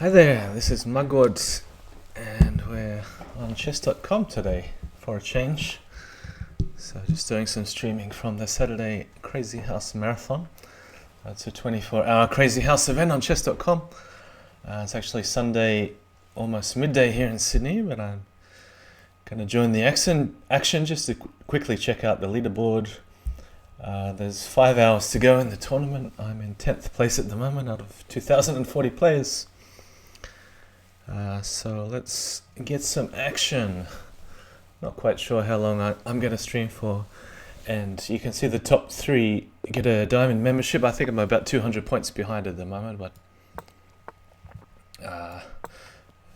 Hi there, this is Mugwort, and we're on chess.com today for a change. So just doing some streaming from the Saturday Crazyhouse Marathon. It's a 24-hour Crazyhouse event on chess.com. It's actually Sunday, almost midday here in Sydney, but I'm going to join the action just to quickly check out the leaderboard. There's 5 hours to go in the tournament. I'm in 10th place at the moment out of 2,040 players. So let's get some action. Not quite sure how long I'm going to stream for. And you can see the top 3 get a diamond membership. I think I'm about 200 points behind at the moment, but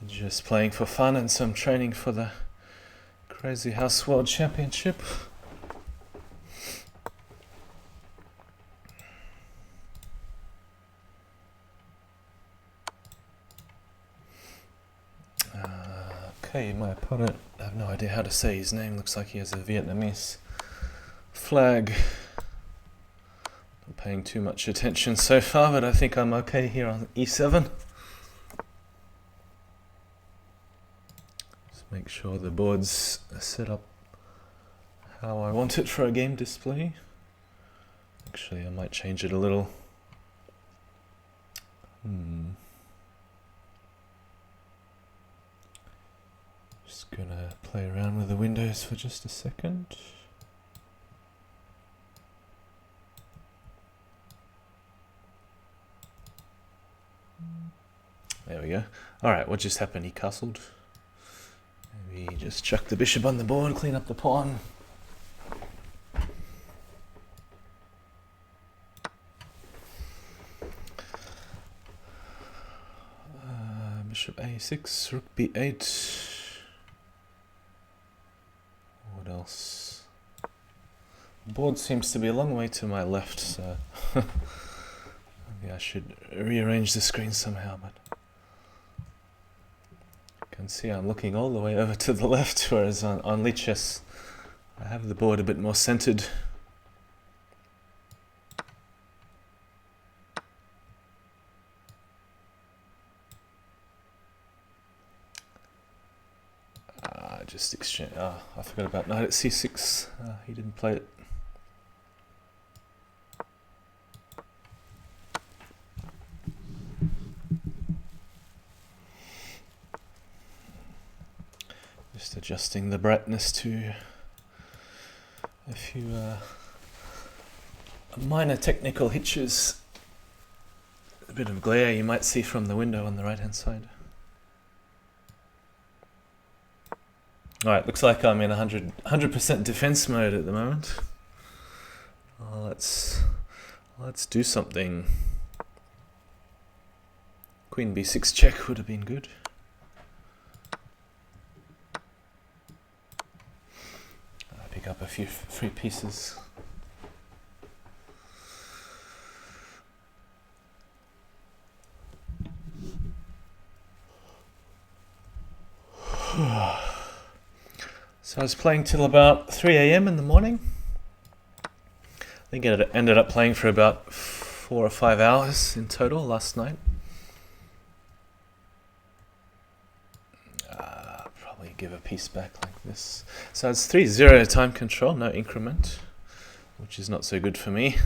just playing for fun and some training for the Crazyhouse World Championship. Okay, my opponent, I have no idea how to say his name. Looks like he has a Vietnamese flag. Not paying too much attention so far, but I think I'm okay here on E7. Just make sure the board's set up how I want it for a game display. Actually, I might change it a little. Just gonna play around with the windows for just a second. There we go. Alright, what just happened? He castled. Maybe just chuck the bishop on the board, clean up the pawn. Bishop a6, rook b8. What else? The board seems to be a long way to my left, so maybe I should rearrange the screen somehow, but you can see I'm looking all the way over to the left, whereas on Lichess I have the board a bit more centered. Just exchange. I forgot about knight at c6. He didn't play it. Just adjusting the brightness to a few minor technical hitches. A bit of glare you might see from the window on the right hand side. Alright, looks like I'm in 100% defense mode at the moment. Let's do something. Queen b6 check would have been good. Pick up a few free pieces. So I was playing till about 3 AM in the morning. I think it ended up playing for about 4 or 5 hours in total last night. Probably give a piece back like this. So it's 3-0 time control, no increment, which is not so good for me.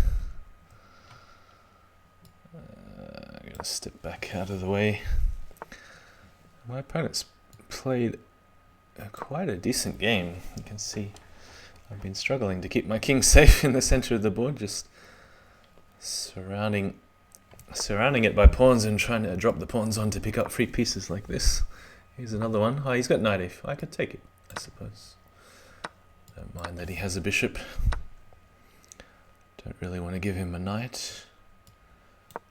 I'm going to step back out of the way. My opponent's played quite a decent game. You can see I've been struggling to keep my king safe in the center of the board, just surrounding it by pawns and trying to drop the pawns on to pick up free pieces like this. Here's another one. Oh, he's got knight f. I could take it, I suppose. Don't mind that he has a bishop. Don't really want to give him a knight.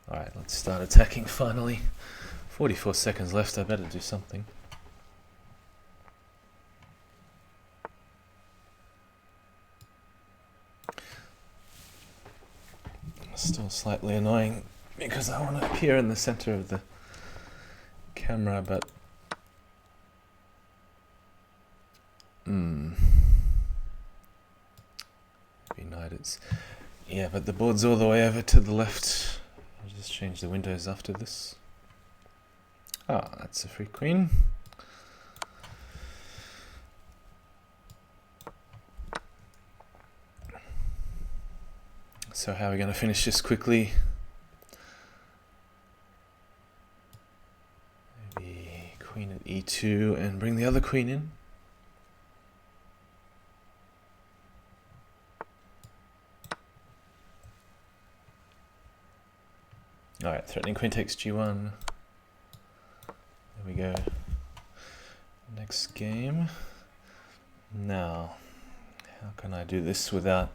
Alright, let's start attacking finally. 44 seconds left, I better do something. Still slightly annoying because I want to appear in the center of the camera, but maybe knight it's yeah, but the board's all the way over to the left. I'll just change the windows after this. Ah, that's a free queen. So how are we going to finish this quickly? Maybe queen at e2 and bring the other queen in. Alright, threatening queen takes g1. There we go. Next game. Now, how can I do this without,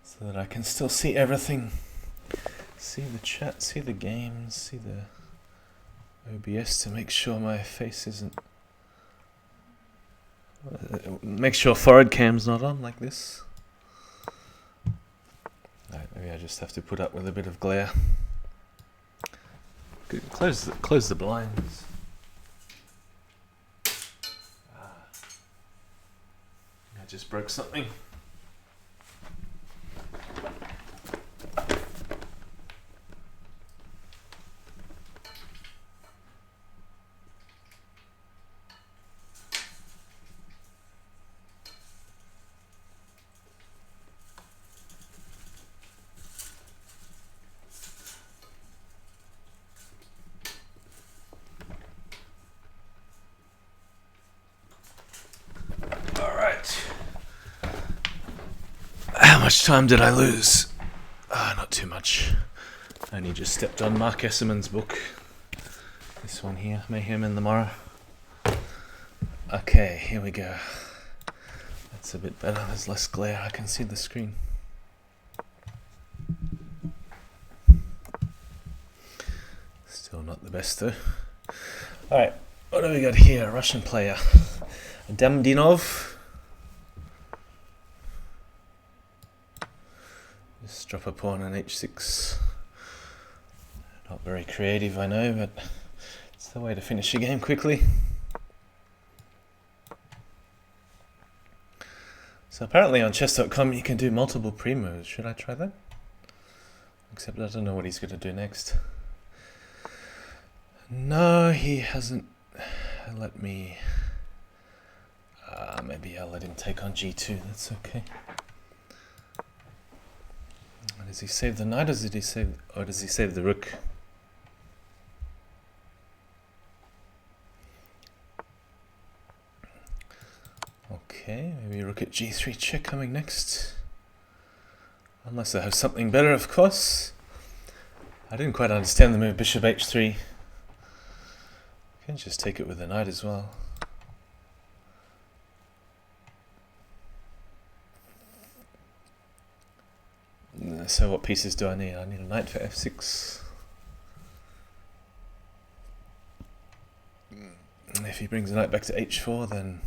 so that I can still see everything? See the chat, see the games, see the OBS to make sure my face isn't... make sure forward cam's not on like this. Right, maybe I just have to put up with a bit of glare. Good. Close the blinds. I just broke something. How much time did I lose? Not too much. I only just stepped on Mark Esserman's book. This one here, Mayhem in the Morrow. Okay, here we go. That's a bit better, there's less glare, I can see the screen. Still not the best though. Alright, what do we got here? Russian player. Damdinov. Just drop a pawn on h6. Not very creative, I know, but it's the way to finish a game quickly. So apparently on chess.com you can do multiple pre-moves. Should I try that? Except I don't know what he's going to do next. No, he hasn't let me... maybe I'll let him take on g2, that's okay. Does he save the knight, or does he save the rook? Okay, maybe rook at g3 check coming next. Unless I have something better, of course. I didn't quite understand the move bishop h3. I can just take it with the knight as well. So what pieces do I need? I need a knight for f6. And if he brings the knight back to h4, then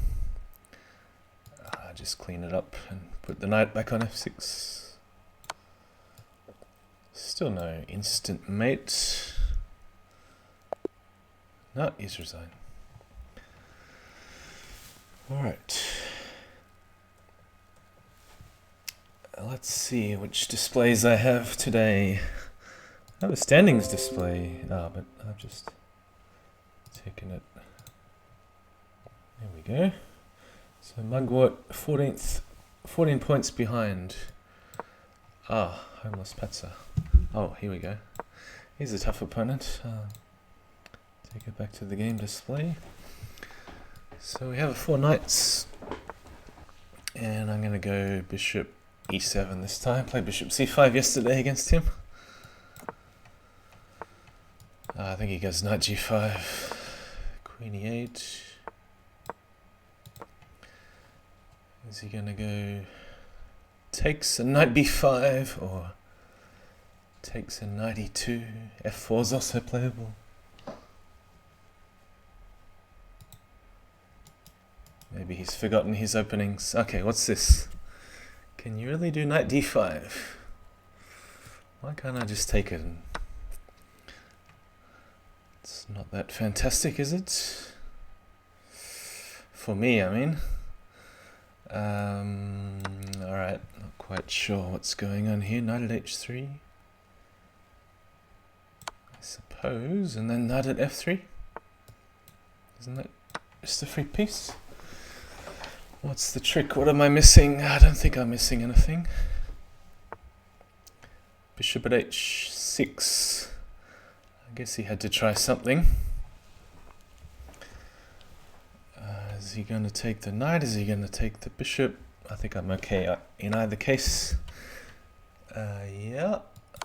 I just clean it up and put the knight back on f6. Still no instant mate. No, he's resigned. Alright. Let's see which displays I have today. I have a standings display, but I've just taken it. There we go. So Mugwort 14 points behind. Homeless Patzer. Oh, here we go. He's a tough opponent. Take it back to the game display. So we have 4 knights, and I'm going to go bishop e7 this time. Played bishop c5 yesterday against him. I think he goes knight g5, queen e8. Is he going to go takes a knight b5 or takes a knight e2? f4 is also playable. Maybe he's forgotten his openings. Okay, what's this? Can you really do knight d5? Why can't I just take it? It's not that fantastic, is it? For me, I mean. Alright, not quite sure what's going on here. Knight at h3. suppose, and then knight at f3. Isn't that just a free piece? What's the trick? What am I missing? I don't think I'm missing anything. Bishop at h6. I guess he had to try something. Is he going to take the knight? Is he going to take the bishop? I think I'm okay in either case. Yeah,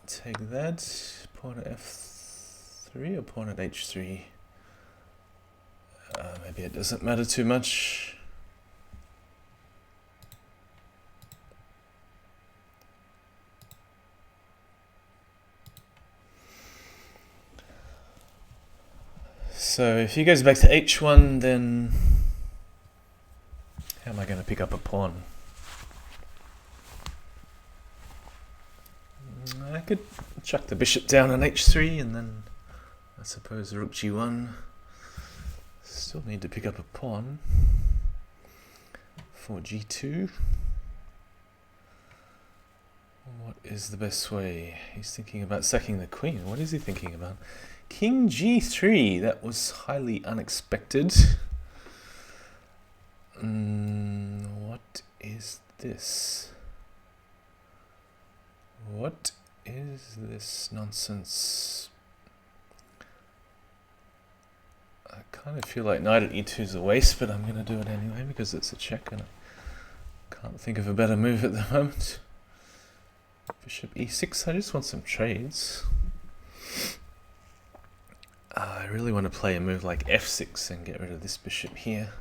take that. Pawn at f3 or pawn at h3? Maybe it doesn't matter too much. So if he goes back to h1, then how am I going to pick up a pawn? I could chuck the bishop down on h3 and then I suppose rook g1. Still need to pick up a pawn for g2. What is the best way? He's thinking about sacking the queen. What is he thinking about? King g3. That was highly unexpected. What is this? What is this nonsense? I kind of feel like knight at e2 is a waste, but I'm going to do it anyway because it's a check and I can't think of a better move at the moment. Bishop e6, I just want some trades. I really want to play a move like f6 and get rid of this bishop here.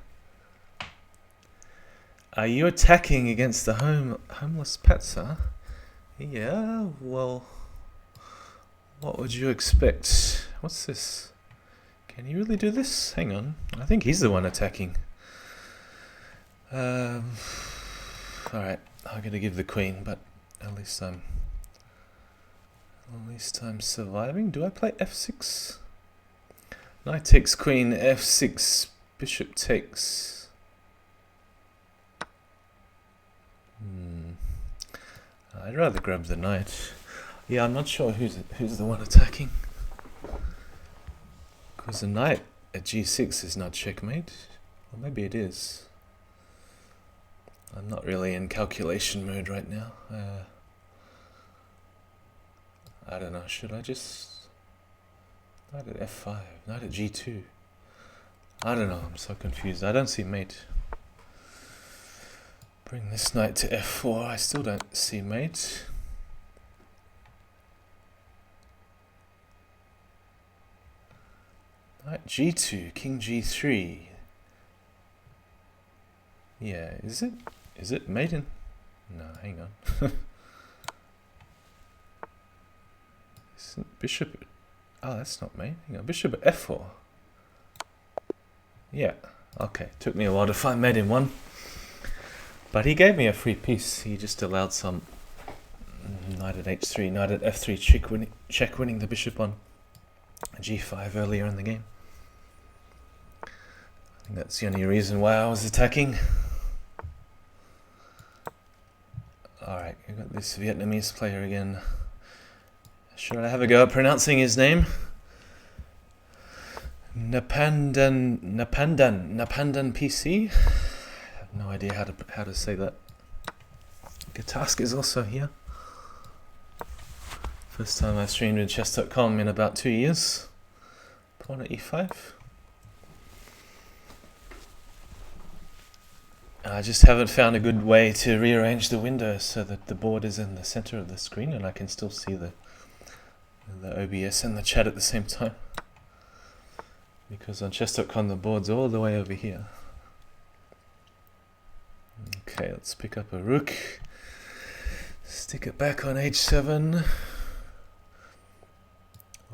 Are you attacking against the homeless pets, huh? Yeah, well, what would you expect? What's this? Can he really do this? Hang on, I think he's the one attacking. Alright, I'm gonna give the queen, but at least I'm surviving. Do I play f6? Knight takes queen, f6, bishop takes. I'd rather grab the knight. Yeah, I'm not sure who's the one attacking. Because the knight at g6 is not checkmate. Or maybe it is. I'm not really in calculation mode right now. I don't know, should I just... Knight at f5, knight at g2. I don't know, I'm so confused. I don't see mate. Bring this knight to f4, I still don't see mate. Knight g2, king g3. Yeah, is it maiden? No, hang on. Isn't bishop... Oh, that's not mate. Hang on, bishop at f4. Yeah, okay. Took me a while to find mate in one. But he gave me a free piece. He just allowed some knight at h3, knight at f3 check winning the bishop on g5 earlier in the game. I think that's the only reason why I was attacking. Alright, we've got this Vietnamese player again. Should I have a go at pronouncing his name? Napandan PC? I have no idea how to say that. Gatask is also here. First time I've streamed in chess.com in about 2 years. Pawn at e5. I just haven't found a good way to rearrange the window so that the board is in the center of the screen and I can still see the OBS and the chat at the same time. Because on chess.com the board's all the way over here. Okay, let's pick up a rook. Stick it back on h7.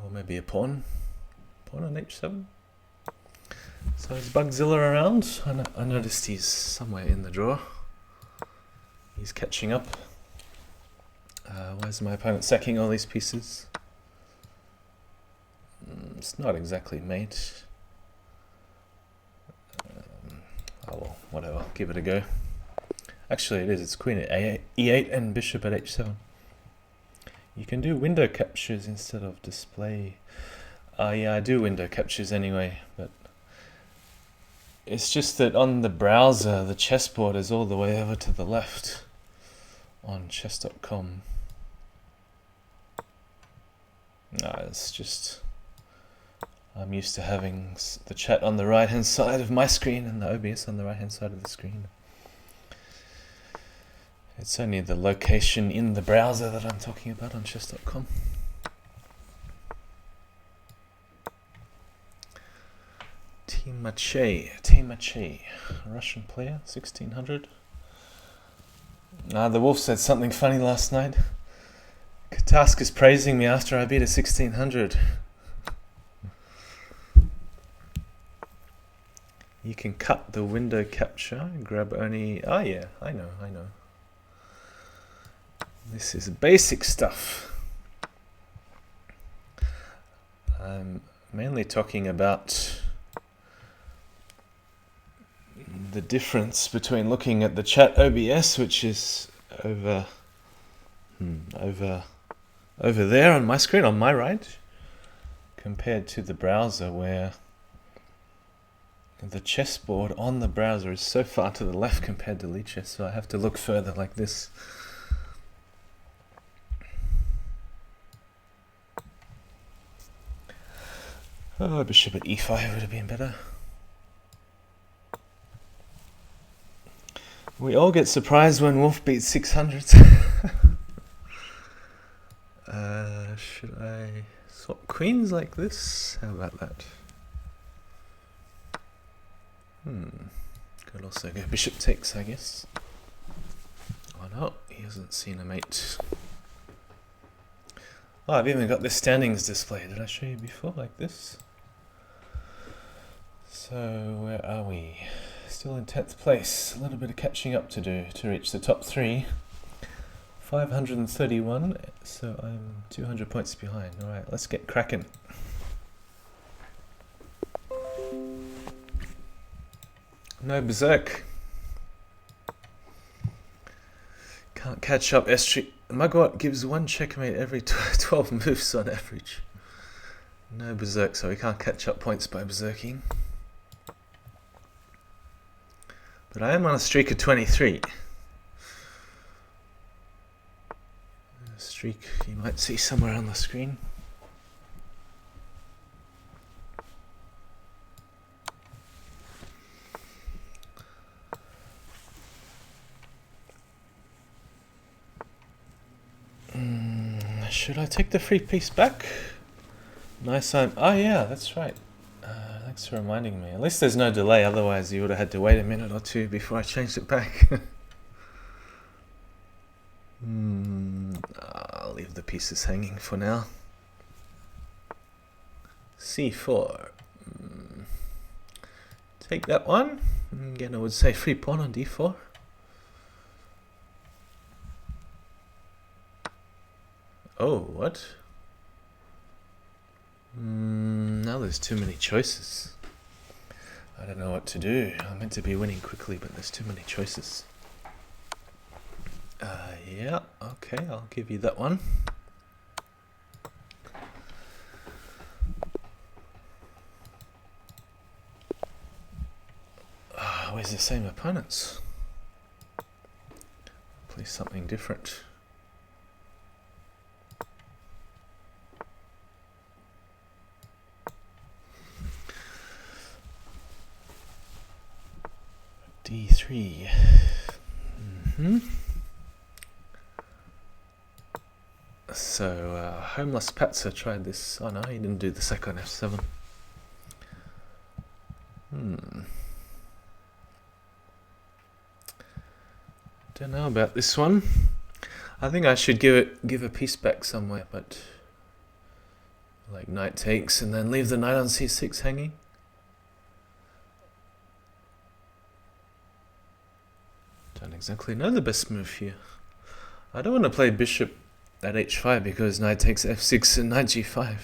Or maybe a pawn. Pawn on h7. So is Bugzilla around? I noticed he's somewhere in the drawer. He's catching up. Why is my opponent sacking all these pieces? It's not exactly mate. Oh well, whatever. Give it a go. Actually, it is. It's queen at e8 and bishop at h7. You can do window captures instead of display. Yeah, I do window captures anyway, but it's just that on the browser, the chessboard is all the way over to the left on chess.com. No, it's just, I'm used to having the chat on the right hand side of my screen and the OBS on the right hand side of the screen. It's only the location in the browser that I'm talking about on chess.com. Timache, Russian player, 1600. The Wolf said something funny last night. Katask is praising me after I beat a 1600. You can cut the window capture, grab only... Oh yeah, I know. This is basic stuff. I'm mainly talking about the difference between looking at the chat OBS, which is over there on my screen, on my right, compared to the browser, where the chessboard on the browser is so far to the left compared to Lichess, so I have to look further like this. Oh, bishop at e5 would have been better. We all get surprised when Wolf beats 600s. Should I swap queens like this? How about that? Could also go bishop takes, I guess. Oh no, he hasn't seen a mate. Oh, I've even got the standings display. Did I show you before, like this? So, where are we? Still in 10th place. A little bit of catching up to do to reach the top 3. 531, so I'm 200 points behind. Alright, let's get cracking. No berserk. Can't catch up. Mugwort gives 1 checkmate every 12 moves on average. No berserk, so we can't catch up points by berserking. But I am on a streak of 23. A streak you might see somewhere on the screen. Should I take the free piece back? Nice. Oh yeah, that's right. Thanks for reminding me. At least there's no delay, otherwise you would have had to wait a minute or two before I changed it back. I'll leave the pieces hanging for now. C4. Take that one. Again, I would say free pawn on d4. Oh, what? Now there's too many choices. I don't know what to do. I'm meant to be winning quickly, but there's too many choices. Yeah, okay, I'll give you that one. Where's the same opponents? Play something different. D3. So, Homeless Patzer tried this. Oh no, he didn't do the second F7. Don't know about this one. I think I should give a piece back somewhere, but like knight takes and then leave the knight on c6 hanging. Don't exactly know the best move here. I don't want to play bishop at h5 because knight takes f6 and knight g5.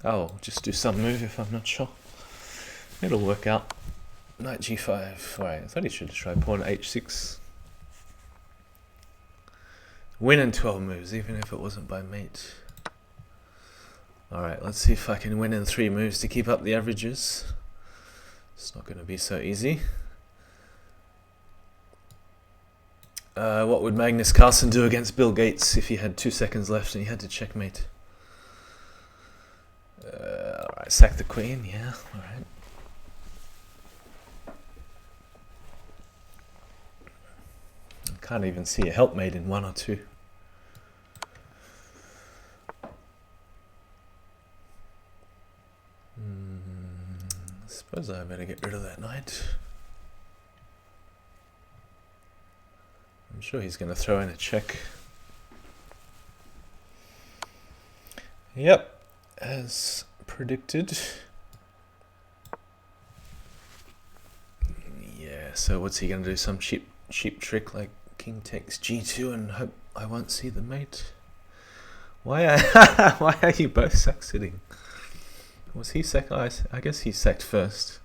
I'll just do some move if I'm not sure. It'll work out. Knight g5. Alright, I thought he should try pawn h6. win in 12 moves, even if it wasn't by mate. Alright, let's see if I can win in 3 moves to keep up the averages. It's not going to be so easy. What would Magnus Carlsen do against Bill Gates if he had 2 seconds left and he had to checkmate? Alright, sack the queen, yeah, alright. Can't even see a helpmate in 1 or 2. I suppose I better get rid of that knight. I'm sure he's going to throw in a check. Yep, as predicted. Yeah, so what's he going to do? Some cheap trick like king takes g2 and hope I won't see the mate? Why are you both sack-sitting? Was he sacked? I guess he sacked first.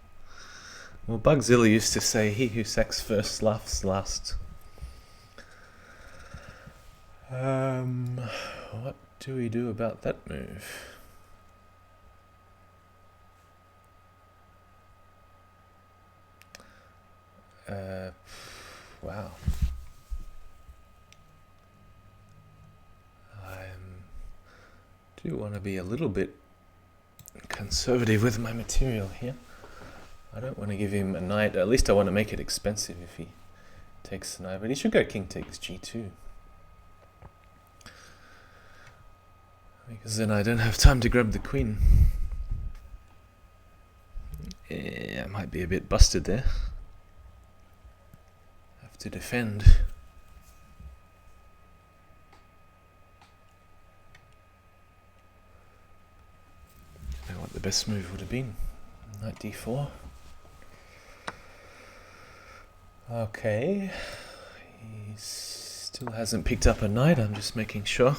Well, Bugzilla used to say, he who sacks first laughs last. What do we do about that move? Wow. I do want to be a little bit conservative with my material here. I don't want to give him a knight. At least I want to make it expensive if he takes the knight. But he should go king takes g2. Because then I don't have time to grab the queen. Yeah, I might be a bit busted there. Have to defend. Don't know what the best move would have been. Knight d4. Okay. He still hasn't picked up a knight, I'm just making sure.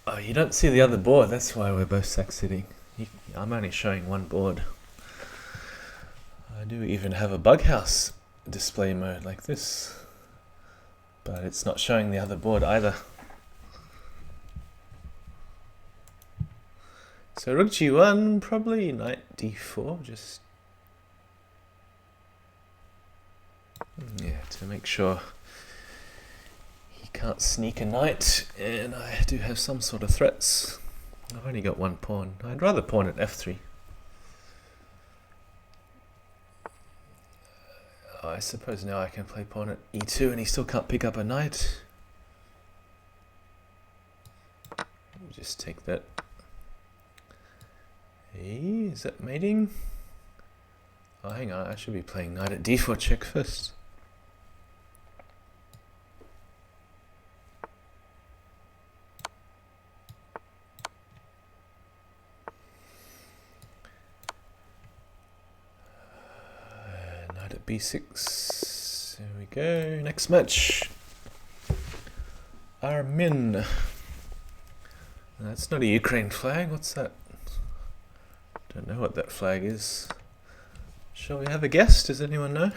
Oh, you don't see the other board, that's why we're both sack-sitting. I'm only showing one board. I do even have a Bughouse display mode like this, but it's not showing the other board either. So rook g1, probably knight d4, just to make sure he can't sneak a knight, and I do have some sort of threats. I've only got one pawn. I'd rather pawn at f3. I suppose now I can play pawn at e2 and he still can't pick up a knight. Just take that. Hey, is that mating? Oh, hang on, I should be playing knight at d4 check first. Knight at b6. There we go. Next match. Armin. That's not a Ukraine flag. What's that? Don't know what that flag is. Shall we have a guess? Does anyone know?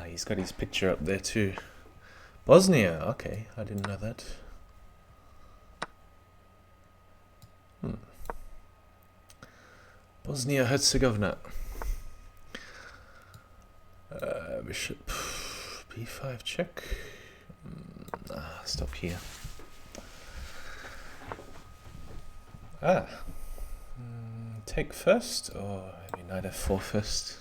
He's got his picture up there too. Bosnia, okay, I didn't know that. Bosnia-Herzegovina. Bishop b5 check. Stop here. Take first, or maybe knight f4 first.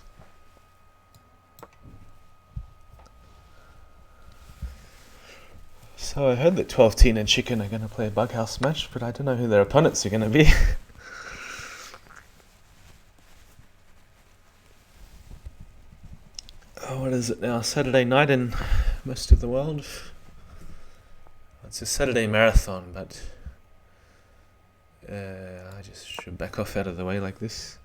So I heard that 12 Teen and Chicken are going to play a Bughouse match, but I don't know who their opponents are going to be. Oh, what is it now? Saturday night in most of the world. It's a Saturday marathon, but I just should back off out of the way like this.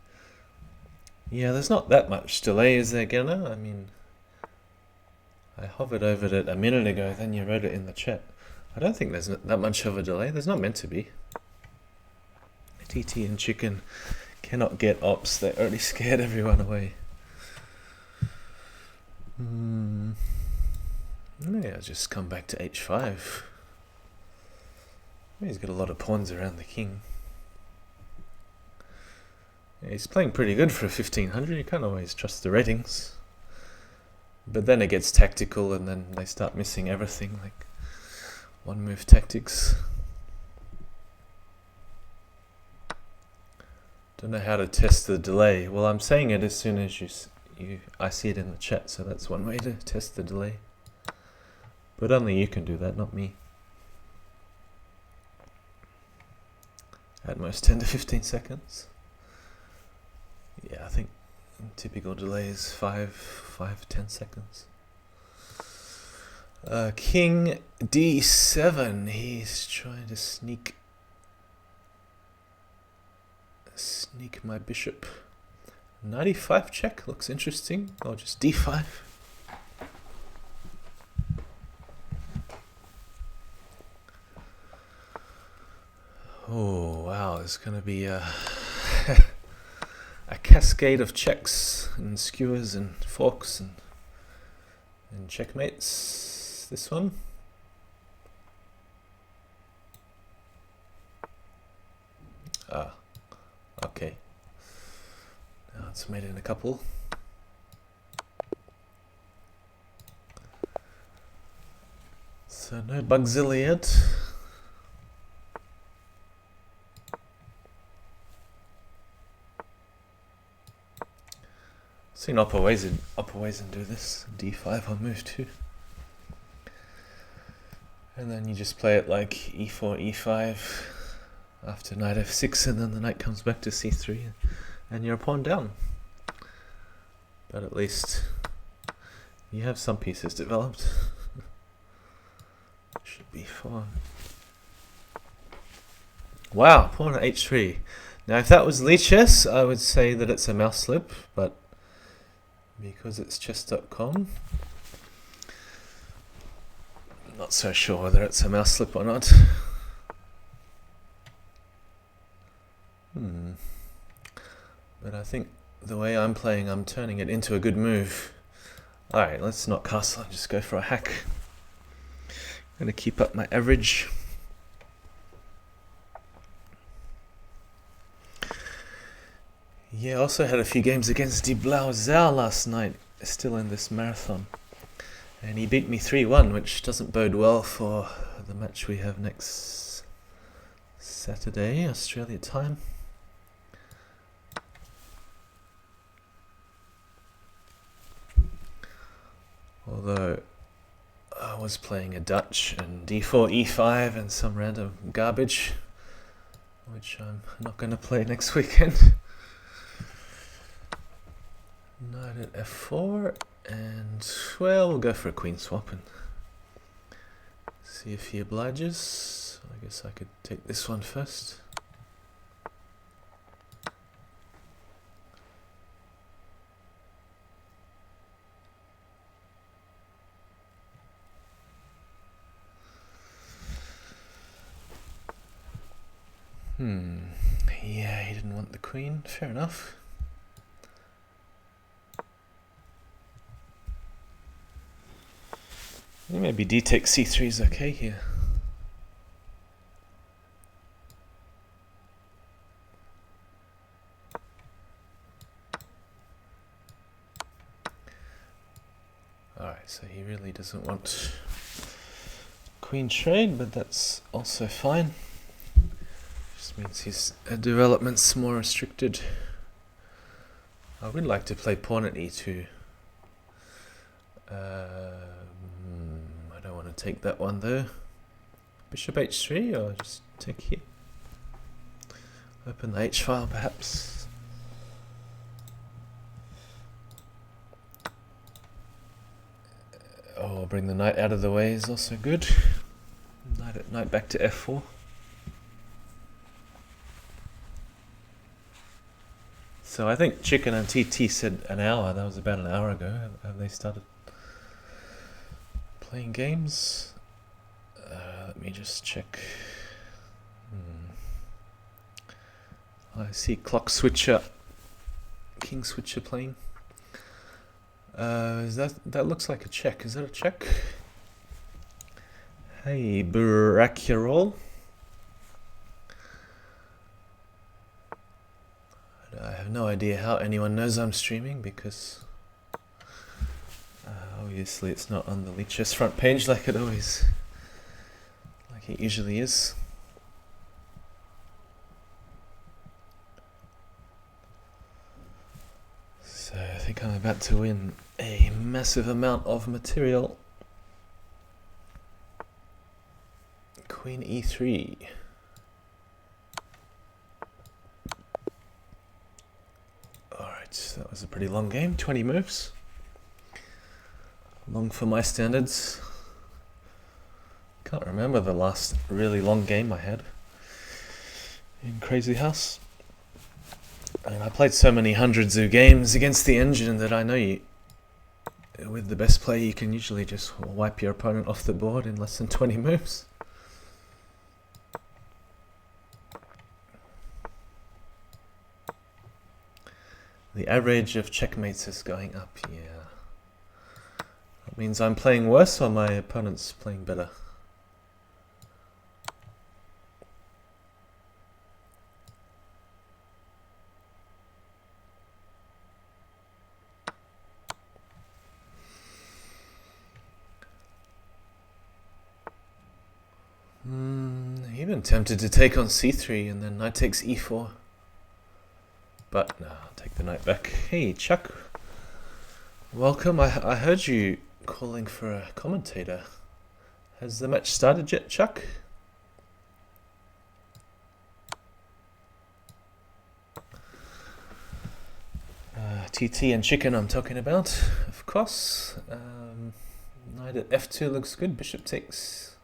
Yeah, there's not that much delay, is there, Genna? I mean, I hovered over it a minute ago, then you wrote it in the chat. I don't think there's that much of a delay. There's not meant to be. TT and Chicken cannot get ops. They already scared everyone away. Yeah, I'll just come back to h5. He's got a lot of pawns around the king. Yeah, he's playing pretty good for a 1500. You can't always trust the ratings. But then it gets tactical and then they start missing everything, like one move tactics. Don't know how to test the delay. Well, I'm saying it as soon as I see it in the chat, so that's one way to test the delay. But only you can do that, not me. At most 10 to 15 seconds. Yeah, I think typical delay is 5-10 seconds. King d7. He's trying to sneak my bishop. 95 check looks interesting. Or just d5. Oh wow, there's gonna be a cascade of checks and skewers and forks and checkmates. This one. Ah, okay. Now it's made in a couple. So no Bugzilla yet. Seen Opperweizen do this. d5 on move 2. And then you just play it like e4, e5 after knight f6, and then the knight comes back to c3 and you're a pawn down. But at least you have some pieces developed. Should be fun. Wow, pawn at h3. Now if that was Lichess, I would say that it's a mouse slip, but because it's chess.com, I'm not so sure whether it's a mouse slip or not. But I think the way I'm playing, I'm turning it into a good move. Alright, let's not castle and just go for a hack. I'm going to keep up my average. Yeah, I also had a few games against dieblauesau last night, still in this marathon. And he beat me 3-1, which doesn't bode well for the match we have next Saturday, Australia time. Although I was playing a Dutch and d4, e5 and some random garbage, which I'm not going to play next weekend. Knight at f4, and well, we'll go for a queen swap and see if he obliges. I guess I could take this one first. Yeah, he didn't want the queen. Fair enough. Maybe d takes c3 is okay here. Alright, so he really doesn't want queen trade, but that's also fine. Just means his development's more restricted. I would like to play pawn at e2. I don't want to take that one though. Bishop h3, or just take here. Open the h file perhaps. Oh, bring the knight out of the way is also good. Knight back to f4. So I think Chicken and TT said an hour. That was about an hour ago. Have they started? playing games. Let me just check. I see Clock Switcher, King Switcher playing. That looks like a check. Is that a check? Hey, Buracurol. I have no idea how anyone knows I'm streaming because obviously it's not on the Leech's front page like it usually is. So I think I'm about to win a massive amount of material. Queen e3. Alright, that was a pretty long game, 20 moves. Long for my standards. Can't remember the last really long game I had in Crazyhouse. And I played so many hundreds of games against the engine that I know with the best play you can usually just wipe your opponent off the board in less than 20 moves. The average of checkmates is going up, yeah. That means I'm playing worse or my opponent's playing better? Even tempted to take on c3 and then knight takes e4. But no, I'll take the knight back. Hey, Chuck. Welcome. I heard you calling for a commentator. Has the match started yet, Chuck? TT and chicken I'm talking about, of course. Knight at f2 looks good. Bishop takes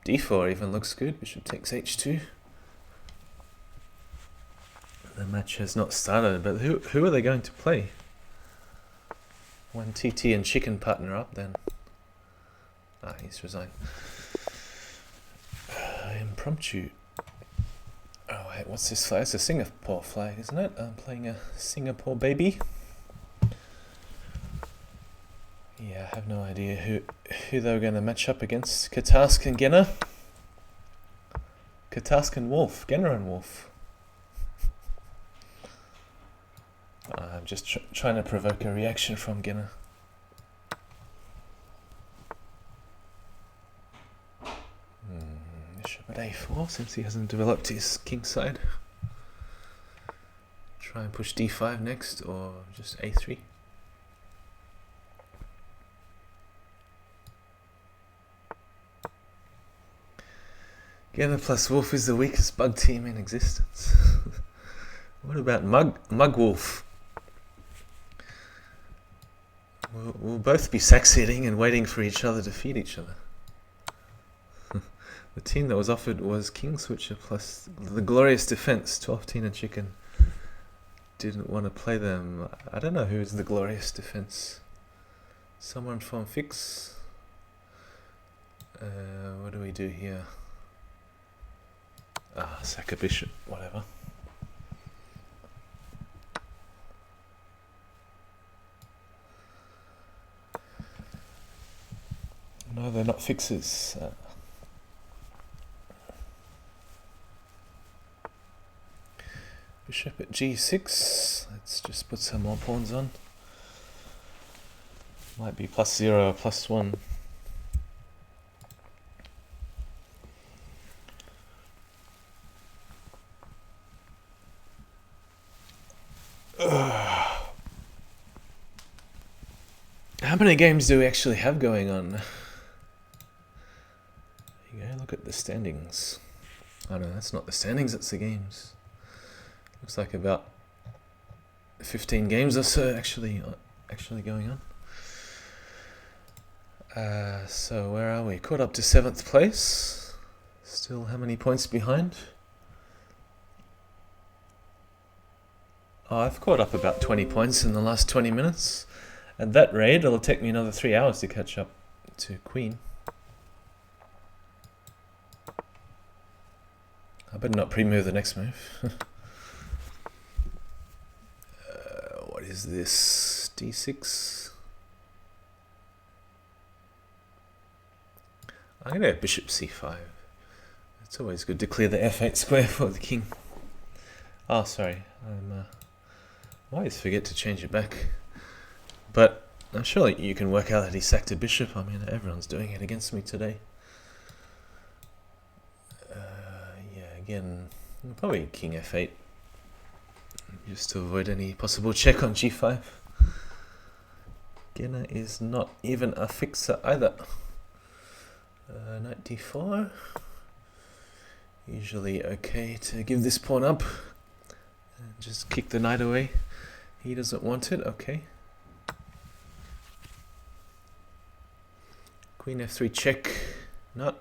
d4 even looks good. Bishop takes h2. The match has not started, but who are they going to play? When TT and chicken partner up, then he's resigned. Impromptu. Oh wait, what's this flag? It's a Singapore flag, isn't it? I'm playing a Singapore baby. Yeah, I have no idea who they were going to match up against. Katask and Genner. Katask and Wolf. Genner and Wolf. I'm just trying to provoke a reaction from Genner. Bishop at a4 since he hasn't developed his king side. Try and push d5 next or just a3. Genner plus Wolf is the weakest bug team in existence. What about Mugwolf? We'll both be sack-sitting and waiting for each other to feed each other. The team that was offered was King Switcher plus the Glorious Defense. 12 Teen and Chicken didn't want to play them. I don't know who is the Glorious Defense. Someone from Fix. What do we do here? Sack a bishop, whatever. No, they're not fixes. Bishop at g6. Let's just put some more pawns on. Might be +0 or +1. How many games do we actually have going on? There you go, look at the standings. Oh no, that's not the standings, that's the games. Looks like about 15 games or so actually going on. So where are we? Caught up to 7th place. Still how many points behind? Oh, I've caught up about 20 points in the last 20 minutes. At that rate, it'll take me another 3 hours to catch up. to queen. I better not pre-move the next move. What is this? D6. I'm going to go bishop c5. It's always good to clear the f8 square for the king. Oh, sorry. I always forget to change it back. But I'm sure you can work out that he sacked a bishop. I mean, everyone's doing it against me today. Yeah, again, probably king f8. Just to avoid any possible check on g5. Genna is not even a fixer either. Knight d4. Usually okay to give this pawn up. And just kick the knight away. He doesn't want it, okay. Queen f3 check. Not.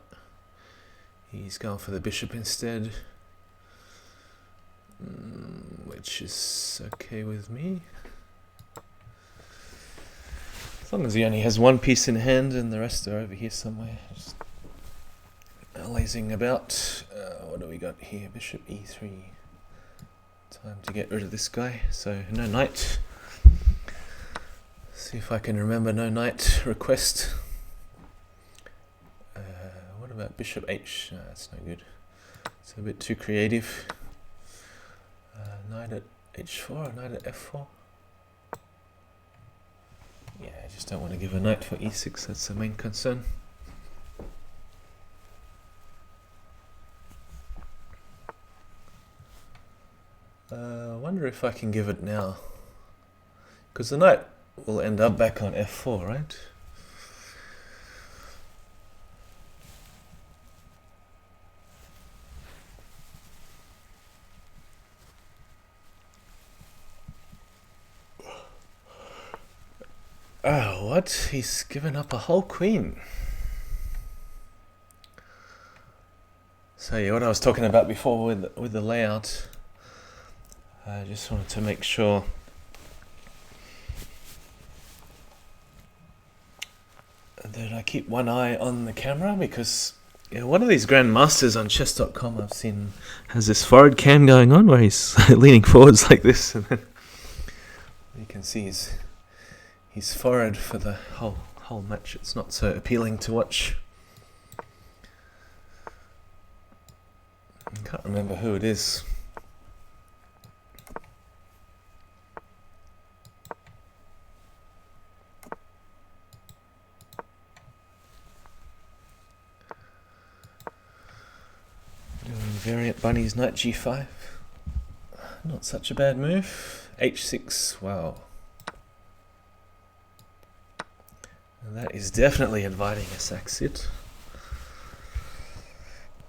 He's going for the bishop instead. Which is okay with me. As long as he only has one piece in hand and the rest are over here somewhere. Just lazing about. What do we got here? Bishop e3. Time to get rid of this guy. So no knight. See if I can remember no knight request. What about bishop h? No, that's no good. It's a bit too creative. Knight at h4, knight at f4. Yeah, I just don't want to give a knight for e6, that's the main concern. I wonder if I can give it now. Because the knight will end up back on f4, right? Oh, what? He's given up a whole queen. So yeah, what I was talking about before with the layout, I just wanted to make sure that I keep one eye on the camera, because one of these grandmasters on chess.com I've seen has this forward cam going on where he's leaning forwards like this, and then you can see he's forward for the whole match. It's not so appealing to watch. I can't remember who it is. Doing variant bunnies, knight g5. Not such a bad move. h6, wow. And that is definitely inviting a sack sit.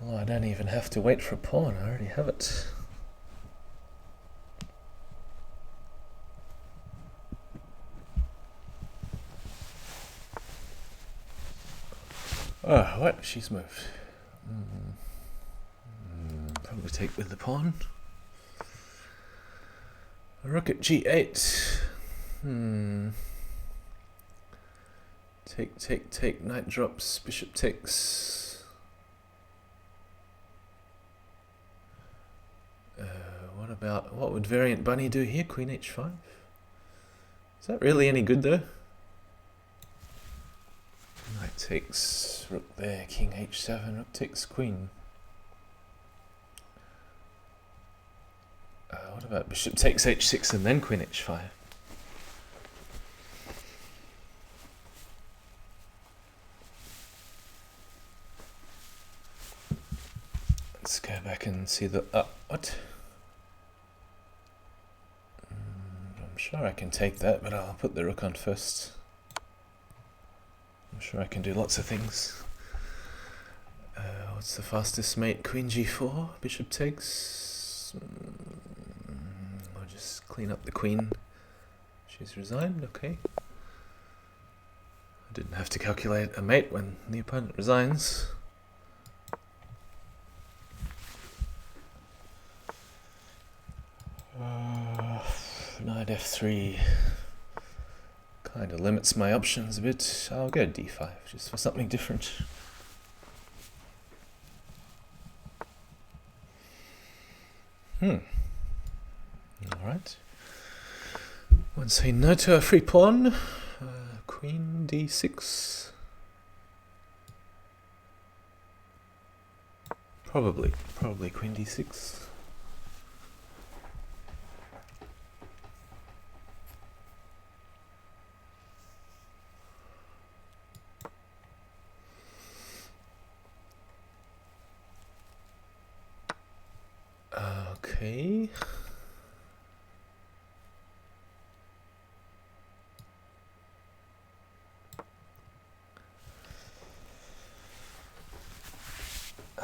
Oh, I don't even have to wait for a pawn, I already have it. Oh, what? She's moved. Probably take with the pawn. Rook at g8. Take, knight drops, bishop takes. What would variant bunny do here? Queen h5? Is that really any good though? Knight takes, rook there, king h7, rook takes queen. What about bishop takes h6 and then queen h5? Let's go back and see the... what? I'm sure I can take that, but I'll put the rook on first. I'm sure I can do lots of things. What's the fastest mate? Queen g4, bishop takes. I'll just clean up the queen. She's resigned, okay. I didn't have to calculate a mate when the opponent resigns. Knight f3. kind of limits my options a bit. I'll go d5 just for something different. Alright. Won't say no to a free pawn. Queen d6. Probably queen d6. Okay.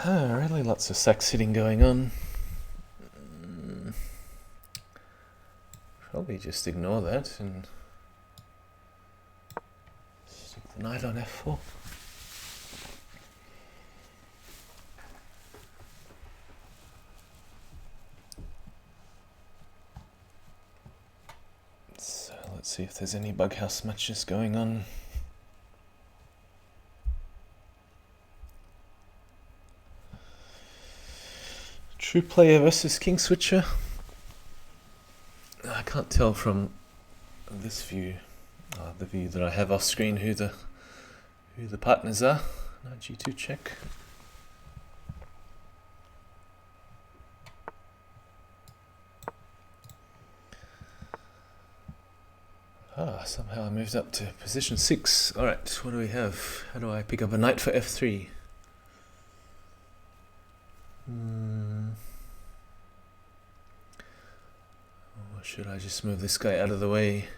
Really lots of sack sitting going on. Probably just ignore that and stick the knight on f4. So let's see if there's any Bughouse matches going on. True player versus king switcher. I can't tell from this view, the view that I have off screen, who the partners are. Knight g2 check. Somehow I moved up to position 6. Alright, what do we have? How do I pick up a knight for f3? Or should I just move this guy out of the way?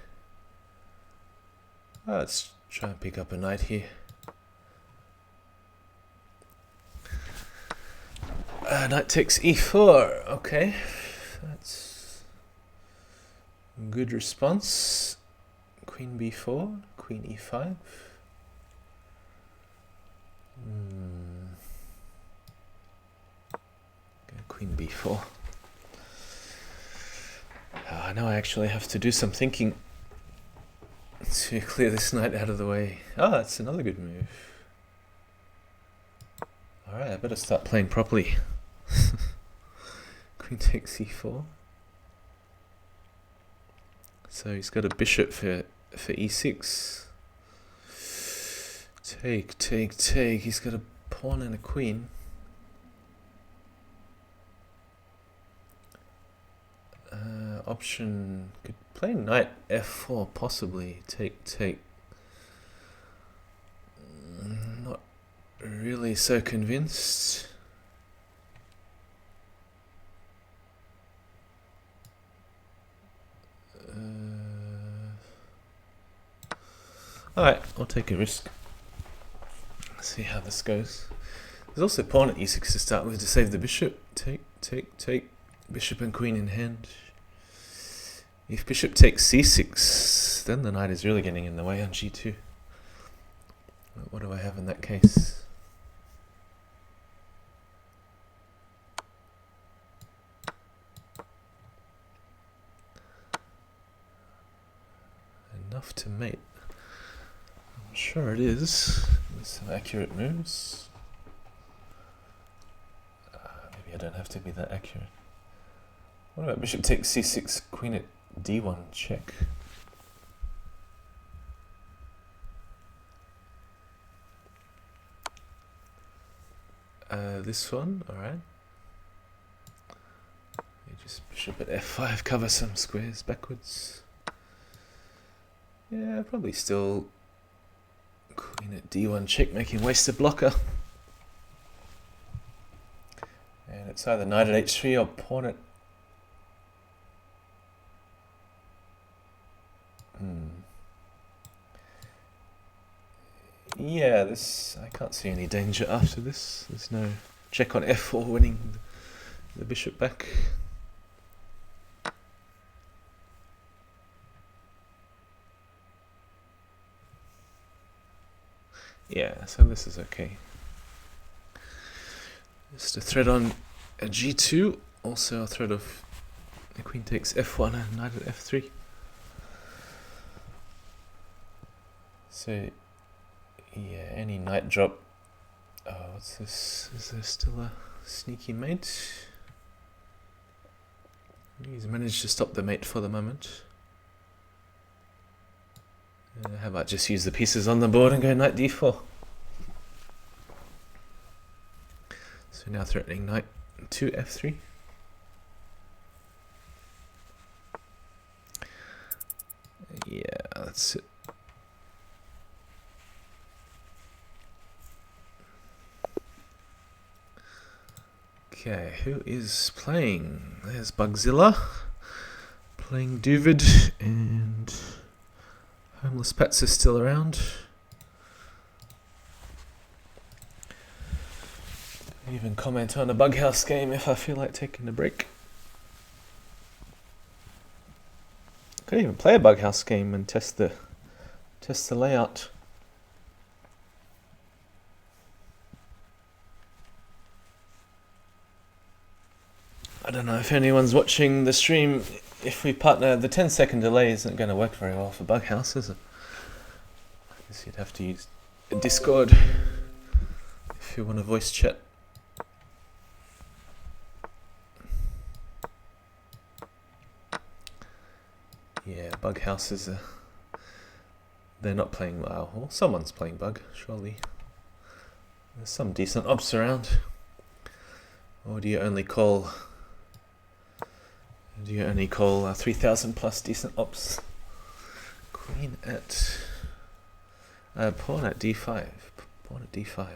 Let's try and pick up a knight here. Knight takes e4. Okay, that's a good response. Queen b4, queen e5. Queen b4. I know I actually have to do some thinking to clear this knight out of the way. That's another good move. Alright, I better start playing properly. Queen takes e4. So he's got a bishop for e6. Take. He's got a pawn and a queen. Option could play knight f4 possibly. Take. Not really so convinced. Alright, I'll take a risk. Let's see how this goes. There's also pawn at e6 to start with to save the bishop. Take. Bishop and queen in hand. If bishop takes c6, then the knight is really getting in the way on g2. What do I have in that case? Enough to mate. I'm sure it is. With some accurate moves. Maybe I don't have to be that accurate. What about bishop takes c6, queen at d1 check? This one, alright. Just bishop at f5, cover some squares backwards. Yeah, probably still queen at d1 check, making waste a blocker. And it's either knight at h3 or pawn at... Yeah, I can't see any danger after this. There's no check on f4 winning the bishop back. Yeah, so this is okay. Just a threat on a g2, also a threat of the queen takes f1 and knight at f3. So, yeah, any night drop. Oh, what's this? Is there still a sneaky mate? He's managed to stop the mate for the moment. How about just use the pieces on the board and go knight d4? So now threatening knight to f3. Yeah, that's it. Okay, who is playing? There's Bugzilla playing Duvid, and Homeless Pets is still around. Even comment on a Bughouse game if I feel like taking a break. Could even play a Bughouse game and test the layout. I don't know if anyone's watching the stream. If we partner, the 10-second delay isn't going to work very well for Bughouse, is it? I guess you'd have to use Discord if you want to voice chat. Yeah, Bughouse is they're not playing well. Well, someone's playing Bug, surely. There's some decent ops around. Or do you only call 3,000 plus decent ops? Queen at pawn at d5. Pawn at d5.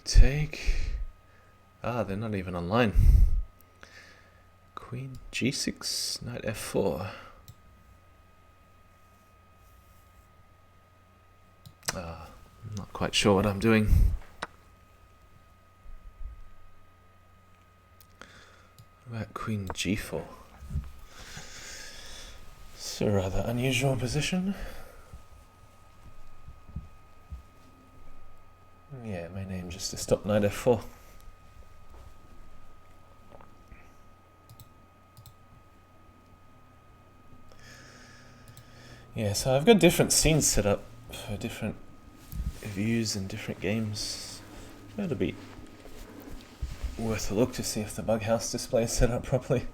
Take. Ah, they're not even online. Queen g6, knight f4. I'm not quite sure what I'm doing. About queen g4. It's a rather unusual position. Yeah, my name just to stop knight f4. Yeah, so I've got different scenes set up for different views and different games. That'll be worth a look to see if the Bughouse display is set up properly.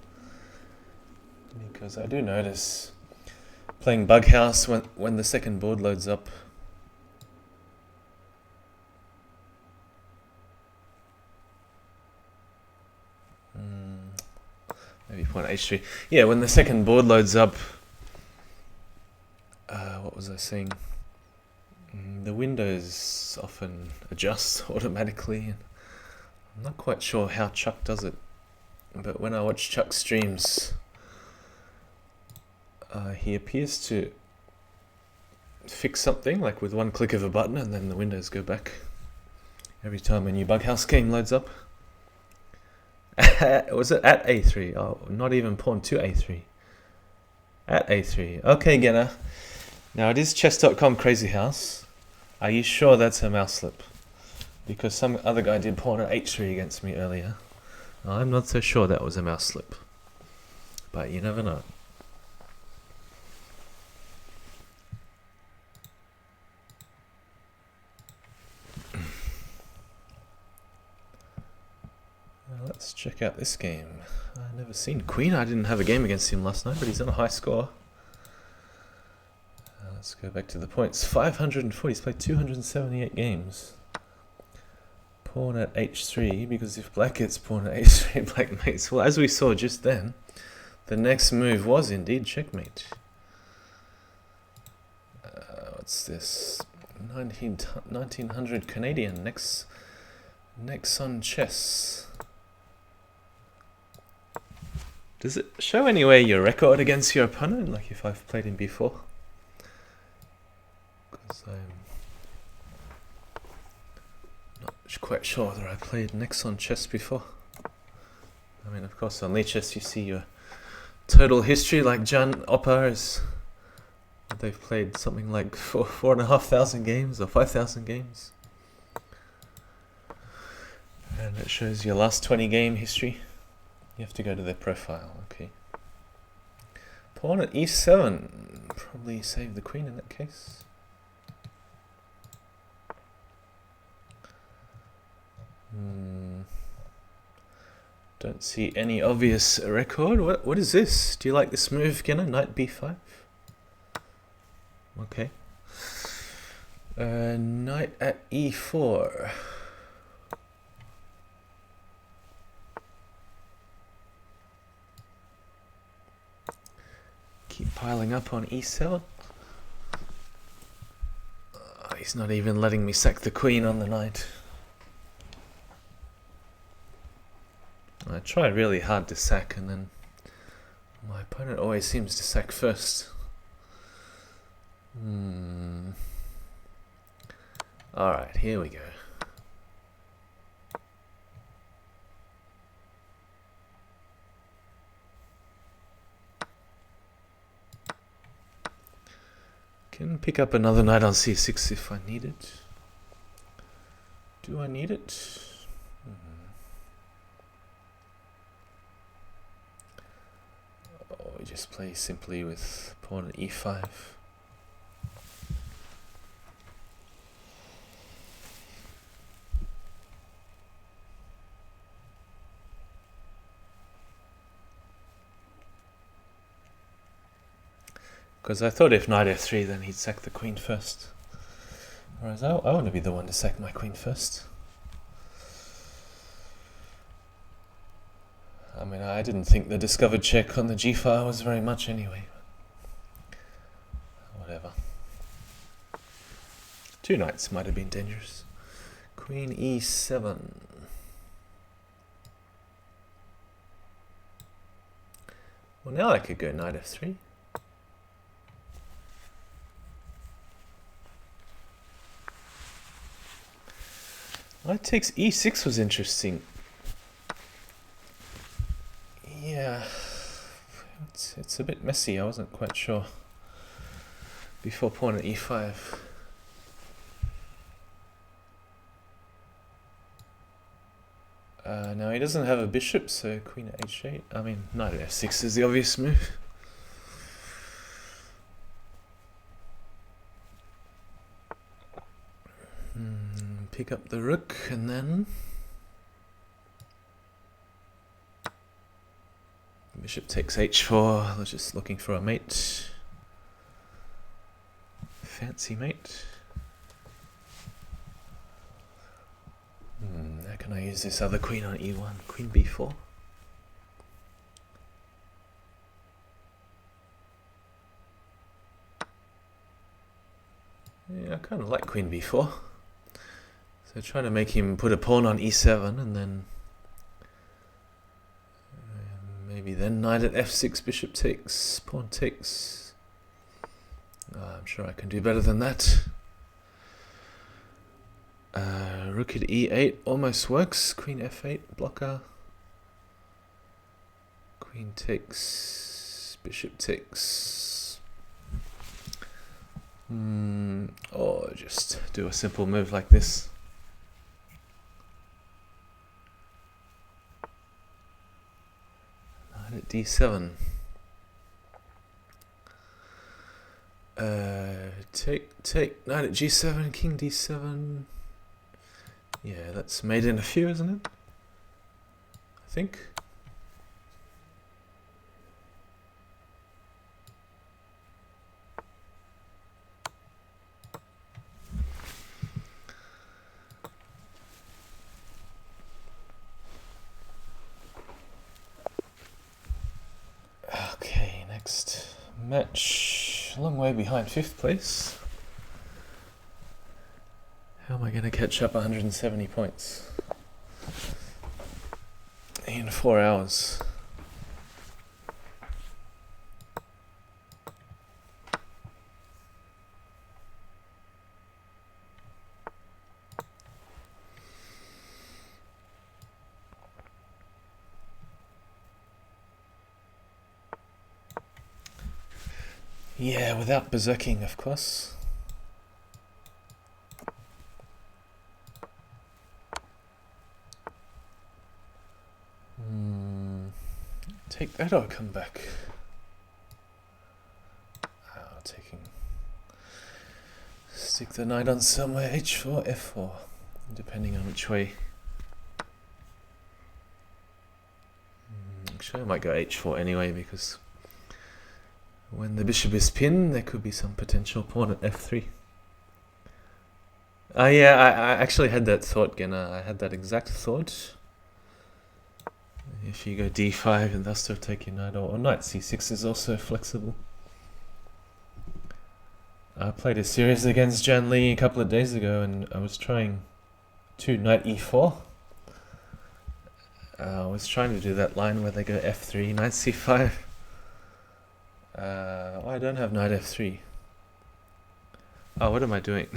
Because I do notice playing Bughouse when the second board loads up. Maybe point h3. Yeah, when the second board loads up. What was I saying? The windows often adjust automatically. And I'm not quite sure how Chuck does it, but when I watch Chuck streams, he appears to fix something like with one click of a button, and then the windows go back every time a new Bughouse game loads up. Was it at a3? Oh, not even pawn to a3. At a3. Okay, Genna. Now it is chess.com Crazyhouse. Are you sure that's a mouse slip? Because some other guy did pawn at h3 against me earlier. I'm not so sure that was a mouse slip. But you never know. Let's check out this game. I've never seen Queen. I didn't have a game against him last night, but he's on a high score. Let's go back to the points. 540. He's played 278 games. Pawn at h3, because if black gets pawn at h3, black mates. Well, as we saw just then, the next move was indeed checkmate. What's this? 1900 Canadian. Next on chess. Does it show anywhere your record against your opponent, like if I've played him before? Because I'm not quite sure whether I played next on chess before. I mean, of course, on Lichess you see your total history, like Jan Oppa is. They've played something like 4,500 games or 5,000 games. And it shows your last 20 game history. You have to go to their profile, okay. Pawn at e7. Probably save the queen in that case. Don't see any obvious record. What is this? Do you like this move, Ginner? Knight b5? Okay. Knight at e4. Keep piling up on e7. He's not even letting me sack the queen on the knight. I try really hard to sack, and then my opponent always seems to sack first. Alright, here we go. Can pick up another knight on c6 if I need it. Do I need it? Oh, we just play simply with pawn at e5. Because I thought if knight f3 then he'd sack the queen first. Whereas I want to be the one to sack my queen first. I mean, I didn't think the discovered check on the g-file was very much anyway. Whatever. Two knights might have been dangerous. Queen e7. Well, now I could go knight f3. Knight takes e6 was interesting. Yeah, it's a bit messy. I wasn't quite sure before pawn at e5. Now he doesn't have a bishop, so queen at h8. I mean, knight at f6 is the obvious move. Pick up the rook, and then bishop takes h4. They're just looking for a mate. Fancy mate. How can I use this other queen on e1? Queen b4. Yeah, I kind of like queen b4. So trying to make him put a pawn on e7, and then maybe then knight at f6, bishop takes, pawn takes. I'm sure I can do better than that. Rook at e8 almost works. Queen f8, blocker. Queen takes, bishop takes. Or just do a simple move like this. At d7. Take knight at g7, king d7. Yeah, that's made in a few, isn't it? I think. Okay, next match. A long way behind 5th place. How am I going to catch up 170 points in 4 hours? Yeah, without berserking, of course. Take that or come back. the knight on somewhere h4, f4, depending on which way. Actually, I might go h4 anyway, because when the bishop is pinned, there could be some potential pawn at f3. Yeah, I actually had that thought, Genna. I had that exact thought. If you go d5 and thus to take your knight, or knight c6 is also flexible. I played a series against Jan Lee a couple of days ago, and I was trying to knight e4. I was trying to do that line where they go f3, knight c5. I don't have knight f3. Oh, what am I doing?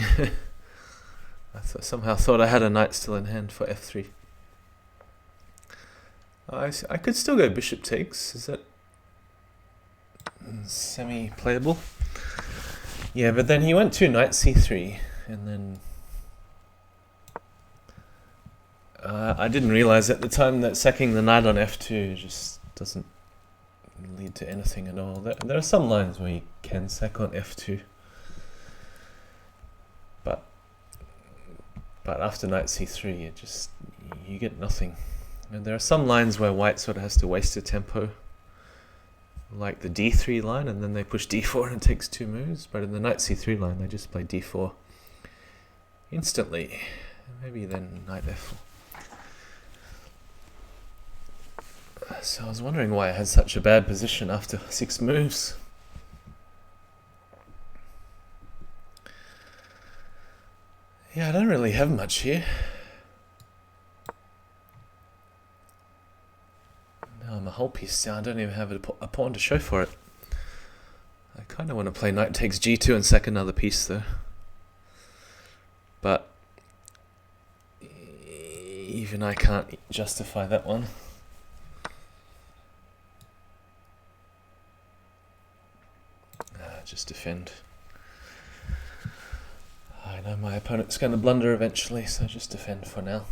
I somehow thought I had a knight still in hand for f3. I could still go bishop takes. Is that semi-playable? Yeah, but then he went to knight c3, and then I didn't realize at the time that sacking the knight on f2 just doesn't lead to anything at all. There are some lines where you can sack on f2, but after knight c3, you get nothing. And there are some lines where white sort of has to waste a tempo, like the d3 line, and then they push d4 and it takes 2 moves. But in the knight c3 line, they just play d4 instantly. Maybe then knight f4. So I was wondering why I had such a bad position after 6 moves. Yeah, I don't really have much here. Now I'm a whole piece down. I don't even have a pawn to show for it. I kind of want to play knight takes g2 and sack another piece though. But even I can't justify that one. Just defend. I know my opponent's going to blunder eventually, so just defend for now.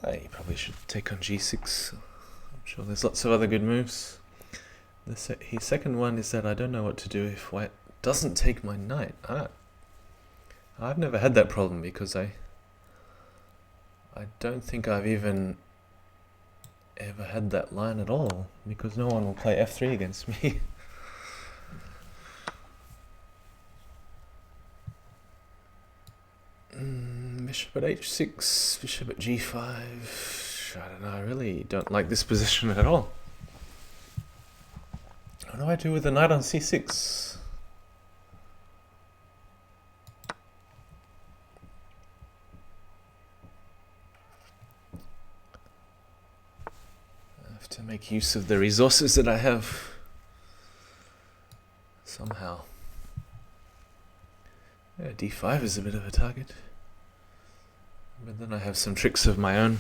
You probably should take on g6. I'm sure there's lots of other good moves. His second one is that I don't know what to do if white doesn't take my knight. I've never had that problem because I don't think I've even ever had that line at all, because no one will play f3 against me. Bishop at h6, bishop at g5. I don't know, I really don't like this position at all. What do I do with the knight on c6? To make use of the resources that I have somehow. Yeah, d5 is a bit of a target, but then I have some tricks of my own.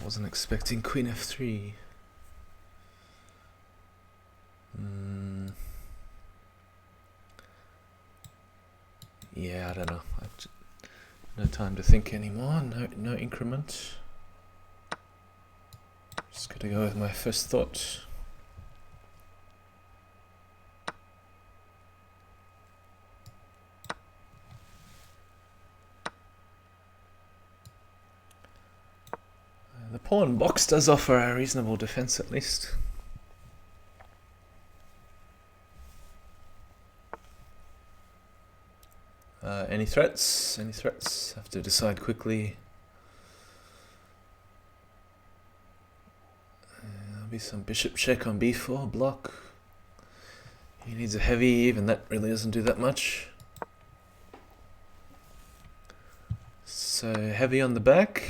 Wasn't expecting queen f3. Yeah, I don't know. No time to think anymore. No increment. Just gotta go with my first thought. The pawn box does offer a reasonable defense at least. Any threats? Any threats? Have to decide quickly. There'll be some bishop check on b4, block. He needs a heavy, even that really doesn't do that much. So heavy on the back.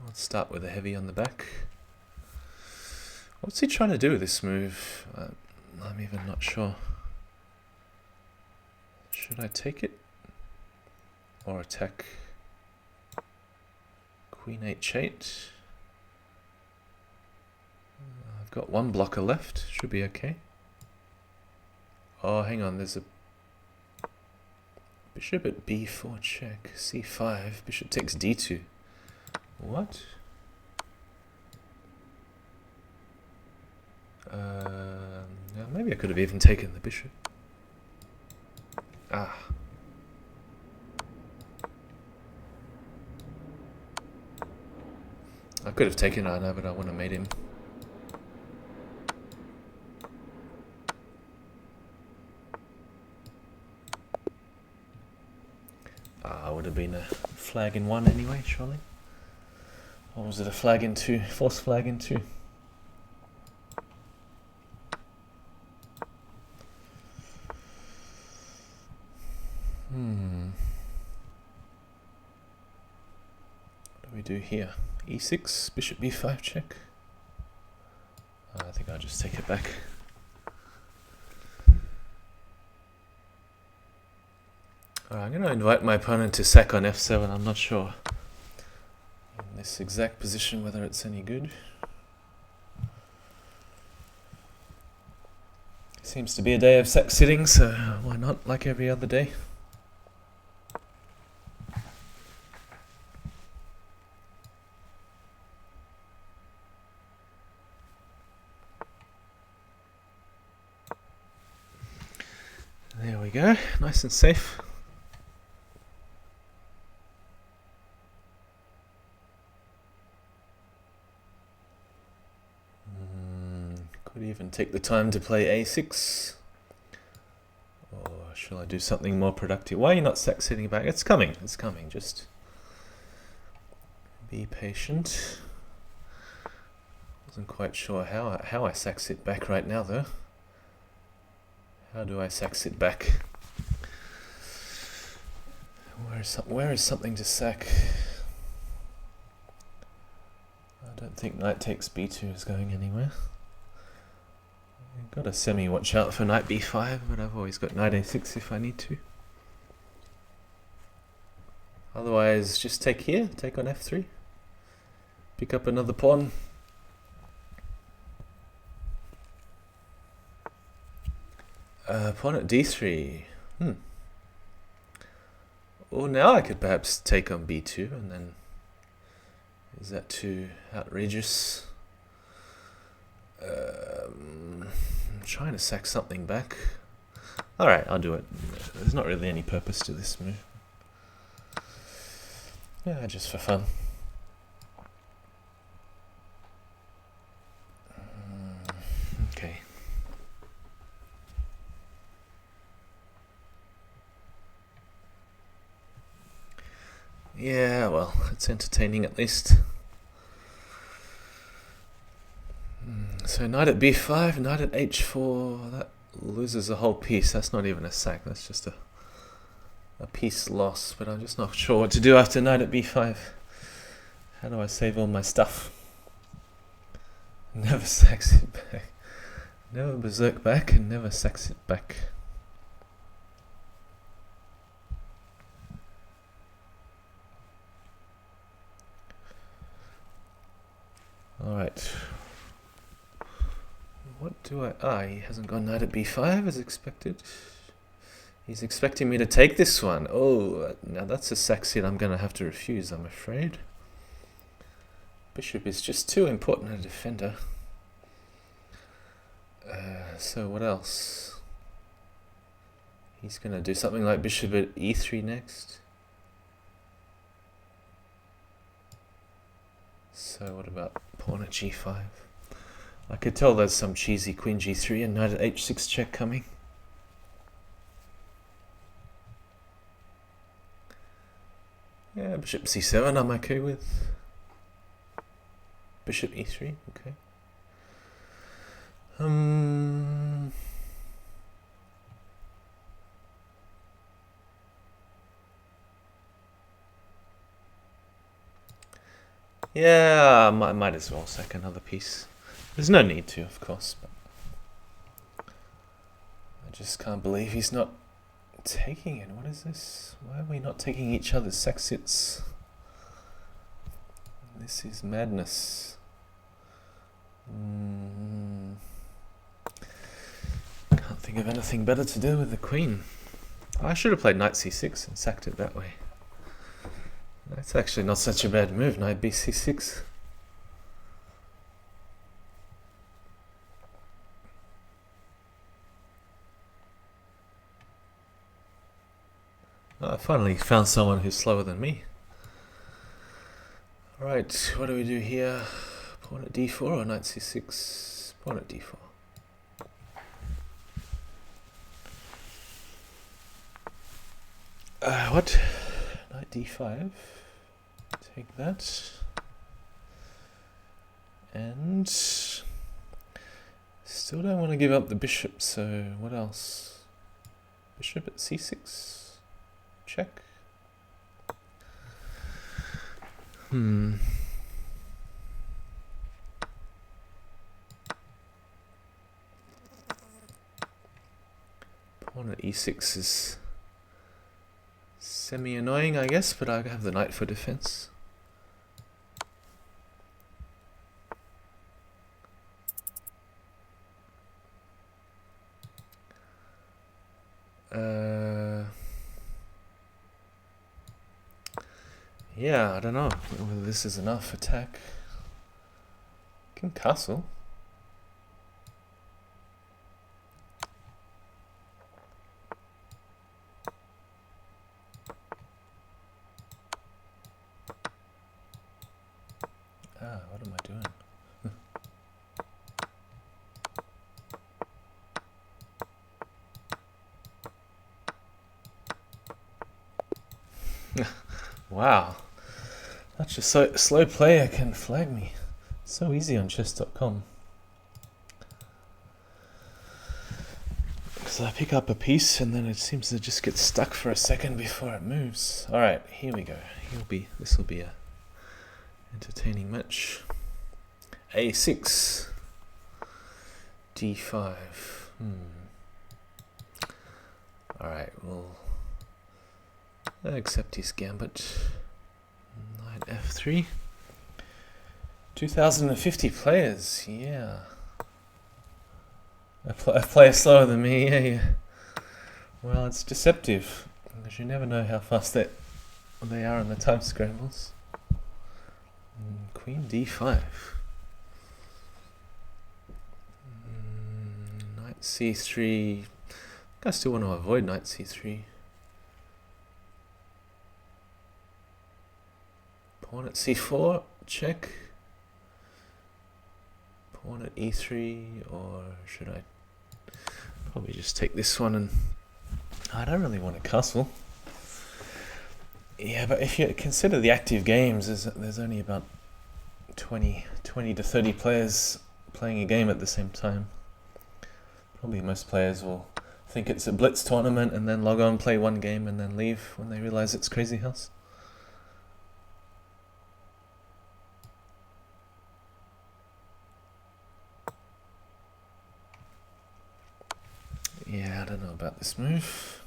Let's start with a heavy on the back. What's he trying to do with this move? I'm even not sure. Should I take it? Or attack? Queen h8. I've got one blocker left. Should be okay. Oh, hang on. There's a bishop at b4 check. c5. Bishop takes d2. What? Yeah, maybe I could have even taken the bishop. Ah. I could have taken Arno, but I wouldn't have made him. Would have been a flag in one anyway, surely. Or was it a flag in two? Forced flag in two. What do we do here? e6, bishop b5 check. I think I'll just take it back. I'm going to invite my opponent to sack on f7. I'm not sure in this exact position whether it's any good. Seems to be a day of sack sitting, so why not, like every other day? There we go, nice and safe. Could even take the time to play a6. Or shall I do something more productive? Why are you not sack sitting back? It's coming, just be patient. Wasn't quite sure how I sack sit back right now though. How do I sack sit back? Where is something to sack? I don't think knight takes b2 is going anywhere. I've got to semi-watch out for knight b5, but I've always got knight a6 if I need to. Otherwise, just take here, take on f3. Pick up another pawn. Pawn at d3. Well, now I could perhaps take on b2, and then... Is that too outrageous? I'm trying to sack something back. Alright, I'll do it. There's not really any purpose to this move. Yeah, just for fun. Okay. Yeah, well, it's entertaining at least. So knight at b5, knight at h4, that loses a whole piece. That's not even a sack, that's just a piece loss. But I'm just not sure what to do after knight at b5. How do I save all my stuff? Never sacks it back. Never berserk back and never sacks it back. Alright. What do I... he hasn't gone knight at b5 as expected. He's expecting me to take this one. Oh, now that's a sack sit I'm going to have to refuse, I'm afraid. Bishop is just too important a defender. So what else? He's going to do something like bishop at e3 next. So what about pawn at g5? I could tell there's some cheesy queen g3 and knight at h6 check coming. Yeah, bishop c7 I'm okay with. Bishop e3, okay. Yeah, I might as well sack another piece. There's no need to, of course, but I just can't believe he's not taking it. What is this? Why are we not taking each other's sack sits? This is madness. think of anything better to do with the queen. I should have played knight c6 and sacked it that way. That's actually not such a bad move, knight bc6. I finally found someone who's slower than me. Alright, what do we do here? Pawn at d4 or knight c6? Pawn at d4. What? Knight d5. Take that. And still don't want to give up the bishop, so what else? Bishop at c6. Check. Pawn at e6 is semi-annoying, I guess, but I have the knight for defense. Yeah, I don't know whether this is enough attack. Can castle. What am I doing? Wow. Such a slow player can flag me. It's so easy on chess.com. Because I pick up a piece and then it seems to just get stuck for a second before it moves. Alright, here we go. This will be a entertaining match. A6. D5. Alright, we'll accept his gambit. Knight f3. 2050 players, yeah. A player slower than me, yeah. Well, it's deceptive, because you never know how fast they are in the time scrambles. Queen d5. Knight c3. I still want to avoid knight c3. Pawn at c4, check. Pawn at e3, or should I probably just take this one? And I don't really want a castle. Yeah, but if you consider the active games, there's only about 20 to 30 players playing a game at the same time. Probably most players will think it's a blitz tournament and then log on, play one game and then leave when they realize it's Crazyhouse. Yeah, I don't know about this move.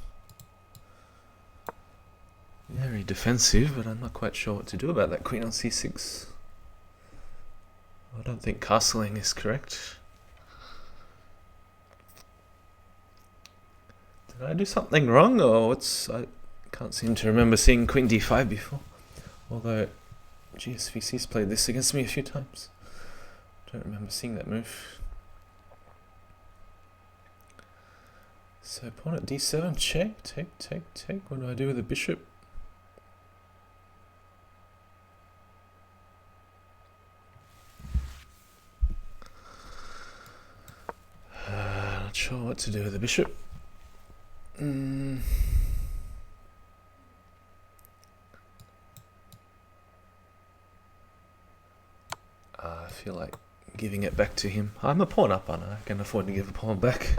Very defensive, but I'm not quite sure what to do about that queen on c6. I don't think castling is correct. Did I do something wrong, or I can't seem to remember seeing queen d5 before. Although GSVC's played this against me a few times. Don't remember seeing that move. So pawn at d7, check, take. What do I do with the bishop? Not sure what to do with the bishop. I feel like giving it back to him. I'm a pawn up, aren't I? I can afford to give a pawn back.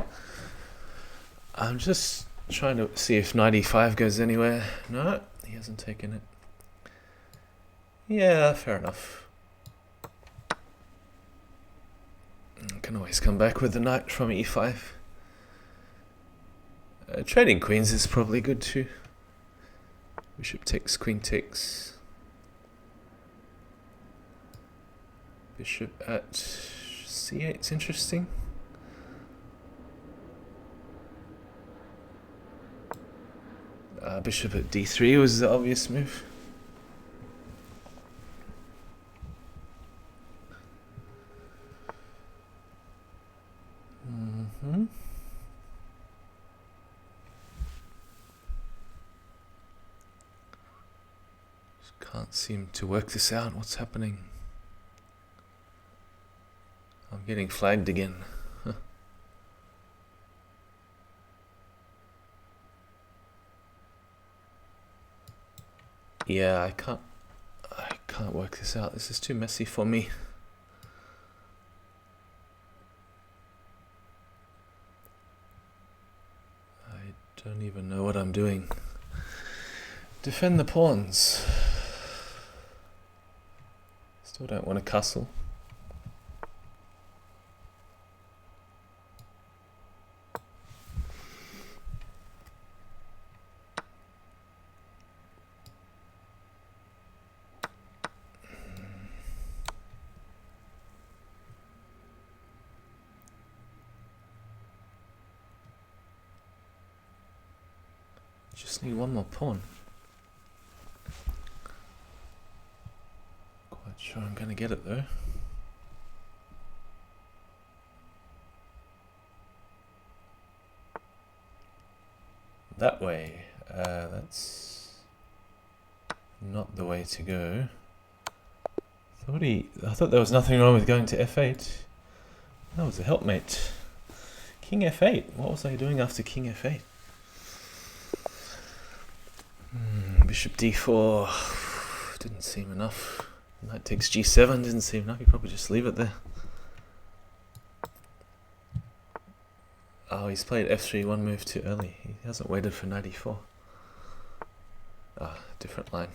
I'm just trying to see if knight e5 goes anywhere. No, he hasn't taken it. Yeah, fair enough. I can always come back with the knight from e5. Trading queens is probably good too. Bishop takes, queen takes. Bishop at c8 is interesting. Bishop at d3 was the obvious move. Can't seem to work this out. What's happening? I'm getting flagged again. Yeah, I can't work this out. This is too messy for me. I don't even know what I'm doing. Defend the pawns. Still don't want a castle. Just need one more pawn. Quite sure I'm gonna get it though. That way. That's not the way to go. I thought there was nothing wrong with going to f8. That was a helpmate. King f8. What was I doing after king f8? Bishop d4 didn't seem enough. Knight takes g7 didn't seem enough. You probably just leave it there. Oh, he's played f3 one move too early. He hasn't waited for knight e4. Ah, different line.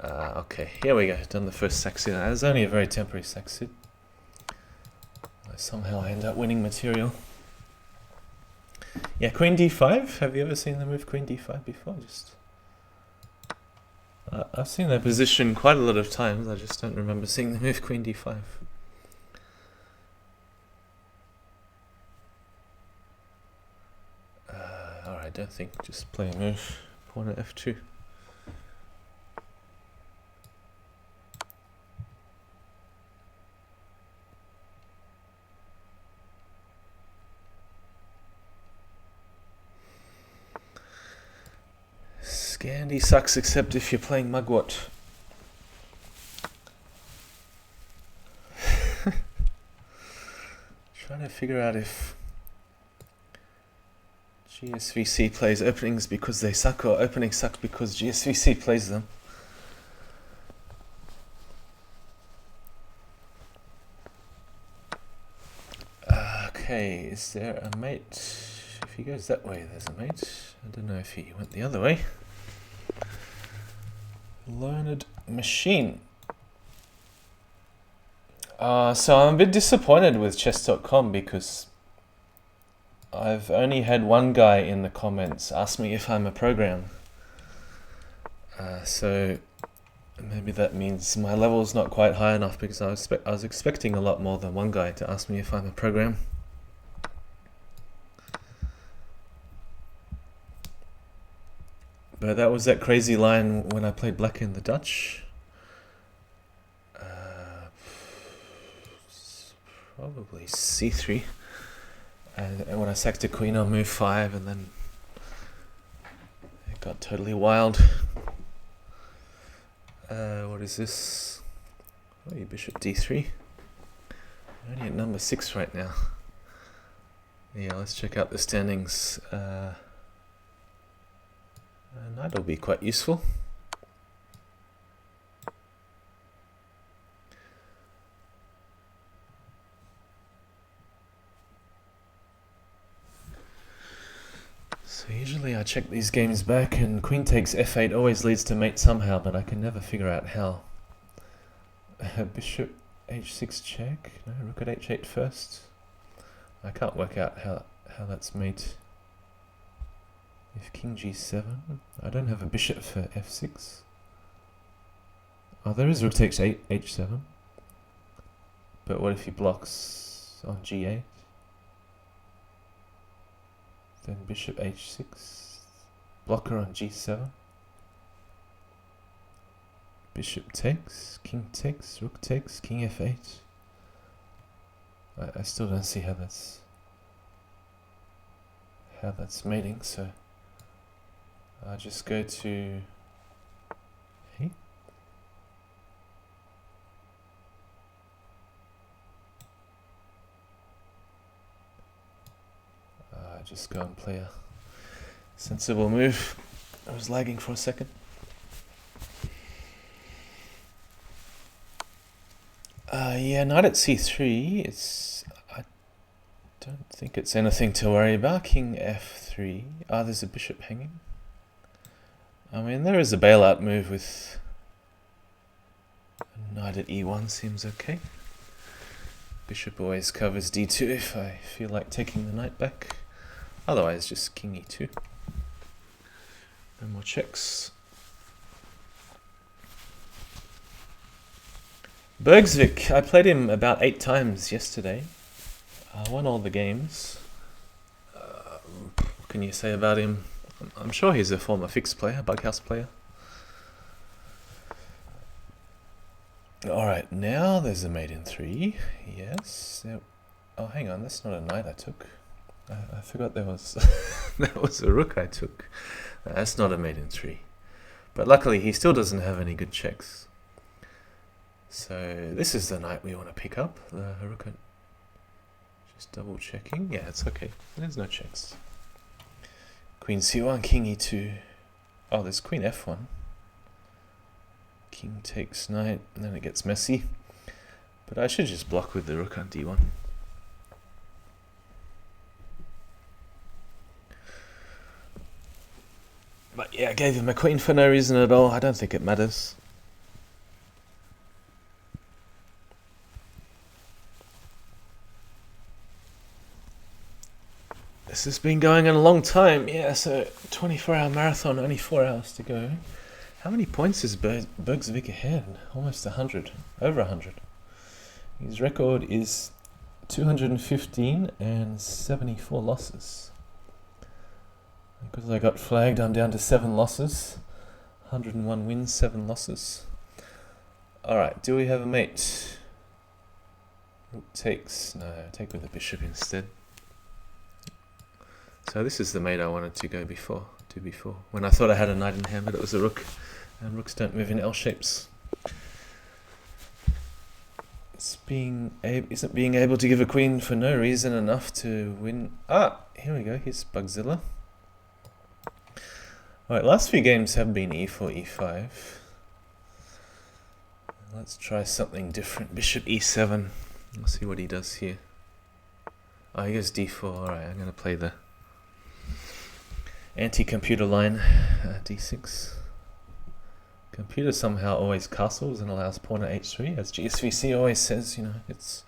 Okay, here we go. Done the first sack suit. It was only a very temporary sack suit. Somehow I end up winning material. Yeah, queen d5. Have you ever seen the move queen d5 before? I've seen that position quite a lot of times. I just don't remember seeing the move queen d5. Alright, don't think. Just play a move. Pawn at f2. Scandi sucks except if you're playing mugwort. Trying to figure out if GSVC plays openings because they suck or openings suck because GSVC plays them. Okay, is there a mate? If he goes that way, there's a mate. I don't know if he went the other way. Learned machine. So I'm a bit disappointed with chess.com because I've only had one guy in the comments ask me if I'm a program. So maybe that means my level's not quite high enough because I was expecting a lot more than one guy to ask me if I'm a program. But that was that crazy line when I played black in the Dutch. Probably c3. And when I sacked a queen on move 5 and then it got totally wild. What is this? Oh, bishop d3. I'm only at number 6 right now. Yeah, let's check out the standings. Knight will be quite useful. So usually I check these games back and queen takes f8 always leads to mate somehow, but I can never figure out how. Bishop h6 check? No, rook at h8 first. I can't work out how that's mate. If king g7, I don't have a bishop for f6. Oh, there is rook takes h7. But what if he blocks on g8? Then bishop h6. blocker on g7. Bishop takes, king takes, rook takes, king f8. I still don't see how that's mating, so I'll just go to hey. Just go and play a sensible move. I was lagging for a second. Yeah, knight at c3. I don't think it's anything to worry about. King f3. There's a bishop hanging. I mean, there is a bailout move with knight at e1. Seems okay. Bishop always covers d2 if I feel like taking the knight back. Otherwise, just king e2. No more checks. Bugzilla, I played him about 8 times yesterday. I won all the games. What can you say about him? I'm sure he's a former fixed player, Bughouse player. Alright, now there's a mate in 3. Yes. Oh, hang on, that's not a knight I took. I forgot there was that was a rook I took. That's not a mate in 3. But luckily he still doesn't have any good checks. So this is the knight we want to pick up. The rook. Just double checking. Yeah, it's okay. There's no checks. Queen c1, king e2. Oh, there's queen f1. King takes knight, and then it gets messy. But I should just block with the rook on d1. But yeah, I gave him a queen for no reason at all. I don't think it matters. This has been going on a long time. Yeah, so 24-hour marathon, only 4 hours to go. How many points is Bugzilla ahead? Almost 100. Over 100. His record is 215 and 74 losses. Because I got flagged, I'm down to 7 losses. 101 wins, 7 losses. Alright, do we have a mate? Rook takes. No, take with the bishop instead. So this is the mate I wanted to go before. When I thought I had a knight in hand, but it was a rook. And rooks don't move in L shapes. Isn't being able to give a queen for no reason enough to win. Here we go. Here's Bugzilla. Alright, last few games have been e4, e5. Let's try something different. Bishop e7. Let's see what he does here. Oh, he goes d4. Alright, I'm going to play the anti-computer line, d6. Computer somehow always castles and allows pawn at h3, as GSVC always says, you know, it's...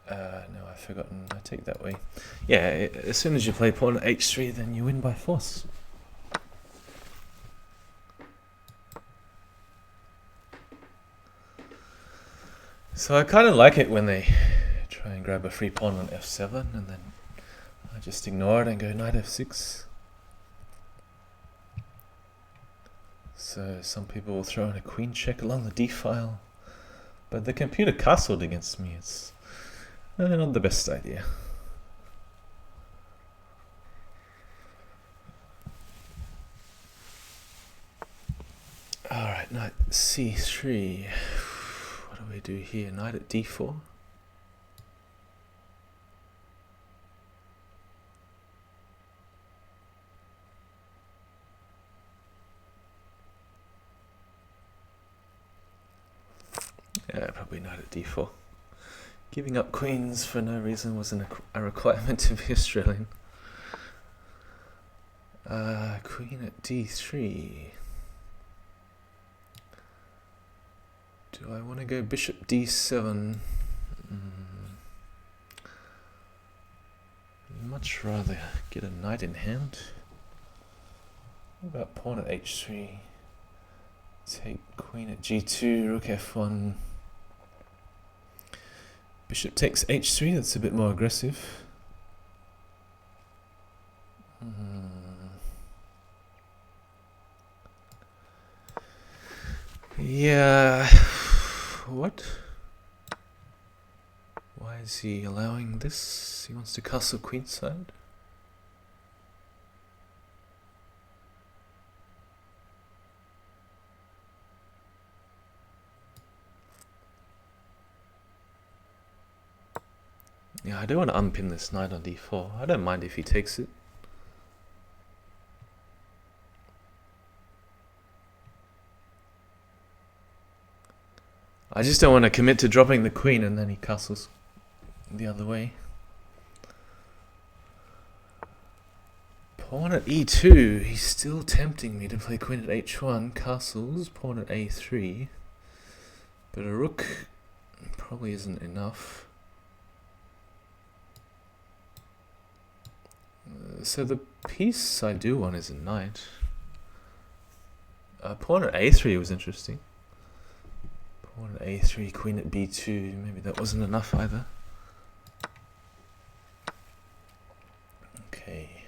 no, I've forgotten, I take that way. Yeah, as soon as you play pawn at h3, then you win by force. So I kind of like it when they try and grab a free pawn on f7, and then I just ignore it and go knight f6. So some people will throw in a queen check along the d-file, but the computer castled against me. It's not the best idea. Alright, knight c3. What do we do here? Knight at d4. Yeah, probably knight at d4. Giving up queens for no reason wasn't a requirement to be Australian. Queen at d3. Do I want to go bishop d7? Much rather get a knight in hand. What about pawn at h3? Take queen at g2, rook f1. Bishop takes h3, that's a bit more aggressive. Yeah. What? Why is he allowing this? He wants to castle queenside? Yeah, I don't want to unpin this knight on d4. I don't mind if he takes it. I just don't want to commit to dropping the queen and then he castles the other way. Pawn at e2. He's still tempting me to play queen at h1. Castles. Pawn at a3. But a rook probably isn't enough. So the piece I do want is a knight. Pawn at a3 was interesting. Pawn at a3, queen at b2. Maybe that wasn't enough either. Okay.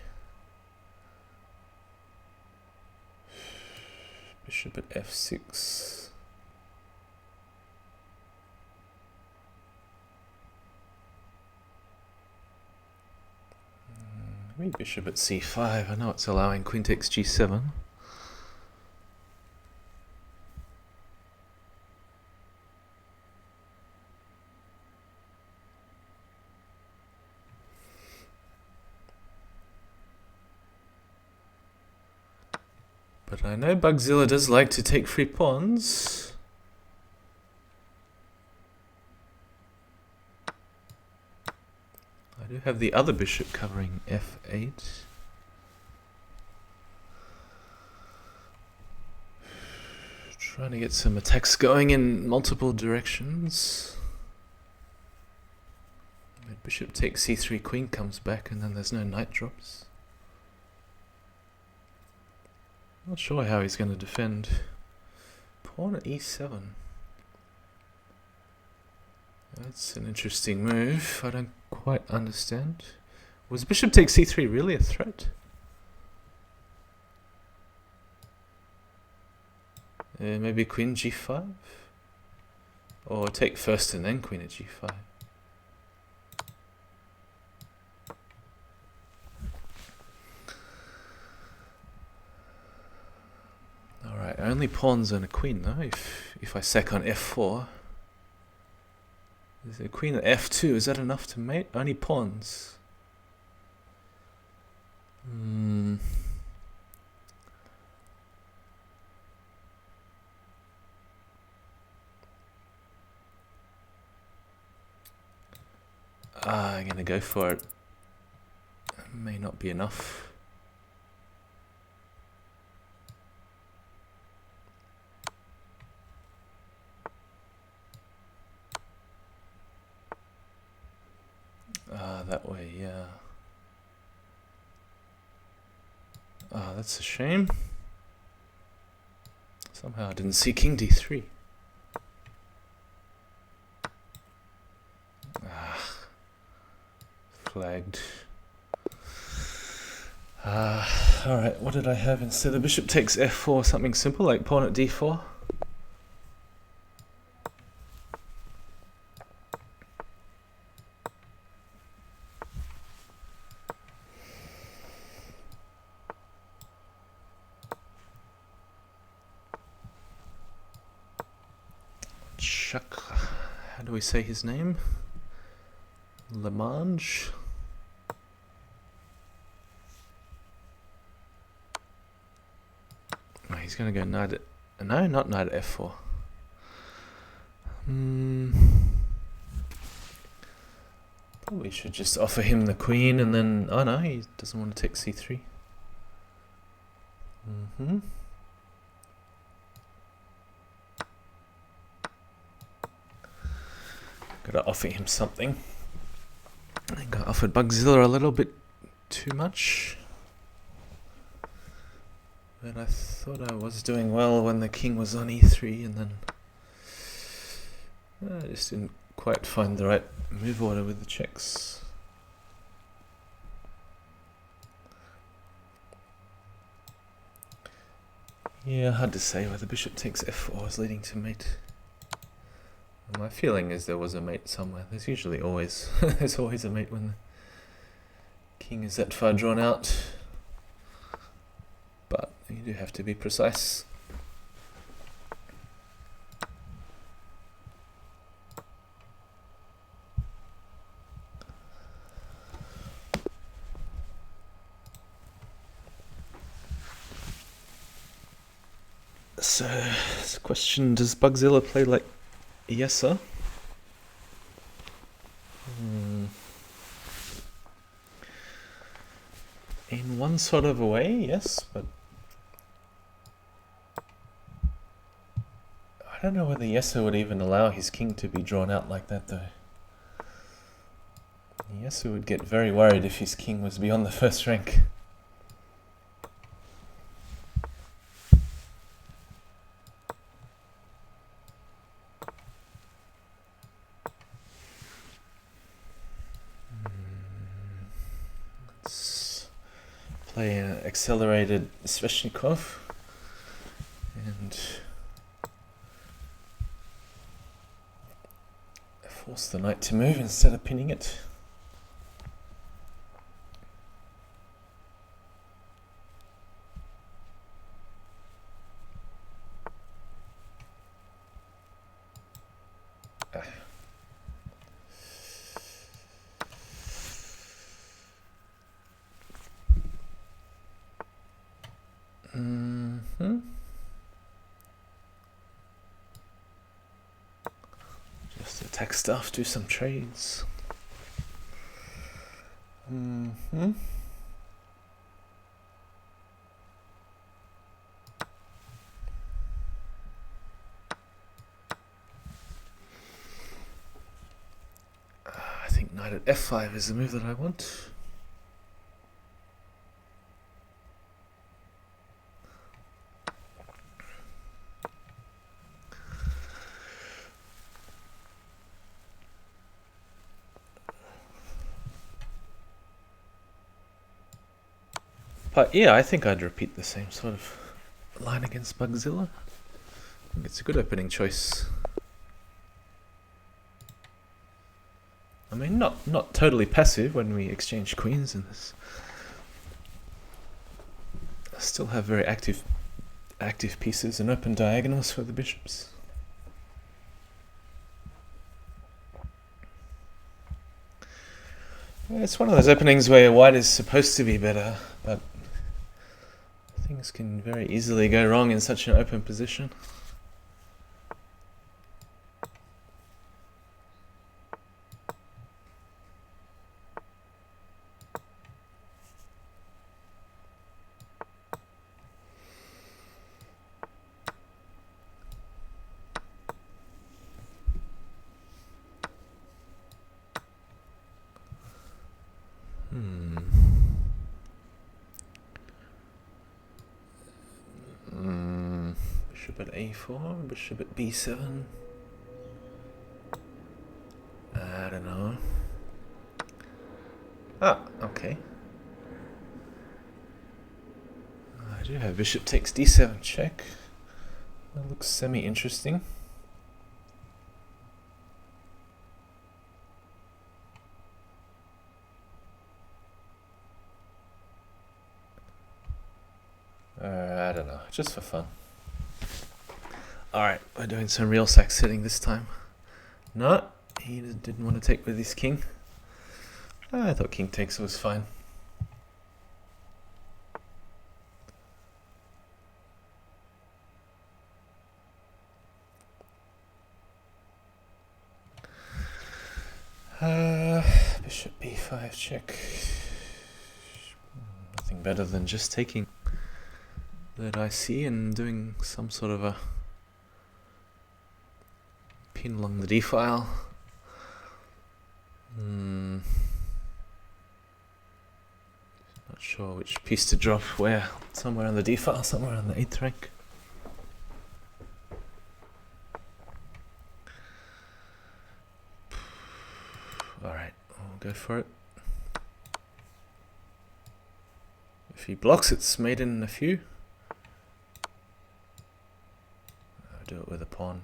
Bishop at f6. Maybe bishop at c5. I know it's allowing queen takes g7. But I know Bugzilla does like to take free pawns. I do have the other bishop covering f8. Trying to get some attacks going in multiple directions. Bishop takes c3, queen comes back, and then there's no knight drops. Not sure how he's going to defend. Pawn at e7. That's an interesting move. I don't quite understand. Was bishop takes c3 really a threat? Maybe queen g5? Or take first and then queen at g5. Alright, only pawns and a queen though, if I sack on f4. There's a queen at f2, is that enough to mate? Only pawns. I'm gonna go for it. May not be enough. That way, yeah. That's a shame. Somehow I didn't see king d3. Flagged. Alright, what did I have instead? The bishop takes f4, something simple like pawn at d4. How do we say his name? Lamange? Oh, he's gonna go knight at... No, not knight at f4. Probably should just offer him the queen and then... Oh no, he doesn't want to take c3. Gotta offer him something. I think I offered Bugzilla a little bit too much. But I thought I was doing well when the king was on e3 and then I just didn't quite find the right move order with the checks. Yeah, hard to say whether bishop takes f4 is leading to mate. My feeling is there was a mate somewhere. There's usually always there's always a mate when the king is that far drawn out. But you do have to be precise. So, this question, does Bugzilla play like Yesa? In one sort of a way, yes, but I don't know whether Yesa would even allow his king to be drawn out like that, though. Yesa would get very worried if his king was beyond the first rank. Play an accelerated Sveshnikov and force the knight to move instead of pinning it. Just attack stuff, do some trades. I think knight at f5 is the move that I want. But yeah, I think I'd repeat the same sort of line against Bugzilla. I think it's a good opening choice. I mean, not totally passive when we exchange queens in this. I still have very active pieces and open diagonals for the bishops. It's one of those openings where white is supposed to be better, but things can very easily go wrong in such an open position. Bishop at a4, bishop at b7. I don't know. Ah, okay. I do have bishop takes d7 check. That looks semi-interesting. I don't know, just for fun. Alright, we're doing some real sack sitting this time. No, he didn't want to take with his king. I thought king takes was fine. Bishop b5 check. Nothing better than just taking that I see and doing some sort of a pin along the d file. Not sure which piece to drop where. Somewhere on the d file, somewhere on the 8th rank. Alright, I'll go for it. If he blocks, it's mate in a few. do it with a pawn.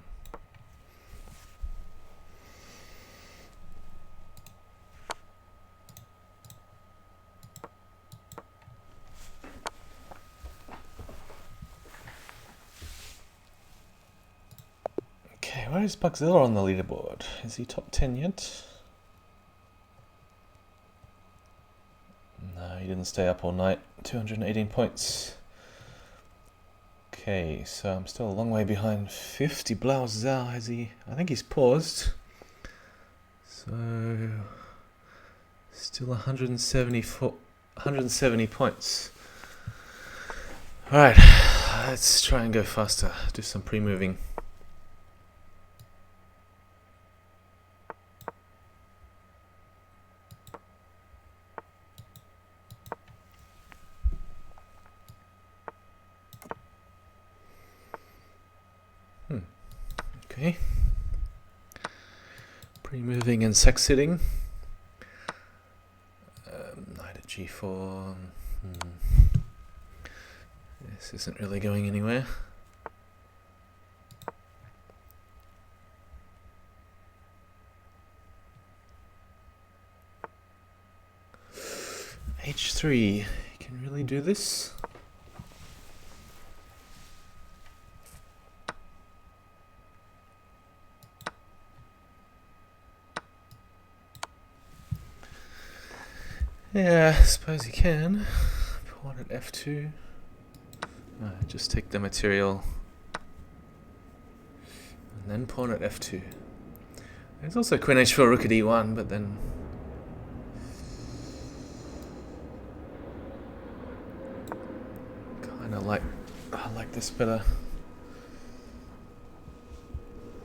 Okay, where is Bugzilla on the leaderboard? Is he top 10 yet? No, he didn't stay up all night. 218 points. Okay, so I'm still a long way behind 50. dieblauesau, has he? I think he's paused. So still 170 points. Alright, let's try and go faster. Do some pre-moving. Okay. Pre-moving and succeeding. Knight at g4. This isn't really going anywhere. h3. Can really do this? Yeah, I suppose you can. Pawn at f2. Just take the material. And then pawn at f2. There's also queen h4, rook at e1, but then... I like this better.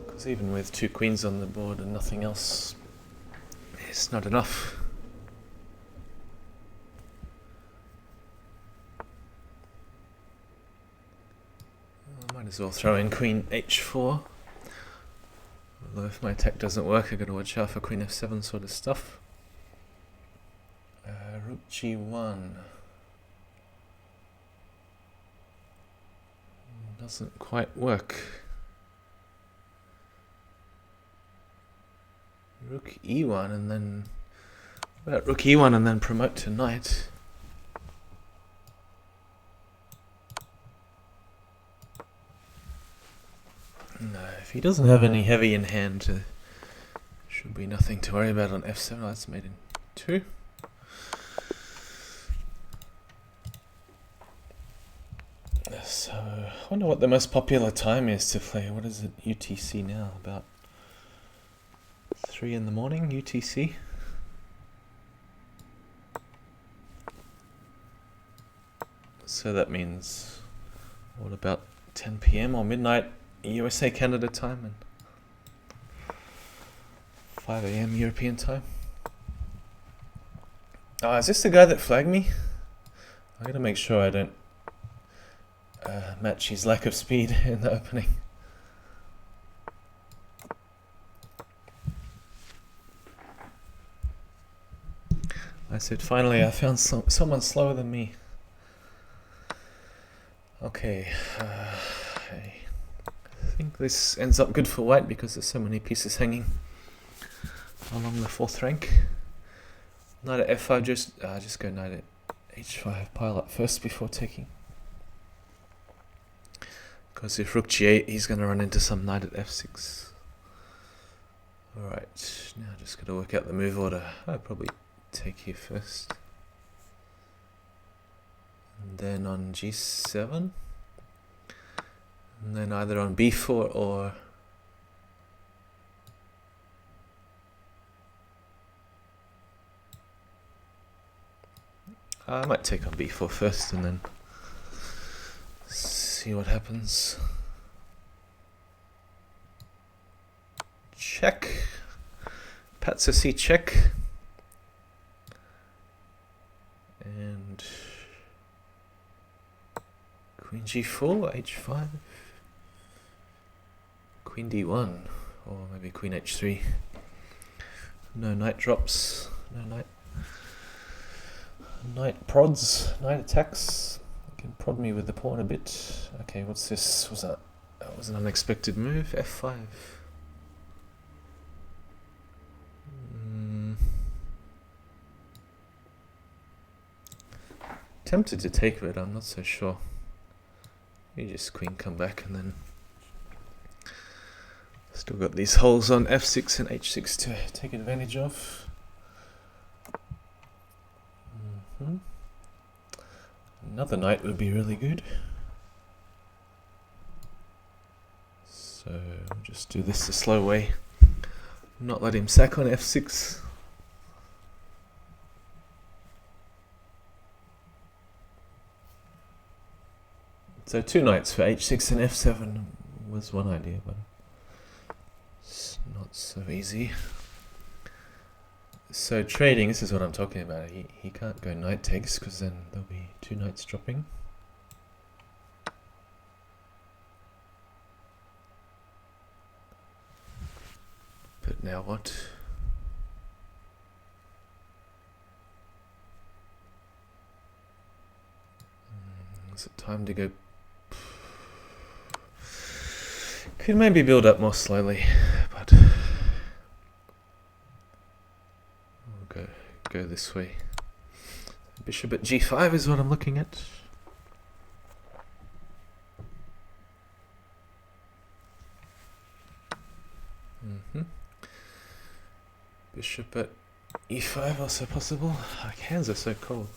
Because even with two queens on the board and nothing else, it's not enough. Might as well throw in queen h4. Although if my attack doesn't work, I've got to watch out for queen f7 sort of stuff. Rook g1. Doesn't quite work. Rook e1 and then... What about rook e1 and then promote to knight? No, if he doesn't have any heavy in hand, should be nothing to worry about on f7. Oh, that's made in 2. So, I wonder what the most popular time is to play. What is it, UTC now? About 3 in the morning, UTC? So that means, what about 10 PM or midnight USA Canada time and 5 AM European time? Oh, is this the guy that flagged me? I gotta make sure I don't match his lack of speed in the opening. I said, finally I found someone slower than me. Okay, I think this ends up good for white because there's so many pieces hanging along the 4th rank. Knight at f5, just go knight at h5, pile up first before taking. Because if rook g8, he's going to run into some knight at f6. Alright, now just got to work out the move order. I'll probably take here first. And then on g7. And then either on b4 or... I might take on b4 first and then see what happens. Check. Patsa C check. And queen g4, h5. Queen d1, or maybe queen h3. No knight drops, no knight prods, knight attacks. You can prod me with the pawn a bit. Okay, what's this? Was was an unexpected move. F5. Tempted to take it, I'm not so sure. You just queen come back and then still got these holes on f6 and h6 to take advantage of. Another knight would be really good. So we'll just do this the slow way. Not let him sack on f6. So two knights for h6 and f7 was one idea, but it's not so easy. So trading, this is what I'm talking about. He can't go knight takes because then there'll be two knights dropping. But now what? Is it time to go? Could maybe build up more slowly, but we'll go this way. Bishop at g5 is what I'm looking at. Bishop at e5 also possible. Like, hands are so cold.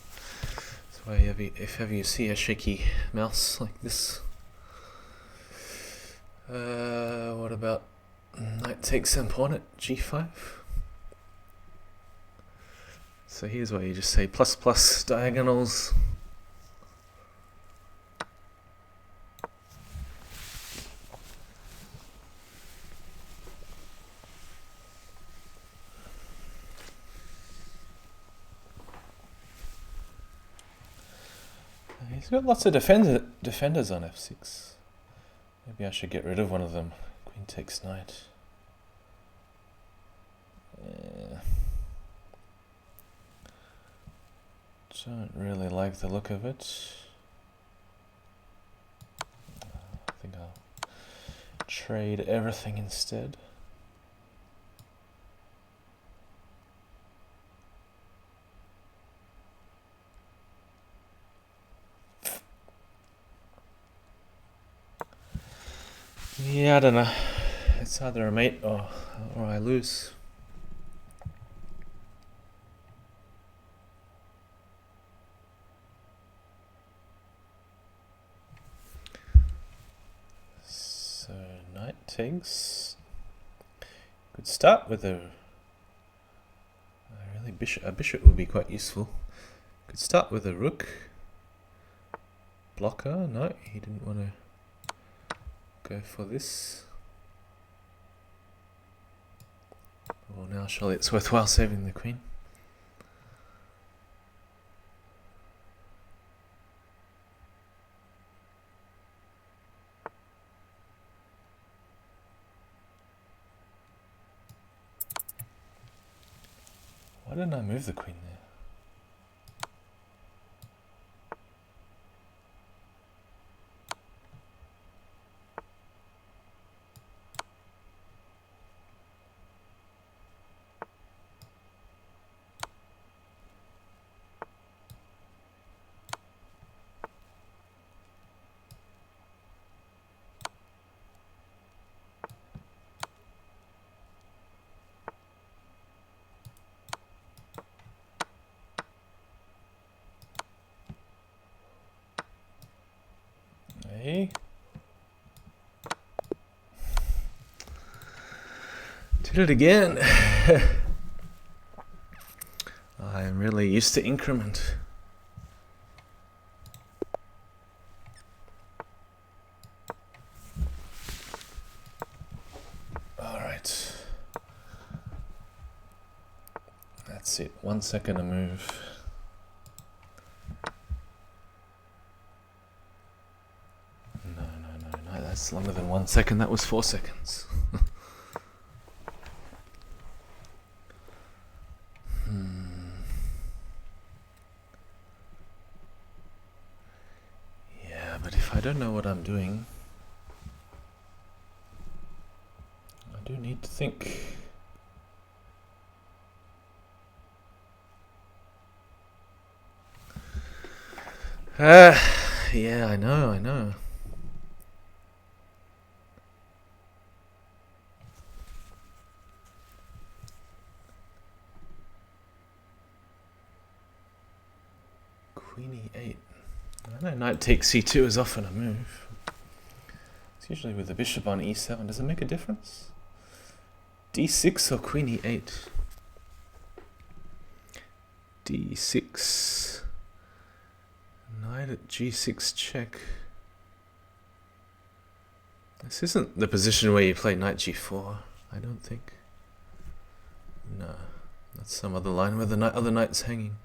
That's why if ever you see a shaky mouse like this. What about knight takes and pawn at g5? So here's where you just say plus plus diagonals. He's got lots of defenders on f6. Maybe I should get rid of one of them. Queen takes knight. Don't really like the look of it. I think I'll trade everything instead. Yeah, I don't know. It's either a mate or I lose. So knight takes. Could start with a bishop would be quite useful. Could start with a rook. Blocker. No, he didn't want to go for this. Well, now surely it's worthwhile saving the queen. Why didn't I move the queen there? Did it again. I am really used to increment. All right. That's it. 1 second to move. No, that's longer than 1 second. That was 4 seconds. Yeah, but if I don't know what I'm doing, I do need to think. Yeah, I know. Queen e8. I know knight takes c2 is often a move. It's usually with the bishop on e7. Does it make a difference? d6 or queen e8? d6. Knight at g6 check. This isn't the position where you play knight g4, I don't think. No, that's some other line where the other knight's hanging.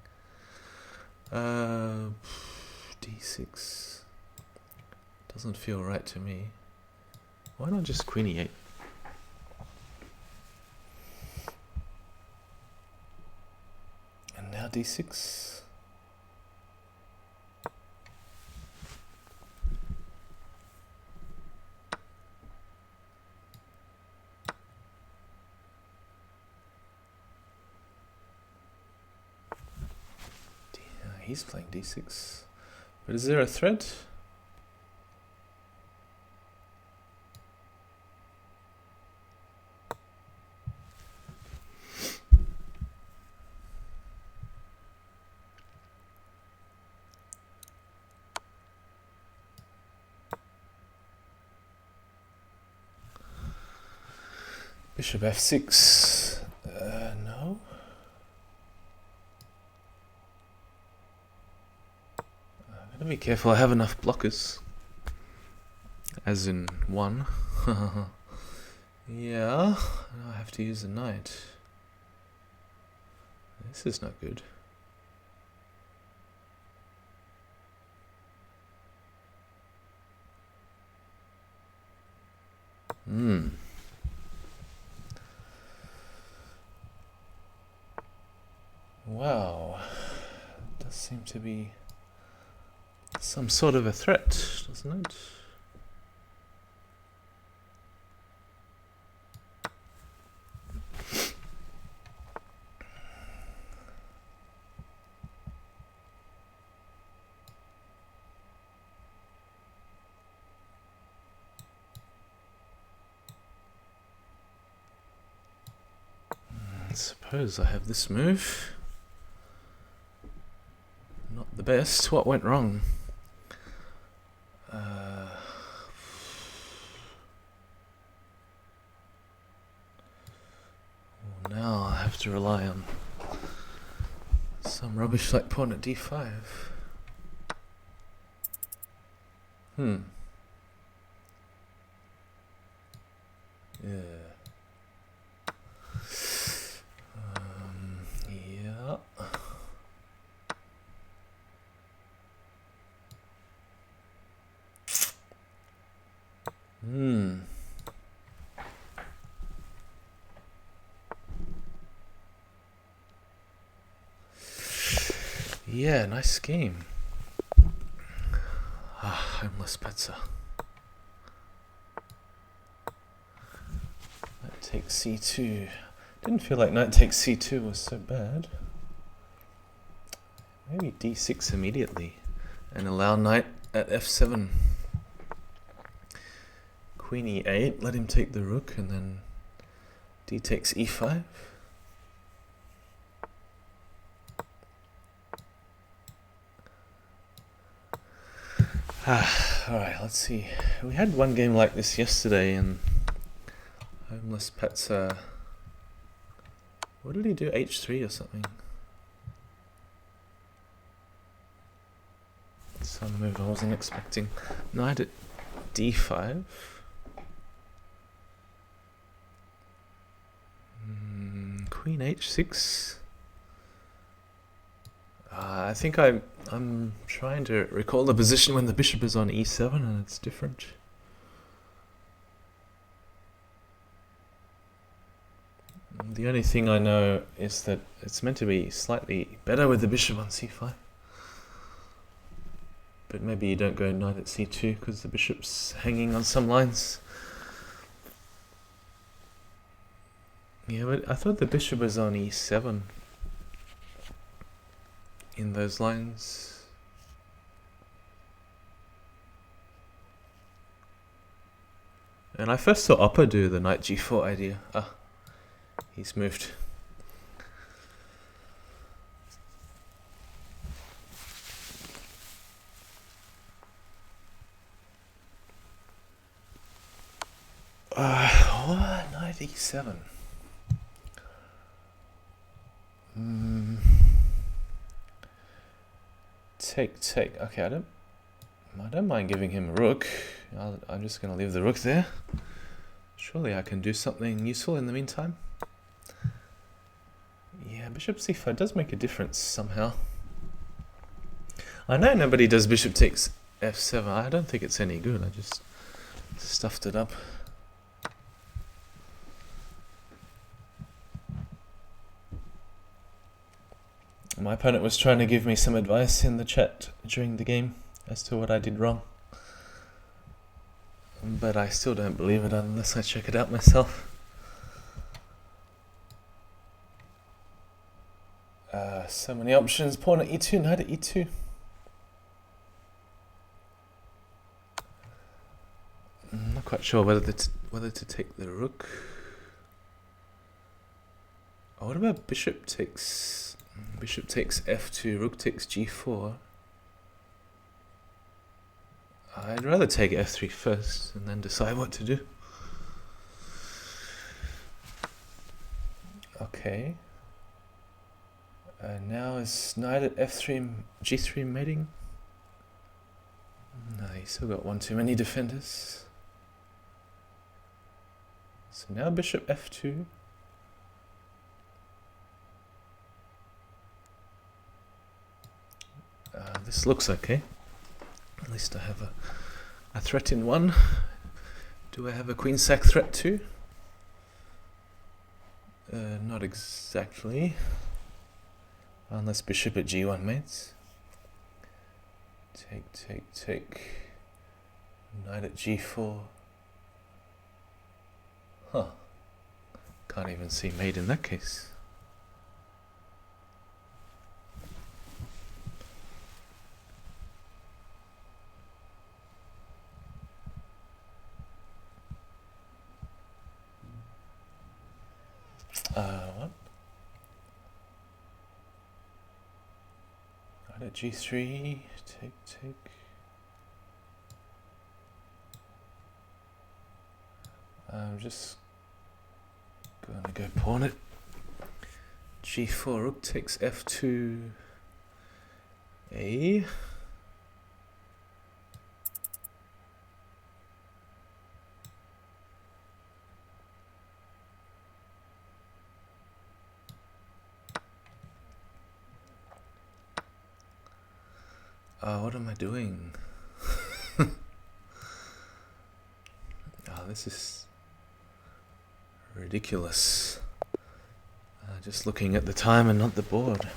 d6 doesn't feel right to me. Why not just queen e8? And now d6. He's playing d6. But is there a threat? Bishop f6. No. Gotta be careful, I have enough blockers. As in one. Yeah, I have to use a knight. This is not good. Wow. Does seem to be some sort of a threat, doesn't it? I suppose I have this move. Not the best. What went wrong? Now I have to rely on some rubbish like pawn at d5. Yeah. Yeah. Yeah, nice scheme. Homeless Petzer. Knight takes c2. Didn't feel like knight takes c2 was so bad. Maybe d6 immediately and allow knight at f7. Queen e8, let him take the rook, and then d takes e5. Alright, let's see. We had one game like this yesterday, and Homeless Petzer. What did he do? h3 or something? Some move I wasn't expecting. Knight at d5. Queen h6. I think I'm trying to recall the position when the bishop is on e7 and it's different. The only thing I know is that it's meant to be slightly better with the bishop on c5. But maybe you don't go knight at c2 because the bishop's hanging on some lines. Yeah, but I thought the bishop was on e7 in those lines. And I first saw Oppa do the knight g4 idea. Ah, he's moved. What? Knight e7. Take. Okay, I don't mind giving him a rook. I'm just gonna leave the rook there. Surely I can do something useful in the meantime. Yeah, bishop c5 does make a difference somehow. I know nobody does bishop takes f7. I don't think it's any good. I just stuffed it up. My opponent was trying to give me some advice in the chat during the game as to what I did wrong. But I still don't believe it unless I check it out myself. So many options. Pawn at e2, knight at e2. I'm not quite sure whether to take the rook. Oh, what about bishop takes f2, rook takes g4? I'd rather take f3 first and then decide what to do. Okay. Now is knight at f3, g3 mating? No, he's still got one too many defenders. So now bishop f2. This looks okay. At least I have a threat in one. Do I have a queen sack threat too? Not exactly. Unless bishop at g1 mates. Take. Knight at g4. Huh. Can't even see mate in that case. What? Knight at g3, take. I'm just gonna go pawn it. g4, rook takes f2, a. What am I doing? This is ridiculous. Just looking at the time and not the board.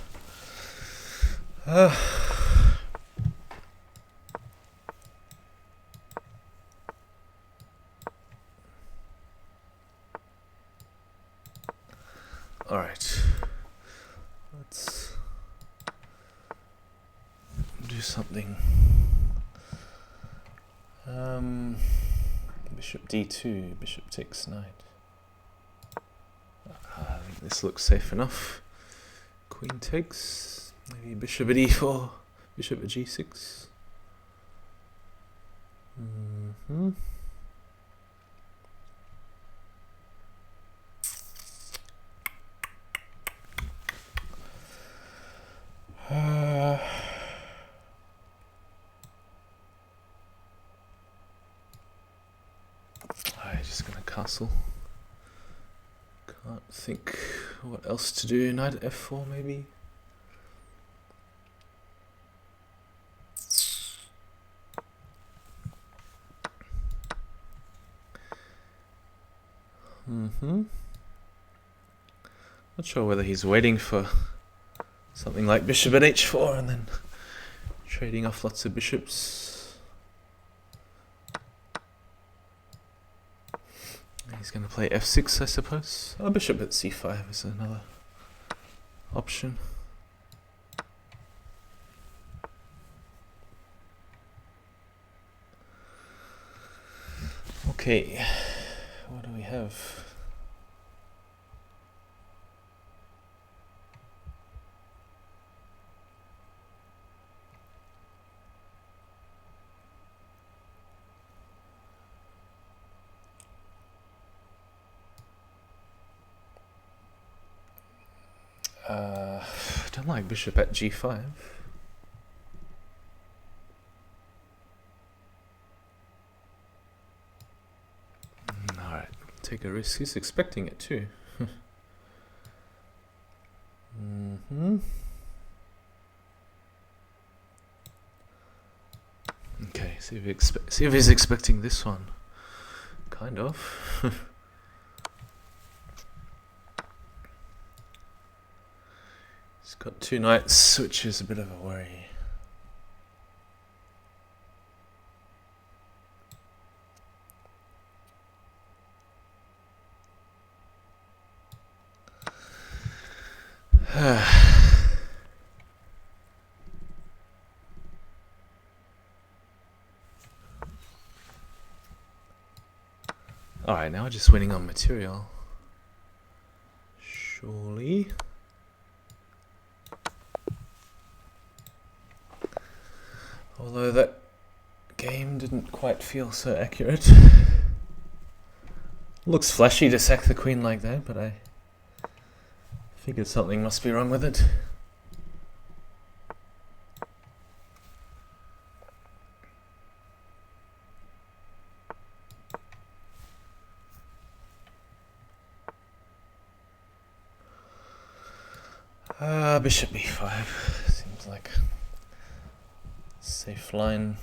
Alright. Let's do something. Bishop d2, bishop takes knight. I think this looks safe enough. Queen takes, maybe bishop at e4, bishop at g6. I'm just gonna castle. Can't think what else to do. Knight at f4 maybe. Not sure whether he's waiting for something like bishop at h4 and then trading off lots of bishops. He's going to play f6, I suppose. Oh, bishop at c5 is another option. Okay, what do we have? I don't like bishop at g5. Alright, take a risk. He's expecting it too. Okay, see if he's expecting this one. Kind of. He's got two knights, which is a bit of a worry. Alright, now we're just winning on material. Surely. Although that game didn't quite feel so accurate. Looks flashy to sack the queen like that, but I figured something must be wrong with it. Bishop b5 seems like a safe line.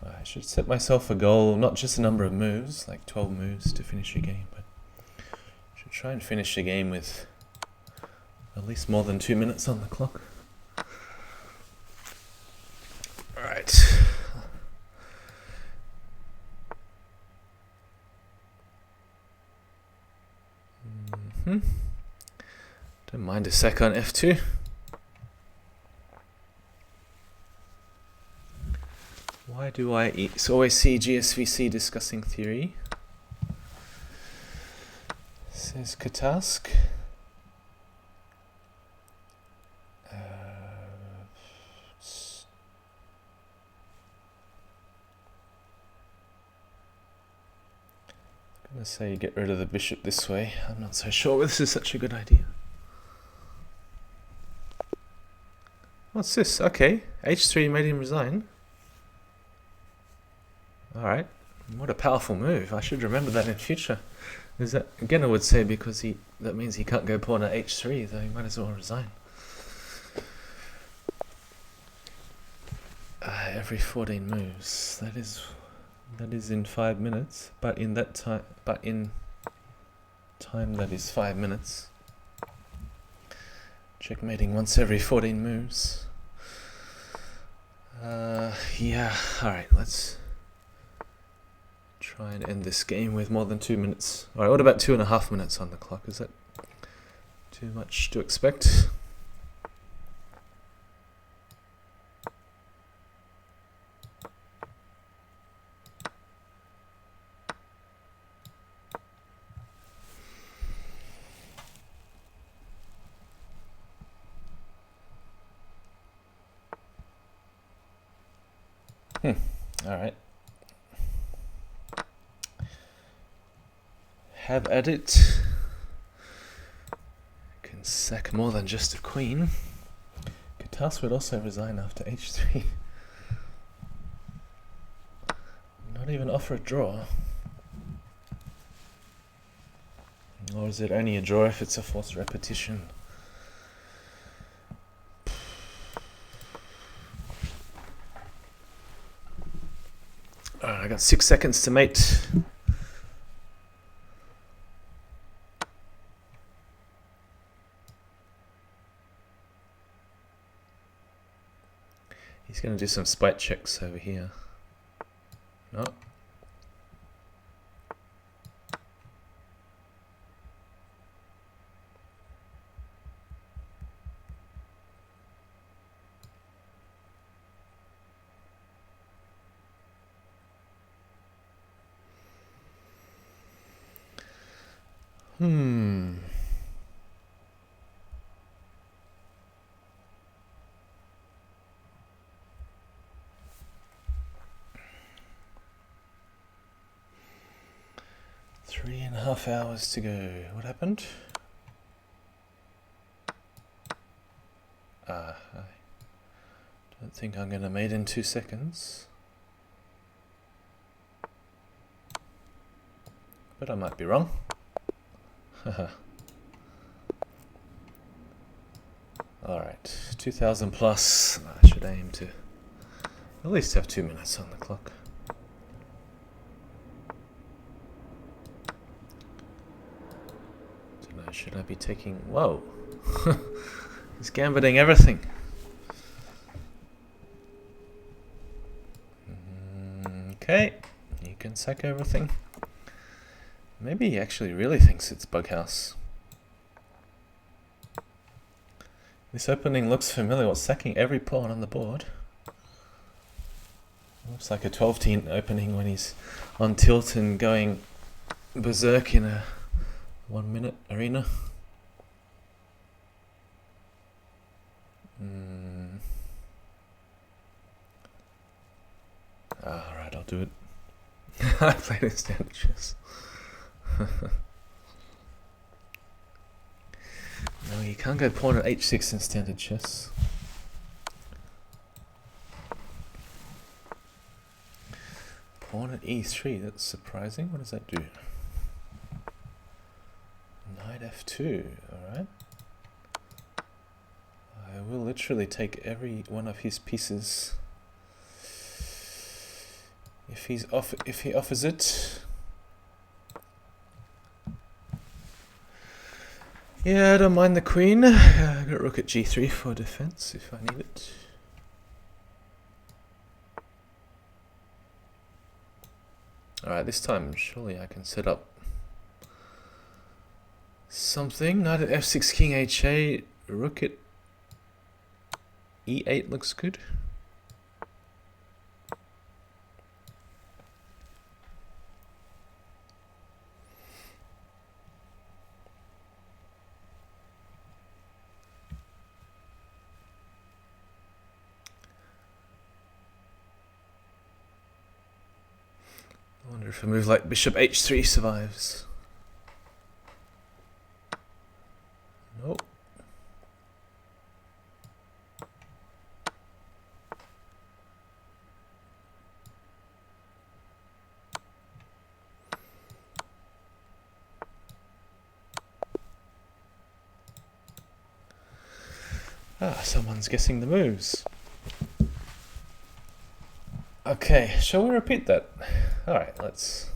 I should set myself a goal, not just a number of moves, like 12 moves to finish a game, but I should try and finish a game with at least more than 2 minutes on the clock. Alright. Don't mind a sack on f2. Why do I always see GSVC discussing theory? Says Katask. I'm going to say get rid of the bishop this way. I'm not so sure whether this is such a good idea. What's this? Okay, h3 made him resign. Alright, what a powerful move. I should remember that in future. Is that, again I would say because that means he can't go pawn at h3, though he might as well resign. Every 14 moves. That is in 5 minutes, but in time that is 5 minutes. Checkmating once every 14 moves. Yeah, alright, let's try and end this game with more than 2 minutes. Alright, what about 2.5 minutes on the clock? Is that too much to expect? Alright. Have at it. Can sack more than just a queen. Katas would also resign after h3. Not even offer a draw. Or is it only a draw if it's a forced repetition? Alright, I got 6 seconds to mate. He's going to do some spite checks over here. No. 3.5 hours to go. What happened? I don't think I'm gonna mate in 2 seconds. But I might be wrong. Alright, 2000 plus. I should aim to at least have 2 minutes on the clock. Don't know, should I be taking... Whoa! He's gambiting everything. Okay, you can sack everything. Maybe he actually really thinks it's Bughouse. This opening looks familiar. What's sacking every pawn on the board? Looks like a 12-team opening when he's on tilt and going berserk in a 1-minute arena. Alright, I'll do it. I played in standard chess. No, you can't go pawn at h6 in standard chess. Pawn at e3, that's surprising. What does that do? Knight f2, alright. I will literally take every one of his pieces if he offers it. Yeah, I don't mind the queen. I got rook at g3 for defense if I need it. Alright, this time surely I can set up something. Knight at f6, king h8, rook at e8 looks good. I wonder if a move like bishop h3 survives. Nope. Someone's guessing the moves. Okay, shall we repeat that? Alright, let's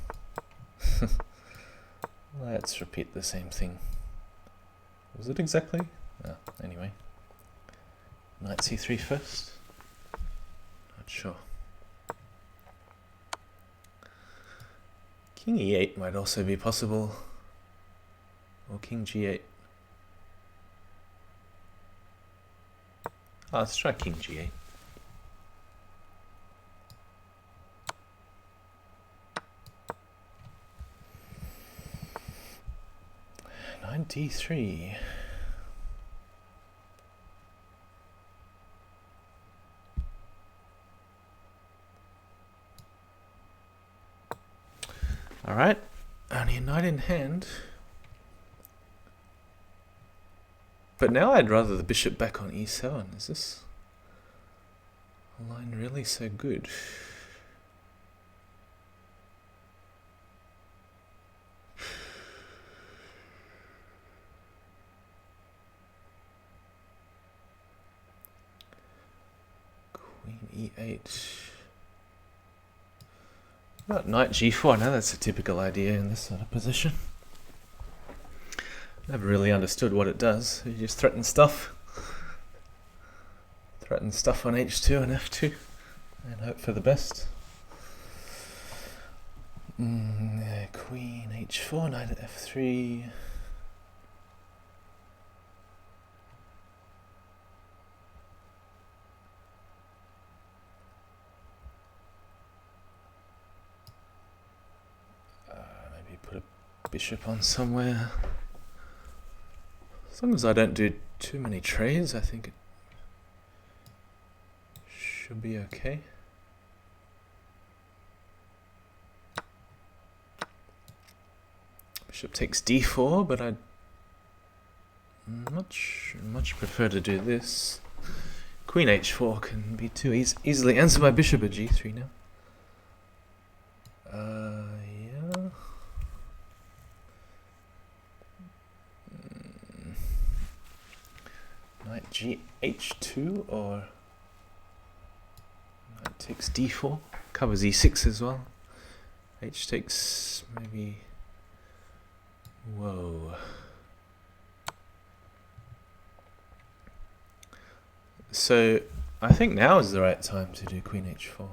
repeat the same thing. Was it exactly? Oh, anyway. Knight c3 first? Not sure. King e8 might also be possible. Or king g8. Oh, let's try king g8. Knight d3. Alright, only a knight in hand. But now I'd rather the bishop back on e7. Is this line really so good? Queen e8. What about knight g4? I know that's a typical idea in this sort of position. Never really understood what it does. You just threaten stuff. Threaten stuff on h2 and f2 and hope for the best. Queen h4, knight at f3. Maybe put a bishop on somewhere. As long as I don't do too many trades, I think it should be okay. Bishop takes d4, but I'd much prefer to do this. Queen h4 can be too easily answered by bishop at g3 now. Yeah. Knight gh2 or knight takes d4. Covers e6 as well. H takes maybe. Whoa. So I think now is the right time to do queen h4.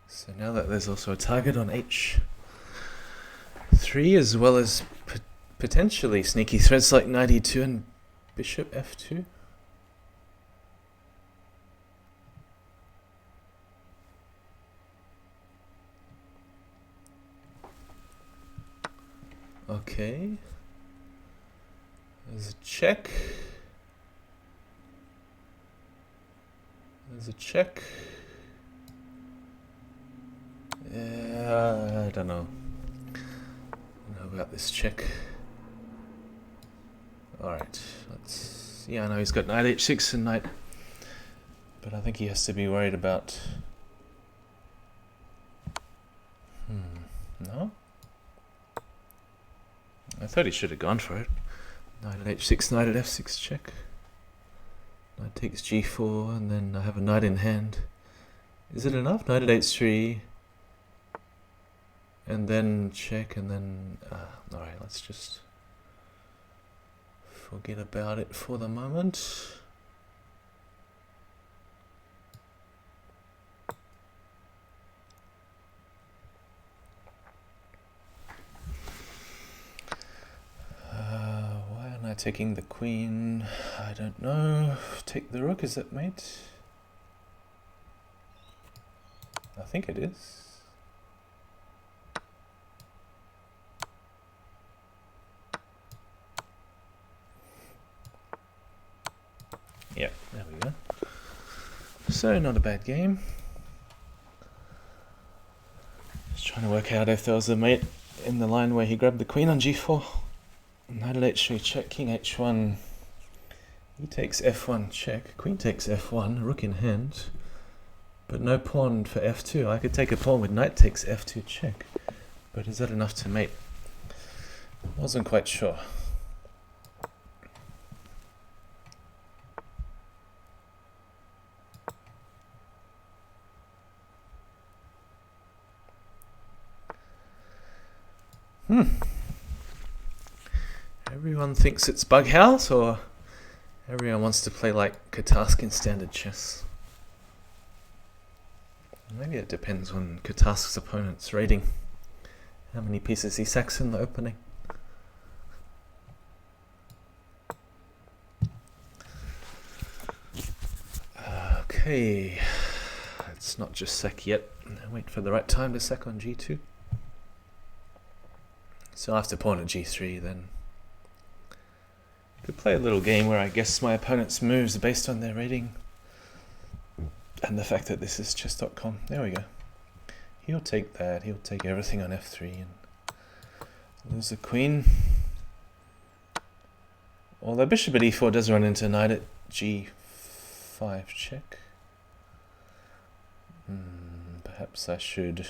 So now that there's also a target on h3 as well as potentially sneaky threats like knight e2 and bishop f2. Okay. There's a check. There's a check. I don't know. About this check. Alright, let's. Yeah, I know he's got knight h6 and knight. But I think he has to be worried about. No? I thought he should have gone for it. Knight at h6, knight at f6 check. Knight takes g4, and then I have a knight in hand. Is it enough? Knight at h3. And then check, and then... alright, let's just forget about it for the moment. Why am I taking the queen? I don't know. Take the rook, is it mate? I think it is. Yep, there we go. So, not a bad game. Just trying to work out if there was a mate in the line where he grabbed the queen on g4. Knight at h3 check, king h1. He takes f1 check, queen takes f1, rook in hand. But no pawn for f2. I could take a pawn with knight takes f2 check. But is that enough to mate? Wasn't quite sure. Everyone thinks it's Bughouse, or everyone wants to play like Katask in standard chess? Maybe it depends on Katask's opponent's rating. How many pieces he sacks in the opening. Okay, let's not just sack yet. Wait for the right time to sack on g2. So after pawn at g3, then could play a little game where I guess my opponent's moves based on their rating and the fact that this is chess.com. There we go. He'll take that. He'll take everything on f3 and lose the queen. Although bishop at e4 does run into knight at g5 check. Perhaps I should.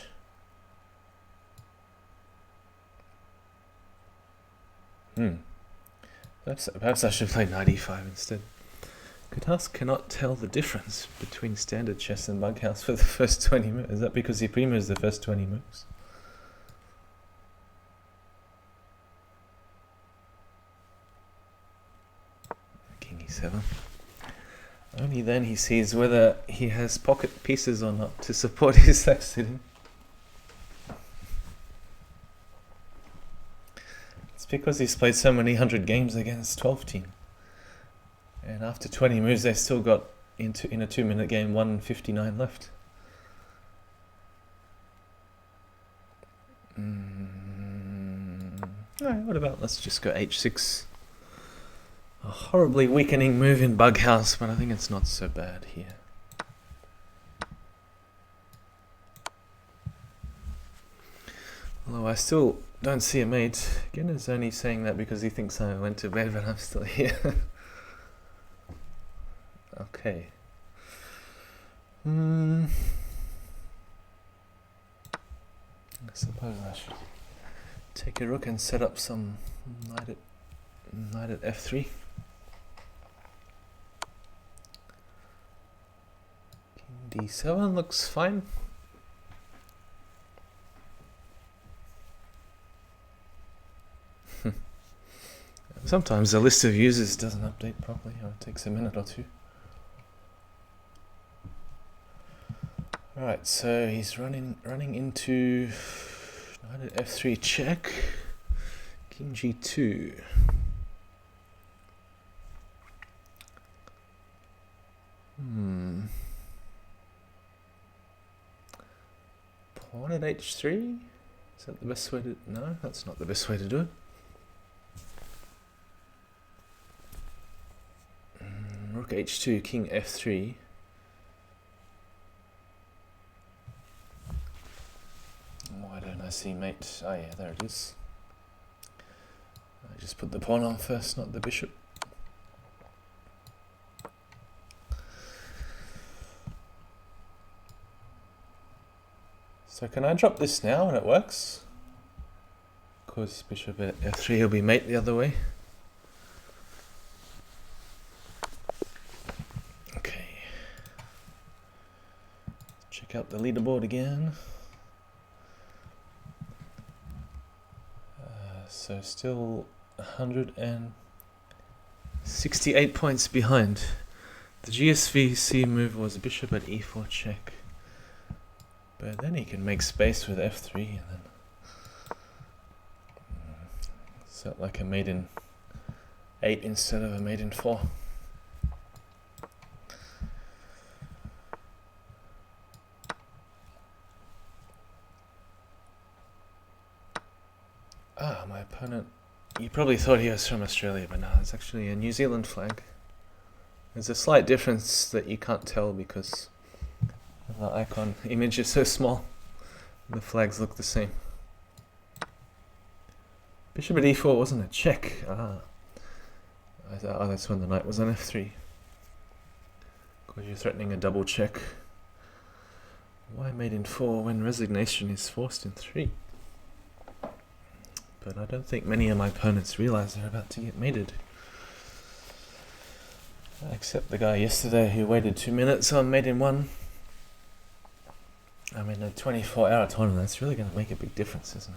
Perhaps I should play knight e5 instead. Katask cannot tell the difference between standard chess and Bughouse for the first 20 moves. Is that because he pre-moves the first 20 moves? King e7. Only then he sees whether he has pocket pieces or not to support his sack sitting. It's because he's played so many 100 games against 12 team. And after 20 moves, they've still got in a 2-minute game 1:59 left. Alright, what about let's just go h6. A horribly weakening move in Bughouse, but I think it's not so bad here. Although I still don't see a mate. Again, is only saying that because he thinks I went to bed, but I'm still here. Okay. I suppose I should take a rook and set up some knight at f3. King d7 looks fine. Sometimes the list of users doesn't update properly, or it takes a minute or two. Alright, so he's running into knight at f3 check, king g2. Pawn at h3? Is that the best way to... No, that's not the best way to do it. Rook h2, king f3. Why don't I see mate? Oh yeah, there it is. I just put the pawn on first, not the bishop. So can I drop this now and it works? Because bishop at f3 will be mate the other way. Okay. Check out the leaderboard again. So still 168 points behind. The GSVC move was bishop at e4 check. But then he can make space with f3 and then set like a mate in 8 instead of a mate in 4. Ah, my opponent, you probably thought he was from Australia, but no, it's actually a New Zealand flag. There's a slight difference that you can't tell because the icon image is so small. The flags look the same. Bishop at e4 wasn't a check. Ah, oh, that's when the knight was on f3. Because you're threatening a double check. Why mate in 4 when resignation is forced in 3? But I don't think many of my opponents realize they're about to get mated. Except the guy yesterday who waited 2 minutes on mate in 1. I mean, a 24-hour tournament, that's really going to make a big difference, isn't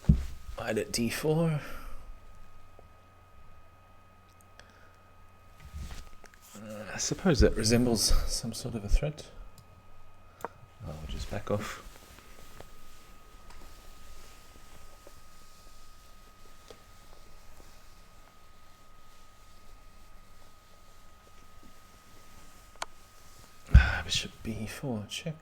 it? Knight at d4. I suppose that resembles some sort of a threat. I'll just back off. Bishop b4 check.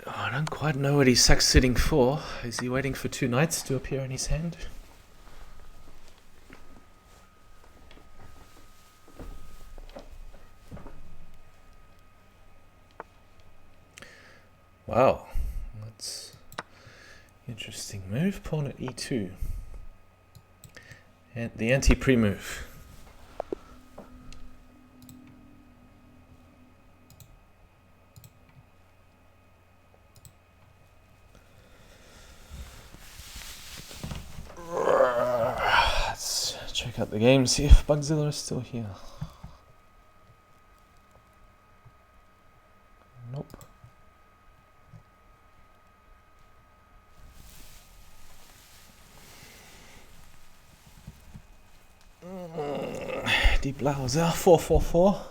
Oh, I don't quite know what he's sack sitting for. Is he waiting for 2 knights to appear in his hand? Wow, that's interesting move. Pawn at e2. And the anti-pre move. Let's check out the game, see if Bugzilla is still here. Nope. Dieblauesau 444.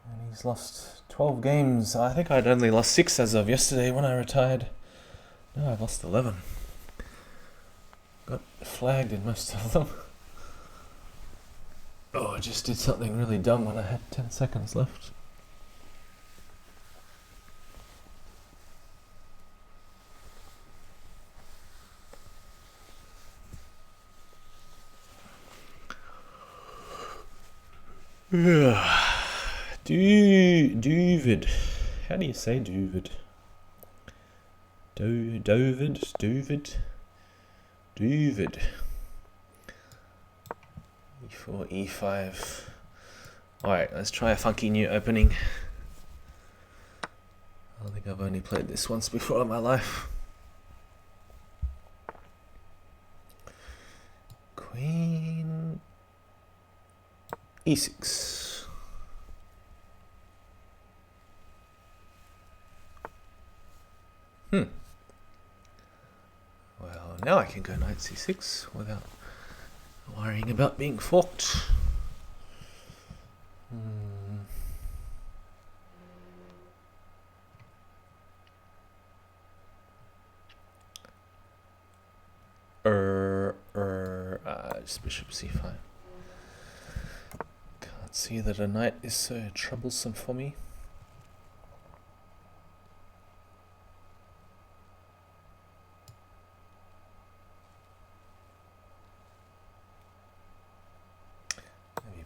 And he's lost 12 games. I think I'd only lost 6 as of yesterday when I retired. Oh, I've lost 11. Got flagged in most of them. Oh, I just did something really dumb when I had 10 seconds left. Duvid. How do you say Duvid? Duvid. E4, E5. Alright, let's try a funky new opening. I think I've only played this once before in my life. Queen E6. Well, now I can go knight C6 without worrying about being forked. Just bishop C5. Can't see that a knight is so troublesome for me.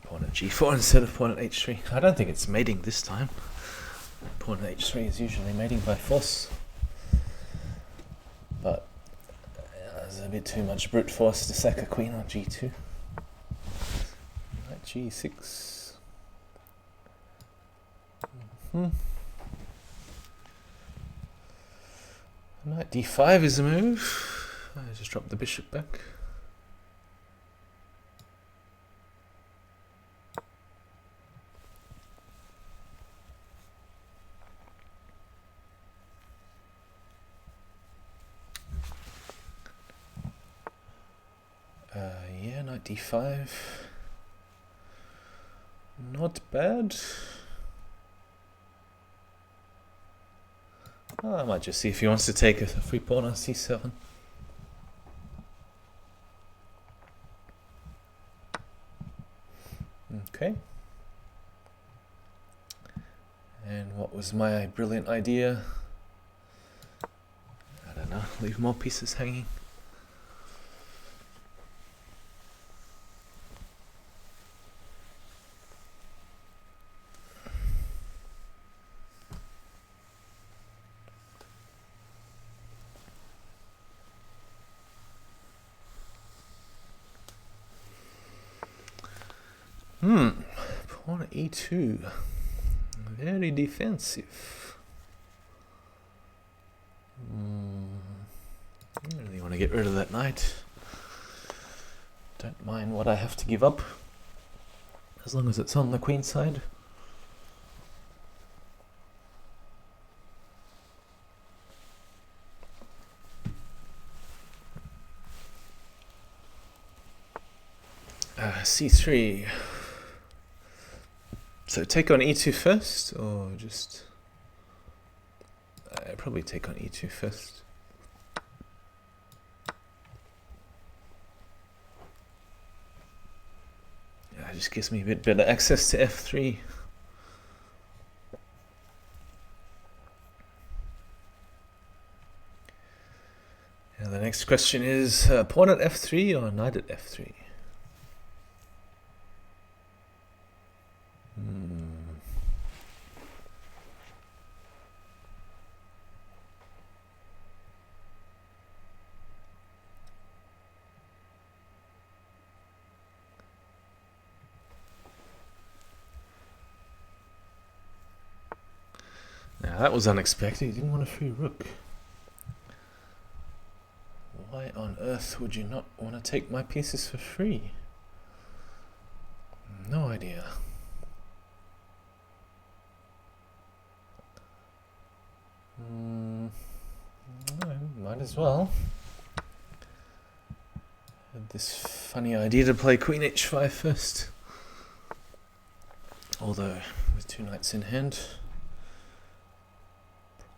Pawn at G4 instead of pawn at H3. I don't think it's mating this time. Pawn at H3 is usually mating by force. But there's a bit too much brute force to sack a queen on G2. Knight G6. Knight D5 is a move. I just dropped the bishop back. Yeah, knight D5. Not bad. Oh, I might just see if he wants to take a free pawn on C7. Okay. And what was my brilliant idea? I don't know, leave more pieces hanging. Pawn E2. Very defensive. I really want to get rid of that knight. Don't mind what I have to give up, as long as it's on the queen side. C3. So take on E2 first, or just... probably take on E2 first. Yeah, it just gives me a bit better access to F3. And the next question is pawn at F3 or knight at F3? Now that was unexpected. He didn't want a free rook. Why on earth would you not want to take my pieces for free? No idea. Might as well. Had this funny idea to play Queen H5 first. Although, with two knights in hand,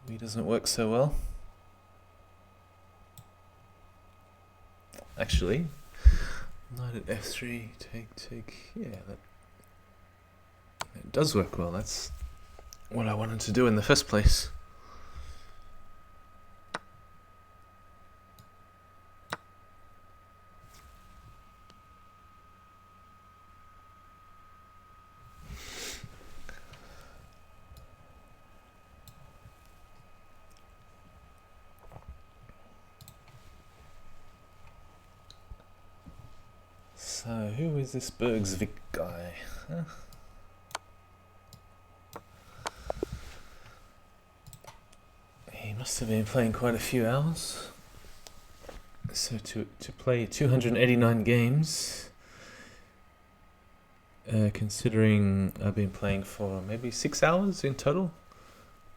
probably doesn't work so well. actually. Knight at f3, take, yeah, that does work well. That's what I wanted to do in the first place. So, who is this Bugzilla guy? Huh? He must have been playing quite a few hours. So to play 289 games, considering I've been playing for maybe 6 hours in total,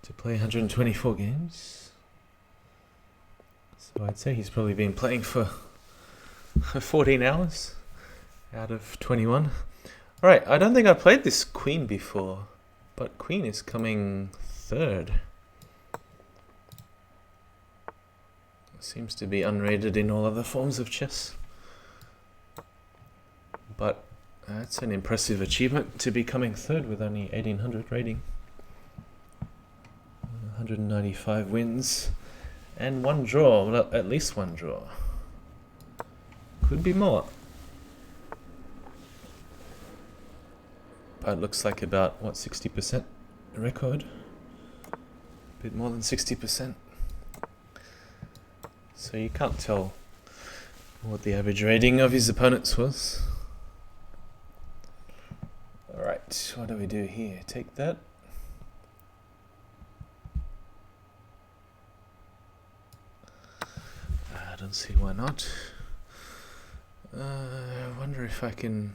to play 124 games. So I'd say he's probably been playing for 14 hours out of 21. Alright, I don't think I played this queen before, but queen is coming third. Seems to be unrated in all other forms of chess. But that's an impressive achievement to be coming third with only 1800 rating. 195 wins and 1 draw, well, at least 1 draw. Could be more. But it looks like about, what, 60% record? A bit more than 60%. So you can't tell what the average rating of his opponents was. Alright, what do we do here? Take that. I don't see why not. I wonder if I can...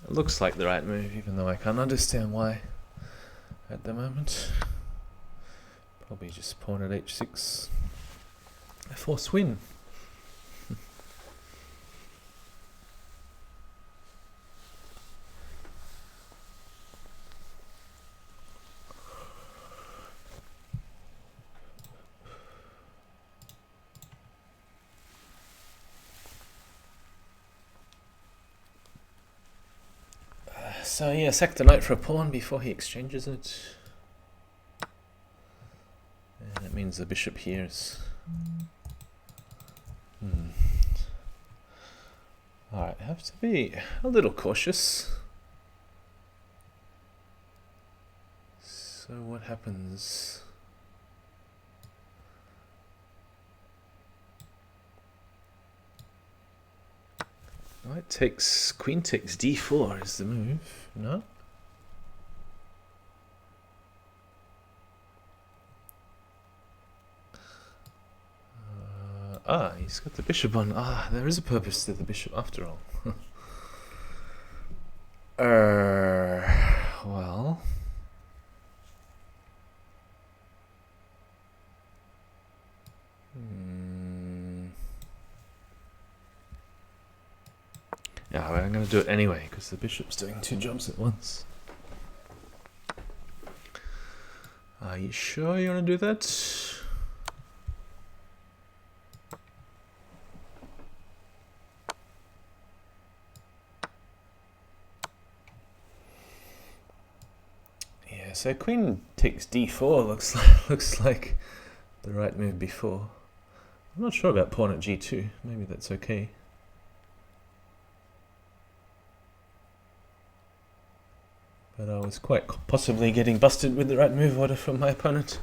It looks like the right move, even though I can't understand why at the moment. Probably just pawn at h6. A forced win. So yeah, sack the knight for a pawn before he exchanges it. And that means the bishop here is... Alright, I have to be a little cautious. So what happens? Knight takes, queen takes d4 is the move, no? He's got the bishop on. There is a purpose to the bishop after all. Well... Yeah, I'm going to do it anyway, because the bishop's doing 2 jobs at once. Are you sure you want to do that? Yeah, so queen takes d4 looks like the right move before. I'm not sure about pawn at g2. Maybe that's okay. But I was quite possibly getting busted with the right move order from my opponent.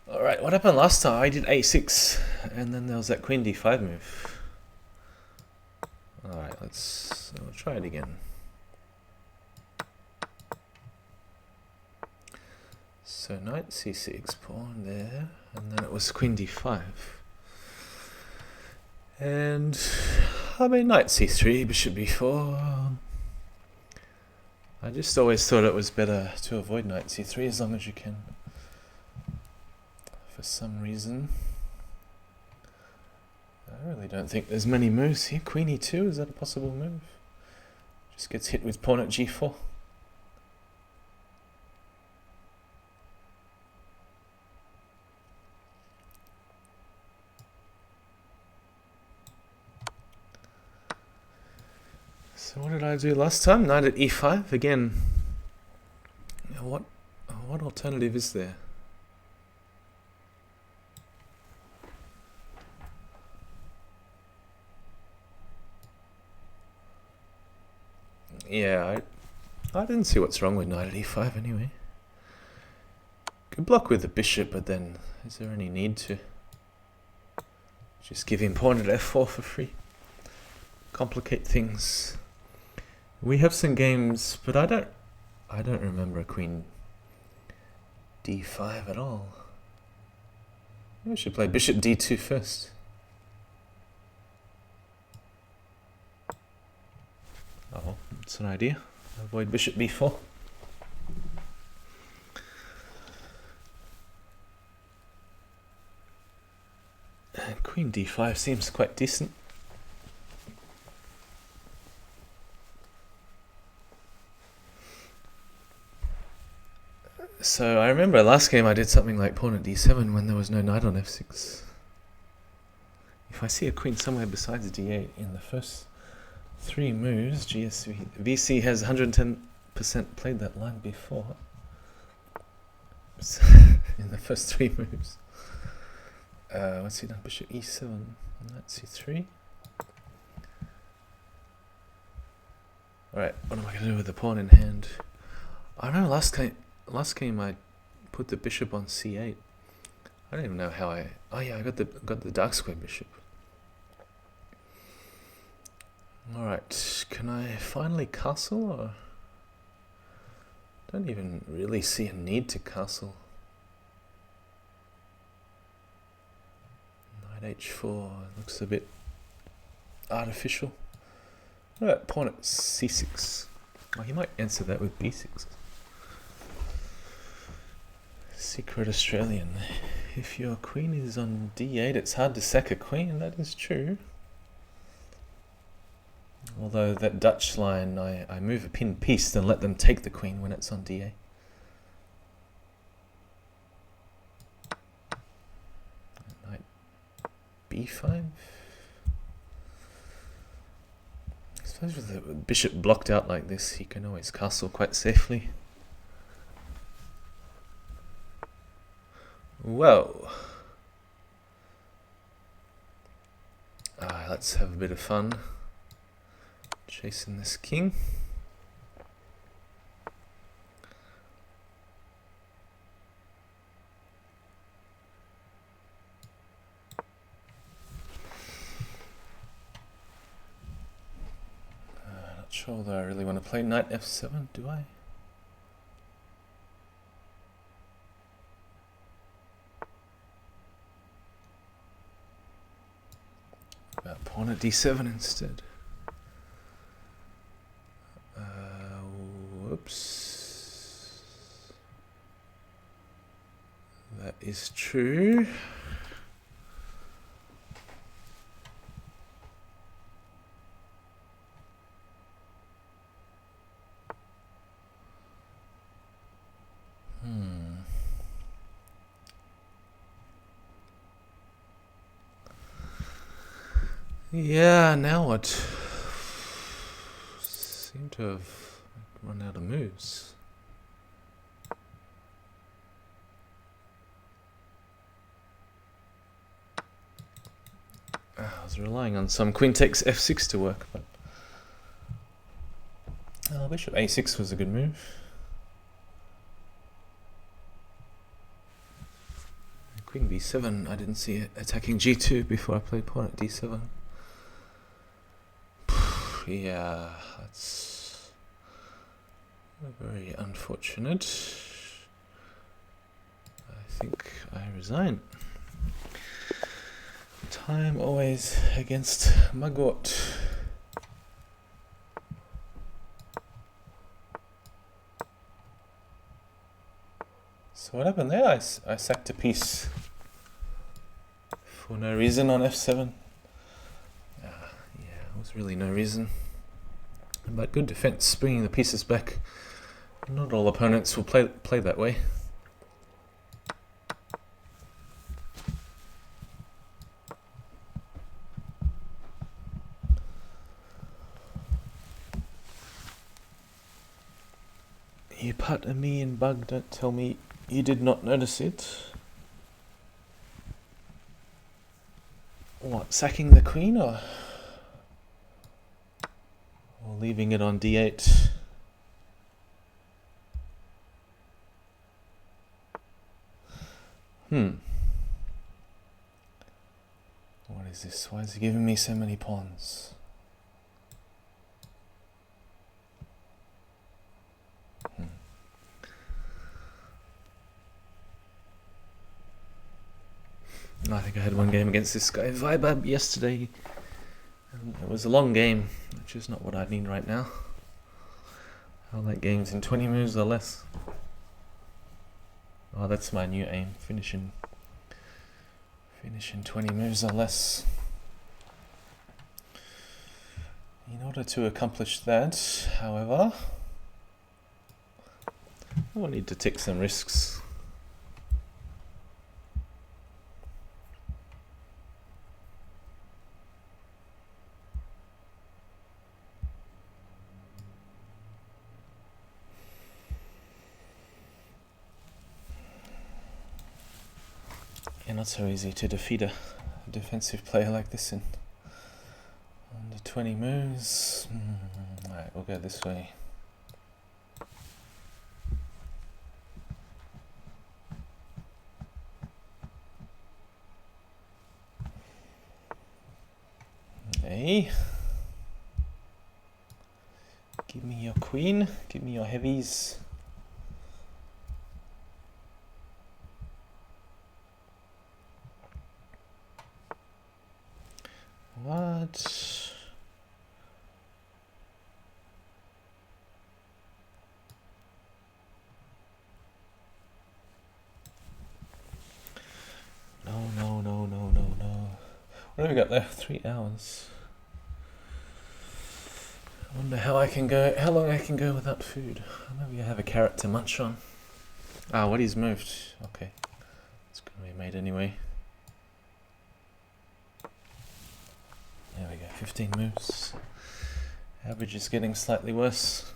Alright, what happened last time? I did a6, and then there was that queen d5 move. Alright, we'll try it again. So knight c6, pawn there, and then it was queen d5. And I mean knight c3, bishop b4. I just always thought it was better to avoid knight c3 as long as you can. For some reason. I really don't think there's many moves here. Queen e2, is that a possible move? Just gets hit with pawn at g4. So what did I do last time? Knight at e5 again. What alternative is there? Yeah, I didn't see what's wrong with knight at e5 anyway. Good block with the bishop, but then is there any need to just give him pawn at f4 for free? Complicate things. We have some games, but I don't remember a queen d5 at all. Maybe we should play bishop d2 first. Oh, that's an idea. Avoid bishop b4. And queen d5 seems quite decent. So I remember last game I did something like pawn at d7 when there was no knight on f6. If I see a queen somewhere besides d8 in the first 3 moves, VC has 110% played that line before. In the first 3 moves. What's he done? Bishop e7, knight c3. Alright, what am I going to do with the pawn in hand? I remember last game I put the bishop on c8. I don't even know how I... Oh yeah, I got the dark square bishop. Alright, can I finally castle or... Don't even really see a need to castle. Knight h4 looks a bit artificial. What about pawn at c6? Well, he might answer that with b6. Secret Australian. If your queen is on d8, it's hard to sack a queen. That is true. Although that Dutch line, I move a pinned piece, then let them take the queen when it's on d8. Knight b5. I suppose with the bishop blocked out like this, he can always castle quite safely. Whoa. Let's have a bit of fun. Chasing this king. Not sure that I really want to play knight f7, do I? About pawn at d7 instead. Whoops. That is true. Yeah, now what? Seem to have run out of moves. I was relying on some queen takes f6 to work, but bishop a6 was a good move. Queen b7, I didn't see it attacking g2 before I played pawn at d7. Yeah, that's very unfortunate. I think I resign. Time always against Maggot. So what happened there? I sacked a piece for no reason on f7. Yeah, it was really no reason. But good defense, bringing the pieces back. Not all opponents will play that way. You putt a me in bug, don't tell me you did not notice it. What, sacking the queen or leaving it on d8? What is this? Why is he giving me so many pawns? I think I had one game against this guy Vibab yesterday. It was a long game, which is not what I need right now. I like games in 20 moves or less. Oh, that's my new aim. Finish in 20 moves or less. In order to accomplish that, however, I will need to take some risks. Yeah, not so easy to defeat a defensive player like this in under 20 moves. Alright, we'll go this way. Okay. Give me your queen, give me your heavies. What? No. What have we got left? 3 hours. I wonder how long I can go without food. Maybe I have a carrot to munch on. Ah, what he's moved. Okay. It's gonna be made anyway. There we go, 15 moves. Average is getting slightly worse.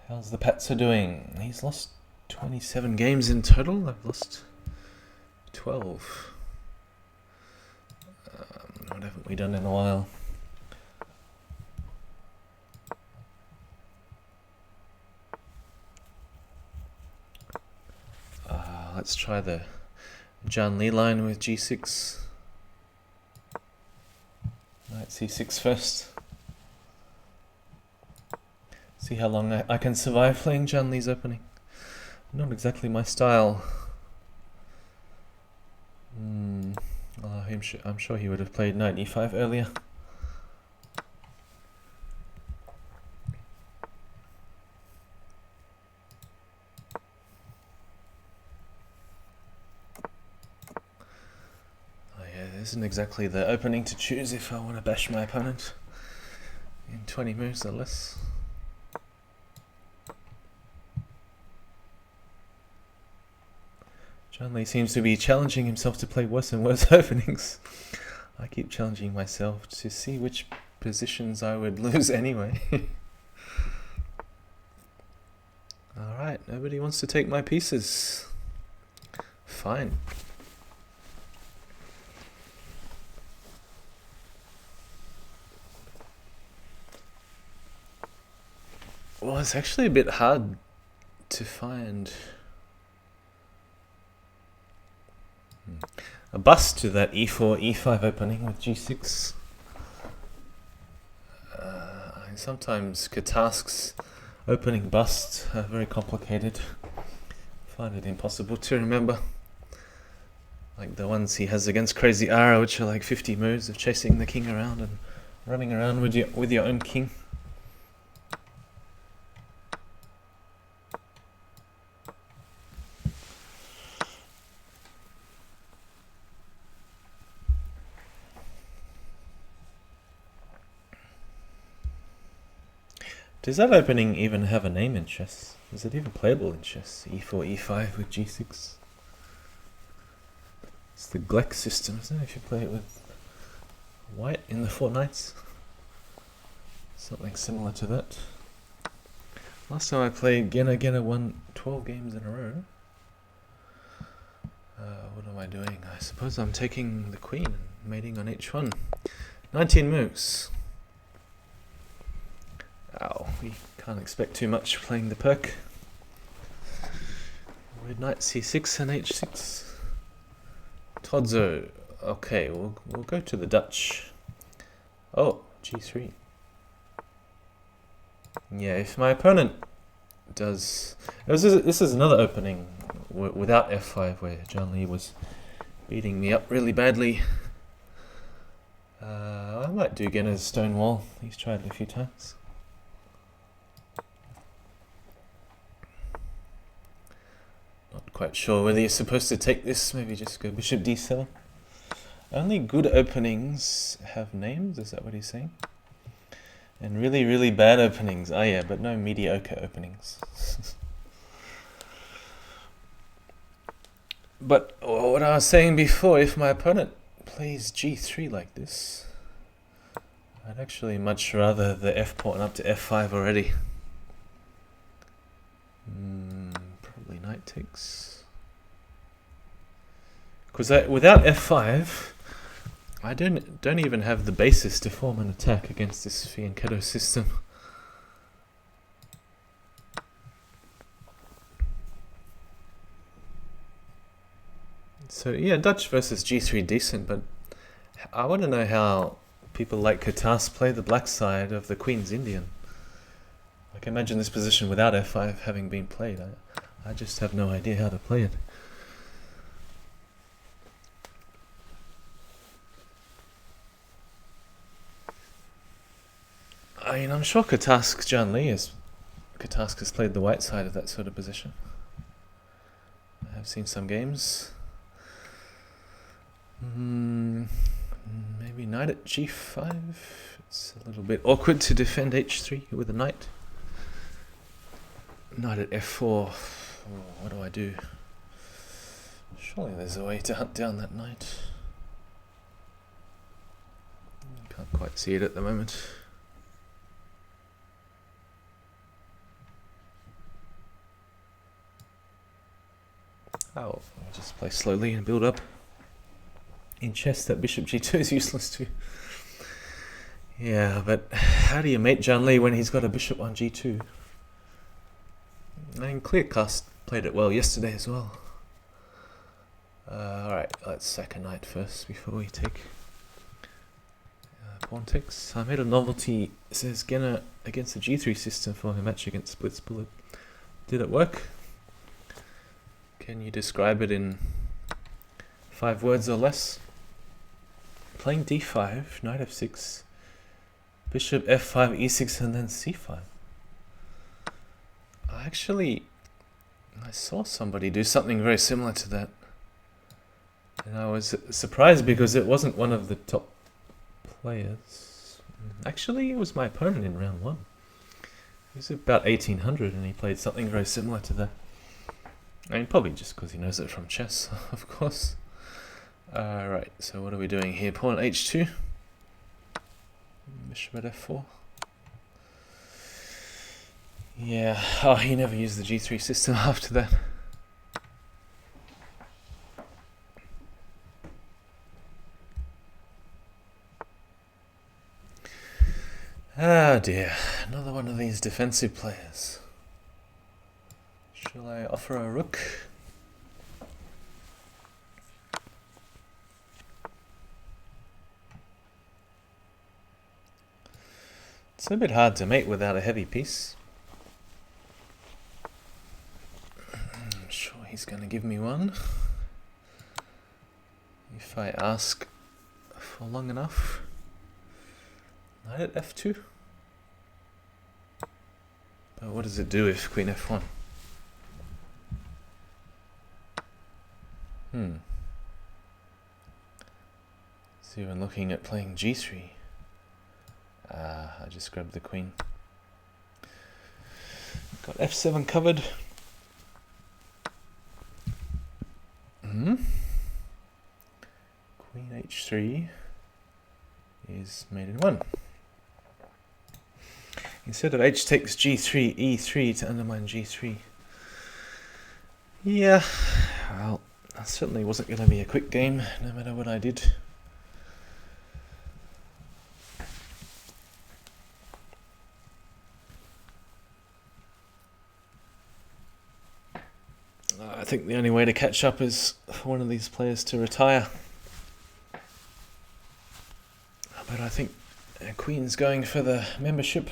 How's the Patzer doing? He's lost 27 games in total. I've lost 12. What haven't we done in a while? Let's try the John Lee line with g6. Knight c6 first. See how long I can survive playing John Lee's opening. Not exactly my style. I'm sure he would have played knight e5 earlier. Isn't exactly the opening to choose if I want to bash my opponent in 20 moves or less. John Lee seems to be challenging himself to play worse and worse openings. I keep challenging myself to see which positions I would lose anyway. Alright, nobody wants to take my pieces. Fine. Well, it's actually a bit hard to find a bust to that e4, e5 opening with g6. Sometimes Katasks opening busts are very complicated. I find it impossible to remember. Like the ones he has against Crazyhouse, which are like 50 moves of chasing the king around and running around with your own king. Does that opening even have a name in chess? Is it even playable in chess? e4, e5 with g6? It's the Gleck system, isn't it? If you play it with white in the 4 knights. Something similar to that. Last time I played Gena won 12 games in a row. What am I doing? I suppose I'm taking the queen and mating on h1. 19 moves. Ow, we can't expect too much playing the perk. Red knight c6 and h6. Todzo. Okay, we'll go to the Dutch. Oh, g3. Yeah, if my opponent does... This is another opening without f5 where John Lee was beating me up really badly. I might do Gena's stone wall. He's tried it a few times. Not quite sure whether you're supposed to take this. Maybe just go bishop d7. Only good openings have names, is that what he's saying? And really, really bad openings. Oh yeah, but no mediocre openings. But what I was saying before, if my opponent plays g3 like this, I'd actually much rather the f pawn up to f5 already. Probably knight takes. Because without f5, I don't even have the basis to form an attack against this fianchetto system. So yeah, Dutch versus g3 decent, but I want to know how people like Katas play the black side of the Queen's Indian. I can imagine this position without f5 having been played. I just have no idea how to play it. I mean, I'm sure Katask has played the white side of that sort of position. I have seen some games. Maybe knight at g5. It's a little bit awkward to defend h3 with a knight. Knight at f4. Oh, what do I do? Surely there's a way to hunt down that knight. Can't quite see it at the moment. Oh, I'll just play slowly and build up. In chess, that bishop g2 is useless too. Yeah, but how do you mate John Lee when he's got a bishop on g2? I mean, Kleerkast played it well yesterday as well. Alright, let's sack a knight first before we take pawn takes. I made a novelty, it says Gena against the g3 system for a match against Splits Bullet. Did it work? Can you describe it in 5 words or less? Playing d5, knight f6, bishop f5, e6, and then c5. I saw somebody do something very similar to that. And I was surprised because it wasn't one of the top players. Actually, it was my opponent in round 1. He was about 1800 and he played something very similar to that. I mean, probably just because he knows it from chess, of course. Right, so what are we doing here? Pawn h2. Bishop at f4. Yeah, oh, he never used the g3 system after that. Ah dear, another one of these defensive players. Shall I offer a rook? It's a bit hard to mate without a heavy piece. I'm sure he's going to give me one. If I ask for long enough. Knight at f2. But what does it do if queen f1? So even looking at playing g3. I just grabbed the queen. Got f7 covered. Queen h3 is mate in 1. Instead of h takes g3, e3 to undermine g3. Yeah, well, that certainly wasn't going to be a quick game, no matter what I did. I think the only way to catch up is for one of these players to retire. But I think Queen's going for the membership.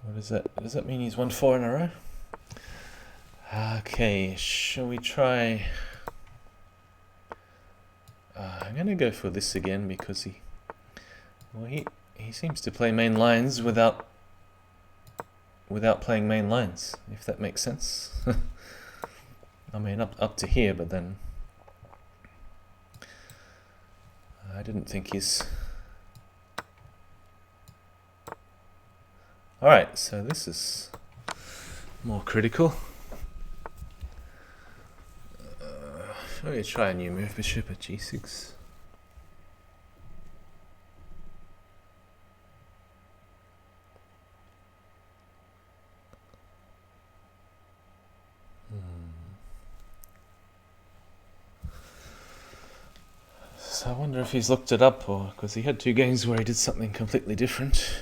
What is that? Does that mean he's won 4 in a row? Okay, shall we try... I'm going to go for this again because he seems to play main lines without playing main lines, if that makes sense. I mean, up to here, but then I didn't think he's... Alright, so this is more critical. Shall we try a new move, bishop at g6? So I wonder if he's looked it up, or because he had 2 games where he did something completely different.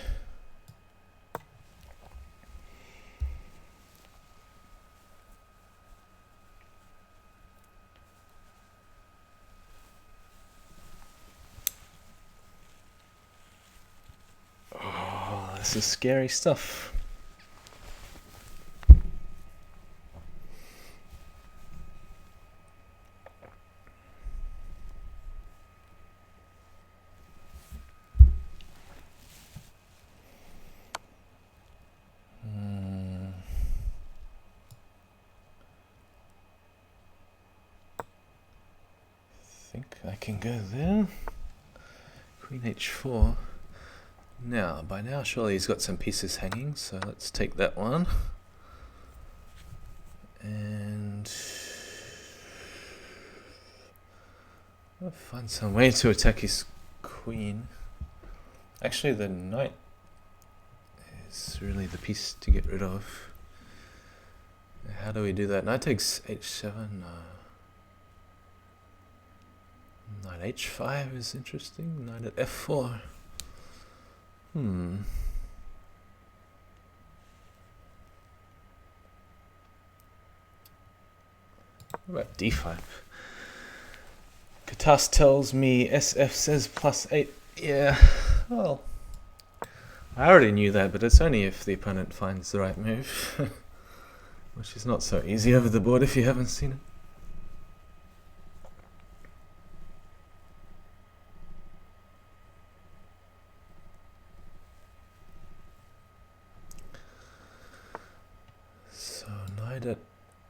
Oh, this is scary stuff. I can go there. Queen h4. Now, by now surely he's got some pieces hanging, so let's take that one. And I'll find some way to attack his queen. Actually, the knight is really the piece to get rid of. How do we do that? Knight takes h7. Knight h5 is interesting. Knight at f4. What about d5? Katas tells me SF says +8. Yeah, well, I already knew that, but it's only if the opponent finds the right move. Which is not so easy over the board if you haven't seen it. Knight at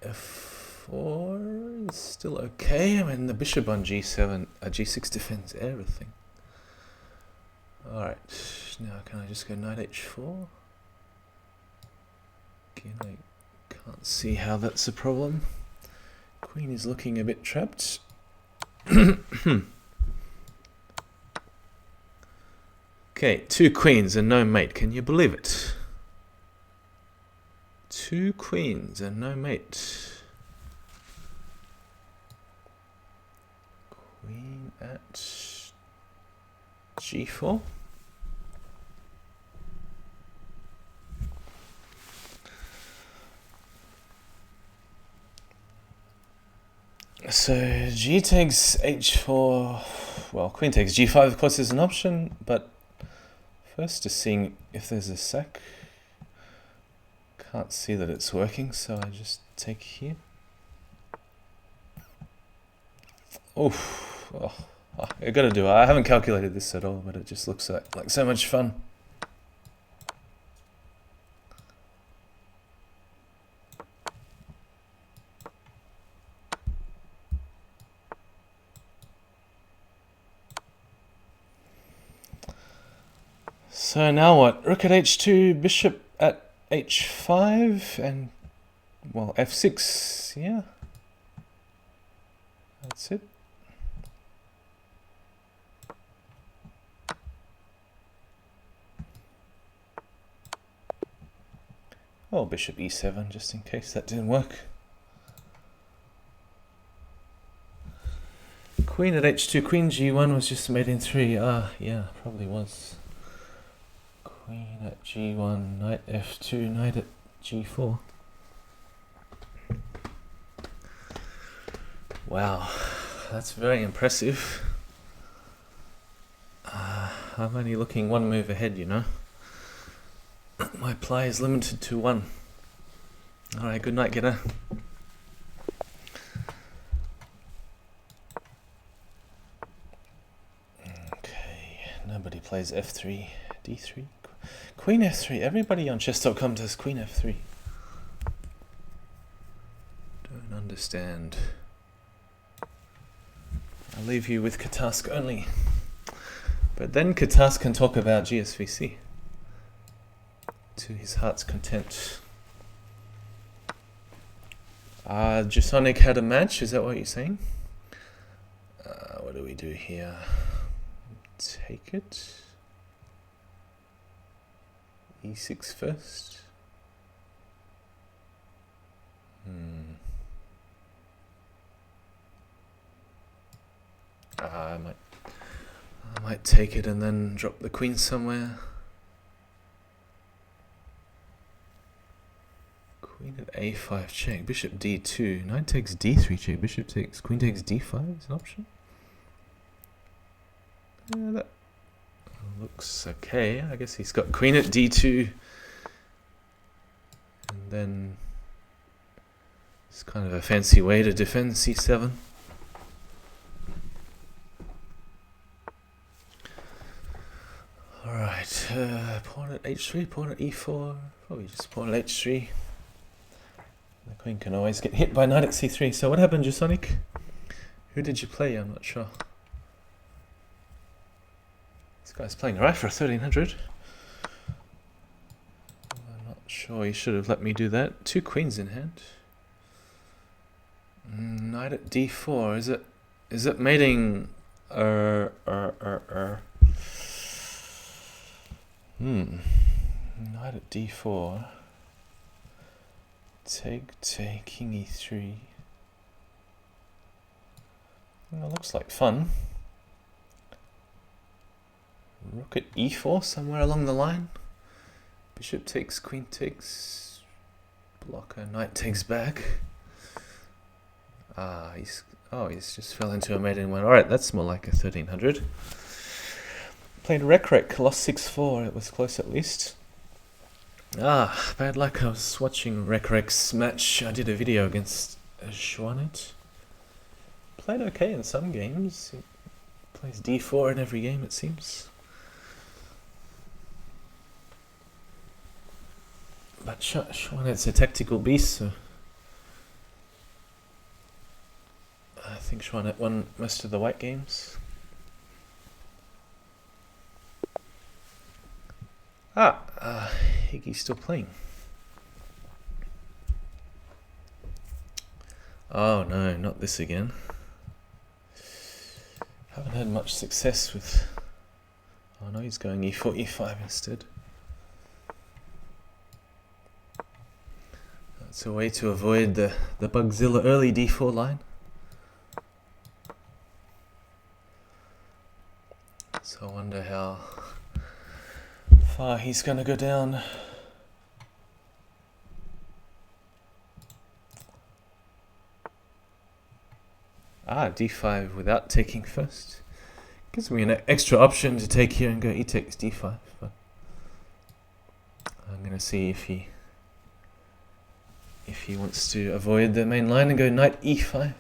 f4 is still okay. I mean, the bishop on g7, g6 defends everything. Alright, now can I just go knight h4? Again, I can't see how that's a problem. Queen is looking a bit trapped. Okay, 2 queens and no mate. Can you believe it? 2 queens and no mate. Queen at g4. So g takes h4. Well, queen takes g5 of course is an option, but first just seeing if there's a sack. Can't see that it's working, so I just take here. Oof. Oh, I gotta do it. I haven't calculated this at all, but it just looks like so much fun. So now what? Rook at h2, bishop at h5, and, well, f6, yeah. That's it. Well, bishop e7, just in case that didn't work. Queen at h2, queen g1 was just made in 3. Yeah, probably was. Queen at g1, knight f2, knight at g4. Wow, that's very impressive. I'm only looking one move ahead, you know. My play is limited to 1. Alright, good night, getter. Okay, nobody plays f3, d3. Queen f3, everybody on chess.com does queen f3. Don't understand. I'll leave you with Katask only. But then Katask can talk about GSVC to his heart's content. Jasonic had a match, is that what you're saying? What do we do here? Take it. E6 first. I might take it and then drop the queen somewhere. Queen at a5 check, bishop d2, knight takes d3 check, bishop takes, queen takes d5 is an option. Yeah, that looks okay. I guess he's got queen at d2, and then it's kind of a fancy way to defend c7. Alright, pawn at h3, pawn at e4, probably just pawn at h3. The queen can always get hit by knight at c3. So what happened, Jasonic? Who did you play? I'm not sure. This guy's playing right for 1300. I'm not sure he should have let me do that. 2 queens in hand. Knight at d4. Is it mating? Knight at d4. Take, king e3. Well, looks like fun. Rook at e4 somewhere along the line. Bishop takes, queen takes. Blocker, knight takes back. He's just fell into a maiden one. Alright, that's more like a 1300. Played Rec, lost 6-4. It was close at least. Bad luck. I was watching Rec's match. I did a video against Schwanet. Played okay in some games. He plays d4 in every game, it seems. But Schwanet's a tactical beast, so I think Schwanet won most of the white games. Higgy's still playing. Oh no, not this again. Haven't had much success with... Oh no, he's going e4, e5 instead. That's a way to avoid the Bugzilla early d4 line. So I wonder how far he's going to go down. D5 without taking first. Gives me an extra option to take here and go e takes d5. But I'm going to see if he wants to avoid the main line and go knight e5.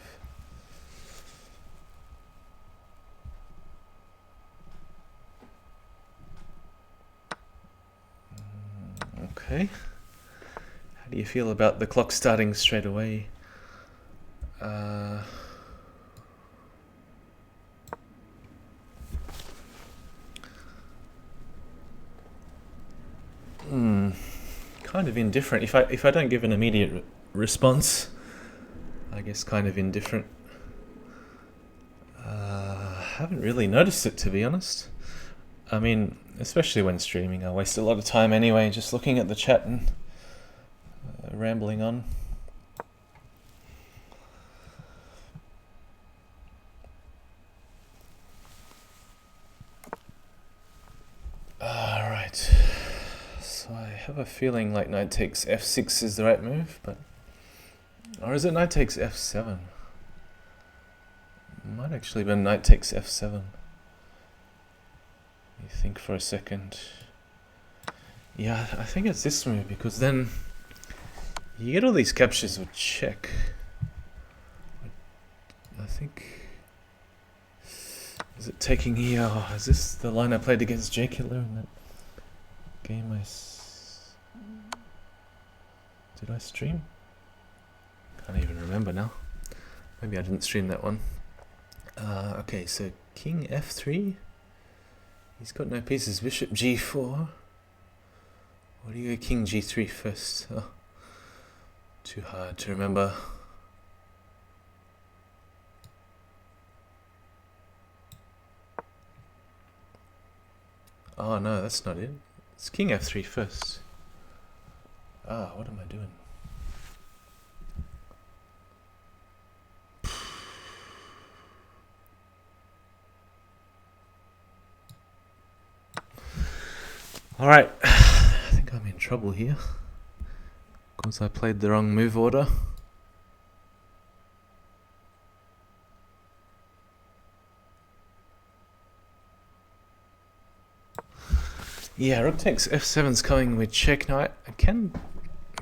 Okay. How do you feel about the clock starting straight away? Kind of indifferent. If I don't give an immediate response, I guess kind of indifferent. Haven't really noticed it, to be honest. I mean, especially when streaming, I waste a lot of time anyway just looking at the chat and rambling on. Alright, so I have a feeling like knight takes f6 is the right move, but... Or is it knight takes f7? Might actually be knight takes f7. Let me think for a second. Yeah, I think it's this move, because then you get all these captures with check. I think... Is it taking here? Oh, is this the line I played against J Killer in that game did I stream? Can't even remember now. Maybe I didn't stream that one. Okay, so king f3. He's got no pieces. Bishop g4. Or do you go king g3 first? Oh, too hard to remember. Oh no, that's not it. It's king f3 first. Ah, what am I doing? Alright, I think I'm in trouble here, because I played the wrong move order. Yeah, rook takes f7's coming with check knight. I can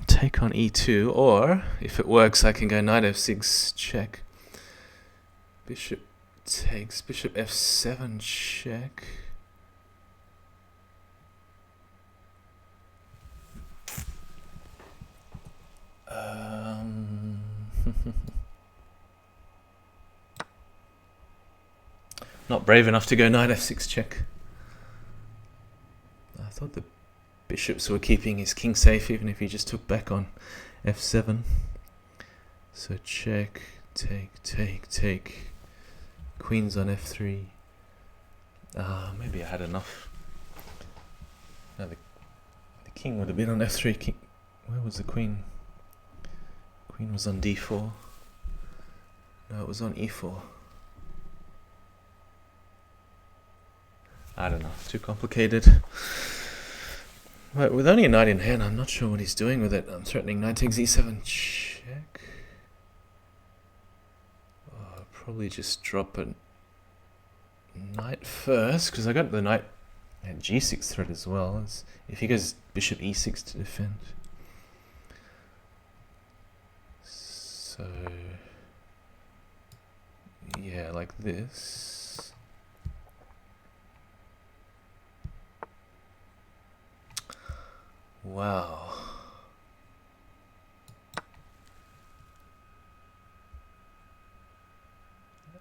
take on e2, or if it works I can go knight f6 check. Bishop takes, bishop f7 check. Not brave enough to go knight f6 check. I thought the bishops were keeping his king safe even if he just took back on f7. So check, take. Queen's on f3. Maybe I had enough. No, the king would have been on f3. King, where was the queen? Queen was on d4. No, it was on e4. I don't know, too complicated. But with only a knight in hand, I'm not sure what he's doing with it. I'm threatening knight takes e7 check. Oh, I'll probably just drop a knight first, because I got the knight at g6 threat as well. If he goes bishop e6 to defend. So, yeah, like this. Wow.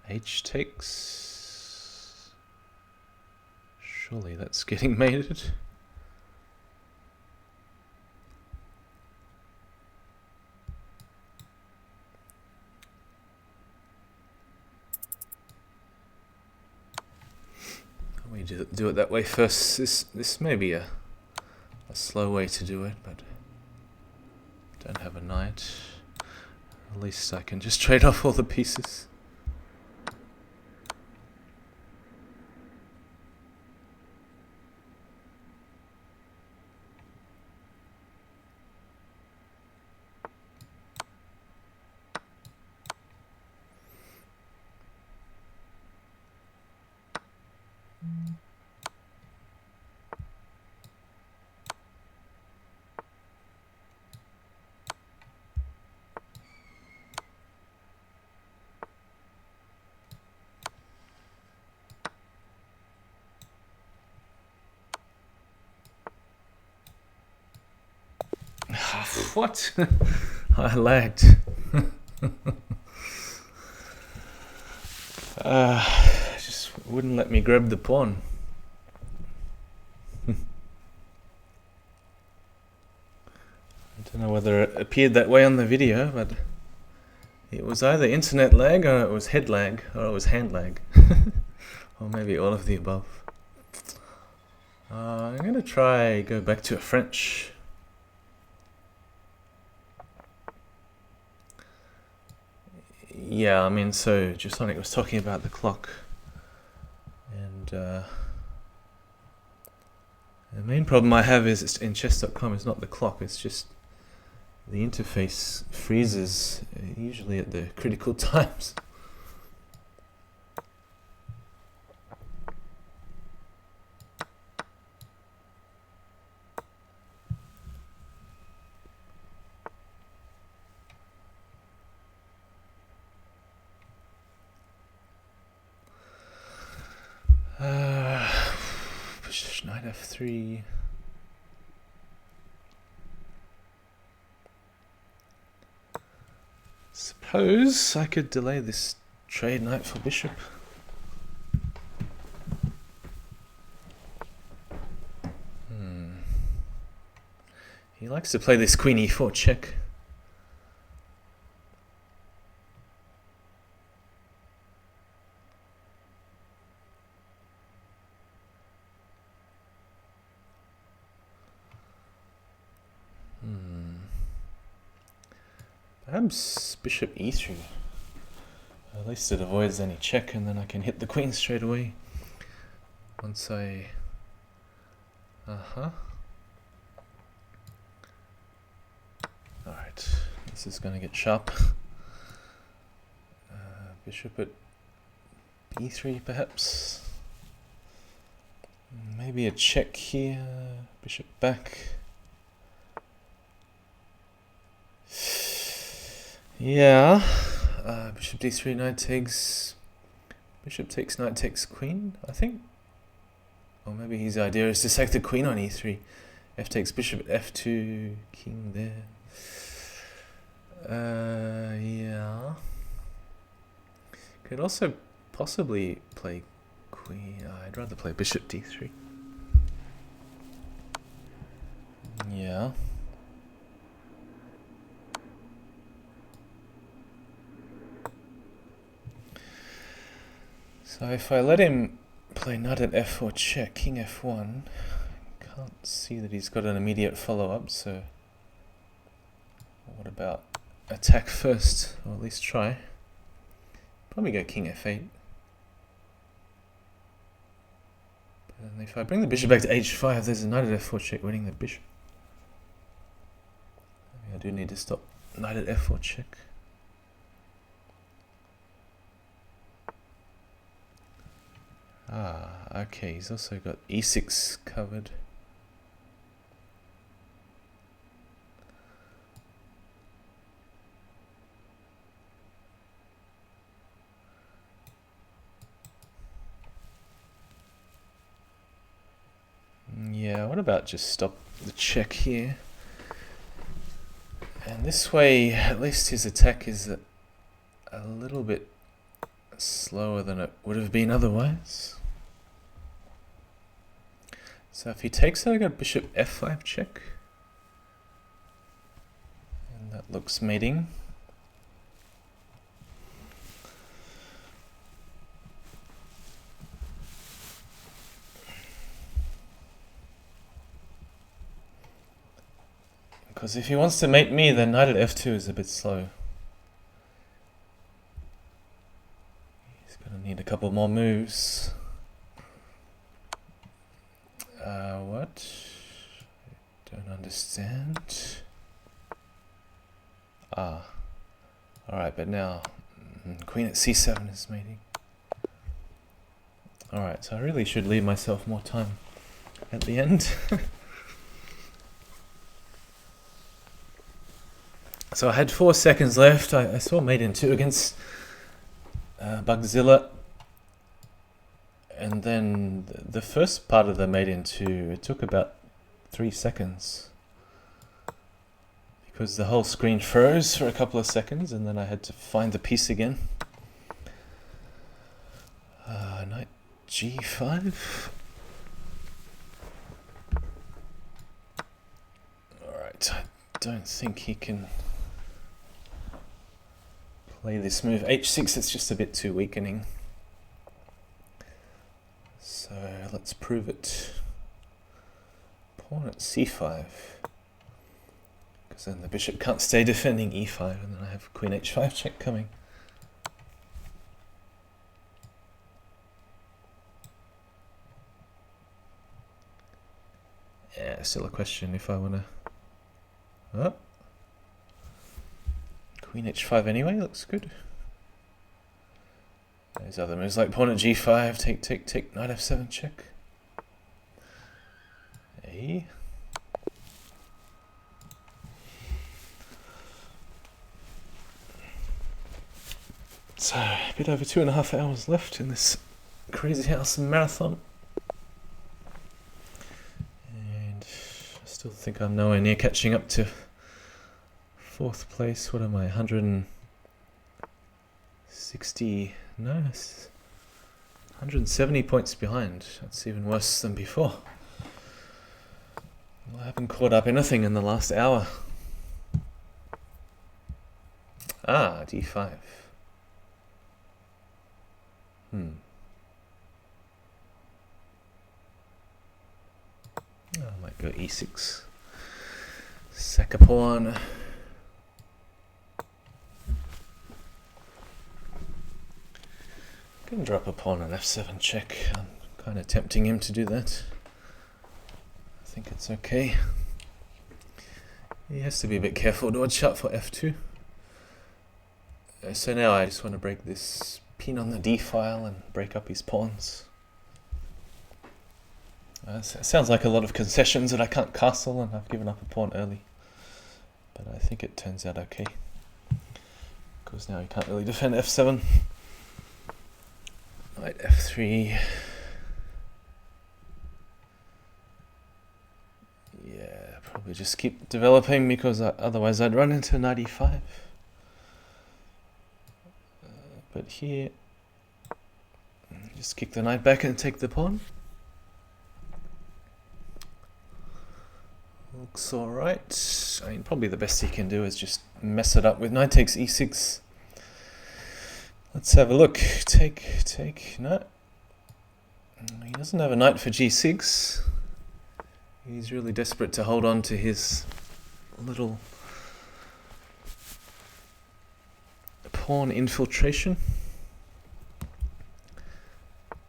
H takes. Surely that's getting mated. We do it that way first. This may be a slow way to do it, but don't have a knight. At least I can just trade off all the pieces. What? I lagged. Just wouldn't let me grab the pawn. I don't know whether it appeared that way on the video, but it was either internet lag, or it was head lag, or it was hand lag. Or maybe all of the above. I'm going to try go back to a French. Yeah, I mean, so Jasonic was talking about the clock, and the main problem I have is in chess.com is not the clock, it's just the interface freezes, usually at the critical times. Knight f3. Suppose I could delay this trade knight for bishop. He likes to play this queen e4 check. Perhaps bishop e3. At least it avoids any check, and then I can hit the queen straight away. Once I... Alright, this is going to get sharp. Bishop at b3 perhaps. Maybe a check here. Bishop back. Yeah, bishop d3, knight takes, bishop takes, knight takes queen, I think. Or maybe his idea is to sack the queen on e3. F takes bishop at f2, king there. Yeah. Could also possibly play queen. I'd rather play bishop d3. Yeah. So if I let him play knight at f4 check, king f1, can't see that he's got an immediate follow-up, so what about attack first, or at least try? Probably go king f8. But then if I bring the bishop back to h5, there's a knight at f4 check winning the bishop. I do need to stop knight at f4 check. Okay, he's also got e6 covered. Yeah, what about just stop the check here? And this way, at least his attack is a little bit slower than it would have been otherwise. So if he takes it, I got bishop f5 check. And that looks mating. Because if he wants to mate me, then knight at f2 is a bit slow. He's going to need a couple more moves. What? I don't understand. Alright, but now queen at c7 is mating. Alright, so I really should leave myself more time at the end. So I had 4 seconds left. I saw mate in 2 against Bugzilla. And then the first part of the mate in 2, it took about 3 seconds. Because the whole screen froze for a couple of seconds and then I had to find the piece again. Knight g5. Alright, I don't think he can play this move. h6, it's just a bit too weakening. So let's prove it. Pawn at c5. Because then the bishop can't stay defending e5 and then I have queen h5 check coming. Yeah, still a question if I want to... Oh. Queen h5 anyway, looks good. There's other moves like pawn at g5, take, knight f7 check. A. So, a bit over 2.5 hours left in this Crazyhouse marathon. And I still think I'm nowhere near catching up to 4th place. What am I, 160, no, 170 points behind. That's even worse than before. Well, I haven't caught up anything in the last hour. Ah, d5. I might go e6. Sack a pawn. Can drop a pawn on f7 check. I'm kind of tempting him to do that. I think it's okay. He has to be a bit careful to watch out for f2. So now I just want to break this pin on the d file and break up his pawns. Sounds like a lot of concessions that I can't castle, and I've given up a pawn early. But I think it turns out okay. Because now he can't really defend f7. Knight f3. Yeah, probably just keep developing because otherwise I'd run into knight e5. But here, just kick the knight back and take the pawn. Looks alright. I mean, probably the best he can do is just mess it up with knight takes e6. Let's have a look. Take, no. He doesn't have a knight for g6. He's really desperate to hold on to his little pawn infiltration.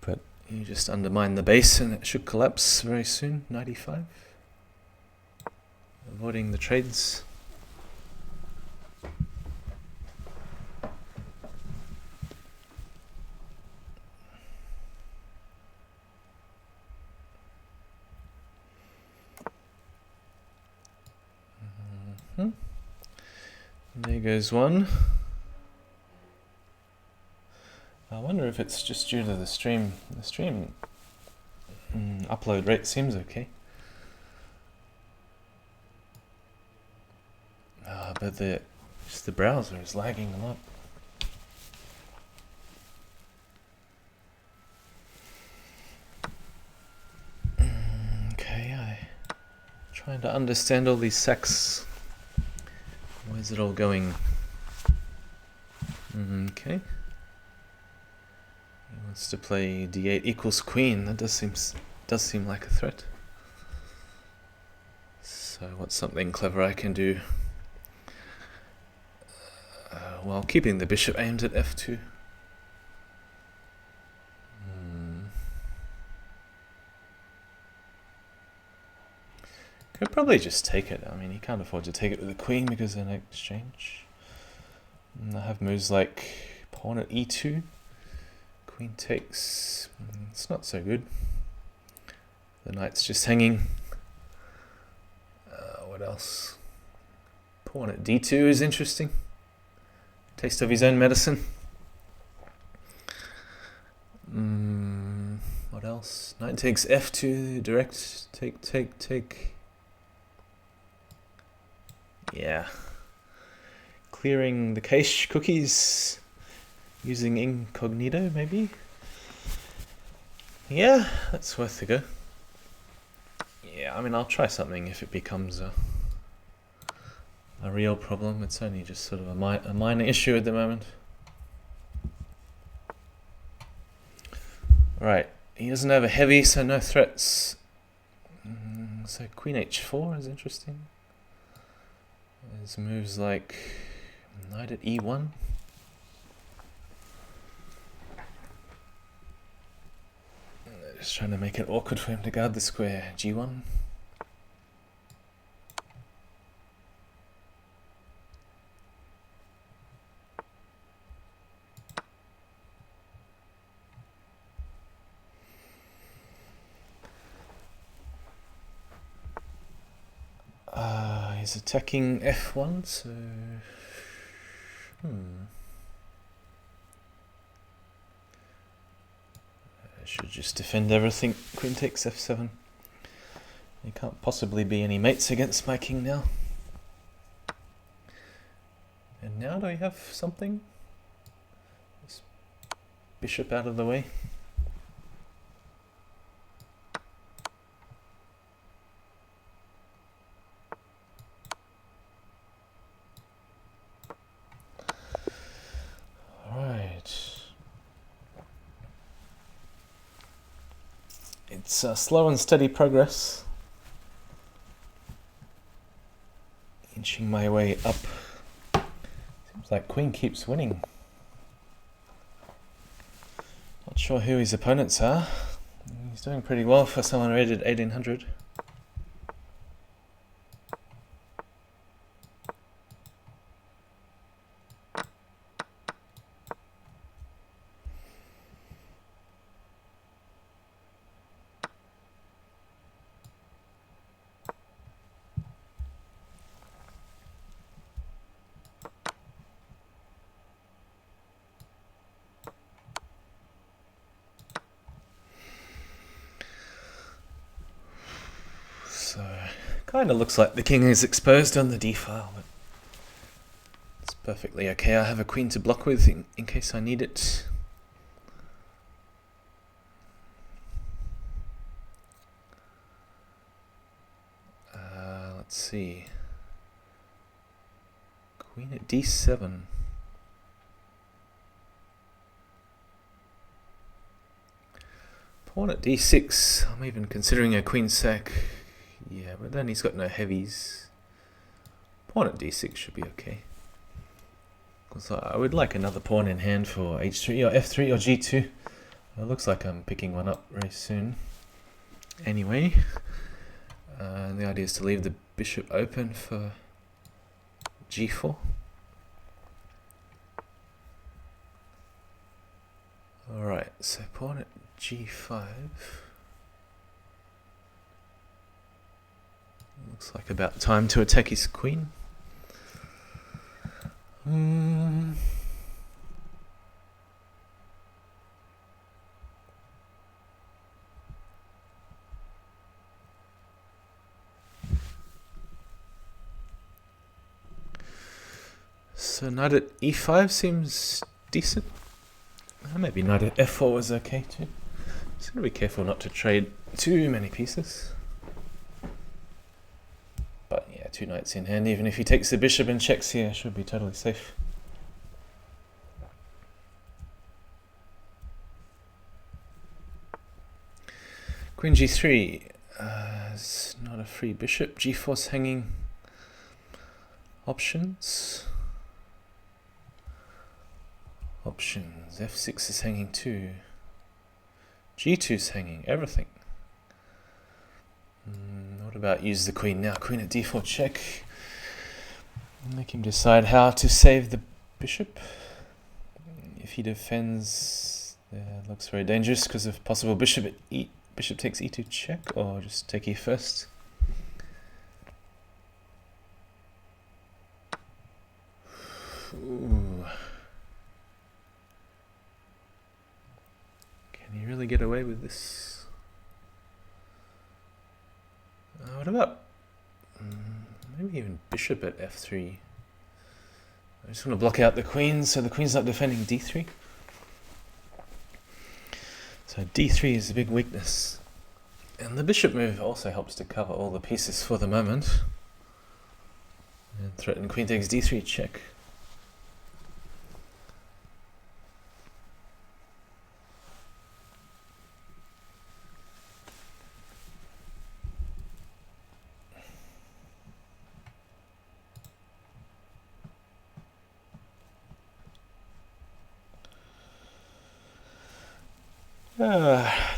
But you just undermine the base and it should collapse very soon. Knight e5. Avoiding the trades. There goes one. I wonder if it's just due to the stream. The stream upload rate seems okay. But just the browser is lagging a lot. Okay, I'm trying to understand all these sacks. Where's it all going? Okay. He wants to play d8 equals queen. That does seem like a threat. So what's something clever I can do while keeping the bishop aimed at f2? Could probably just take it. I mean, he can't afford to take it with the queen because of an exchange. And I have moves like pawn at e2, queen takes. It's not so good. The knight's just hanging. What else? Pawn at d2 is interesting. Taste of his own medicine. What else? Knight takes f2, direct, take. Yeah. Clearing the cache cookies using incognito, maybe? Yeah, that's worth a go. Yeah, I mean, I'll try something if it becomes a real problem. It's only just sort of a minor issue at the moment. Right, he doesn't have a heavy, so no threats. So queen h4 is interesting. There's moves like knight at e1. Just trying to make it awkward for him to guard the square. g1. he's attacking f1, so... I should just defend everything. Queen takes f7. There can't possibly be any mates against my king now. And now do I have something? This bishop out of the way. It's slow and steady progress. Inching my way up. Seems like Queen keeps winning. Not sure who his opponents are. He's doing pretty well for someone rated 1800. So, kind of looks like the king is exposed on the d file, but it's perfectly okay. I have a queen to block with in case I need it. Let's see. Queen at d7. Pawn at d6. I'm even considering a queen sack. Yeah, but then he's got no heavies. Pawn at d6 should be okay. So I would like another pawn in hand for h3 or f3 or g2. It looks like I'm picking one up very soon. Anyway, and the idea is to leave the bishop open for g4. Alright, so pawn at g5. Looks like about time to attack his queen. So knight at e5 seems decent. Maybe knight at f4 was okay too. Just gotta be careful not to trade too many pieces. But yeah, two knights in hand. Even if he takes the bishop and checks here, should be totally safe. Queen g3. It's not a free bishop. g4's hanging. Options. Options. f6 is hanging too. g2's hanging. Everything. What about use the queen now? Queen at d4 check. Make him decide how to save the bishop. If he defends, looks very dangerous because of possible bishop at e. Bishop takes e2 check, or just take e first. Ooh. Can you really get away with this? What about maybe even bishop at f3? I just want to block out the queen so the queen's not defending d3. So d3 is a big weakness. And the bishop move also helps to cover all the pieces for the moment. And threaten queen takes d3 check.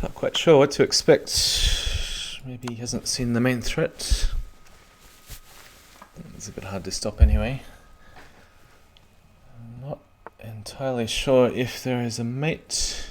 Not quite sure what to expect. Maybe he hasn't seen the main threat. It's a bit hard to stop anyway. I'm not entirely sure if there is a mate.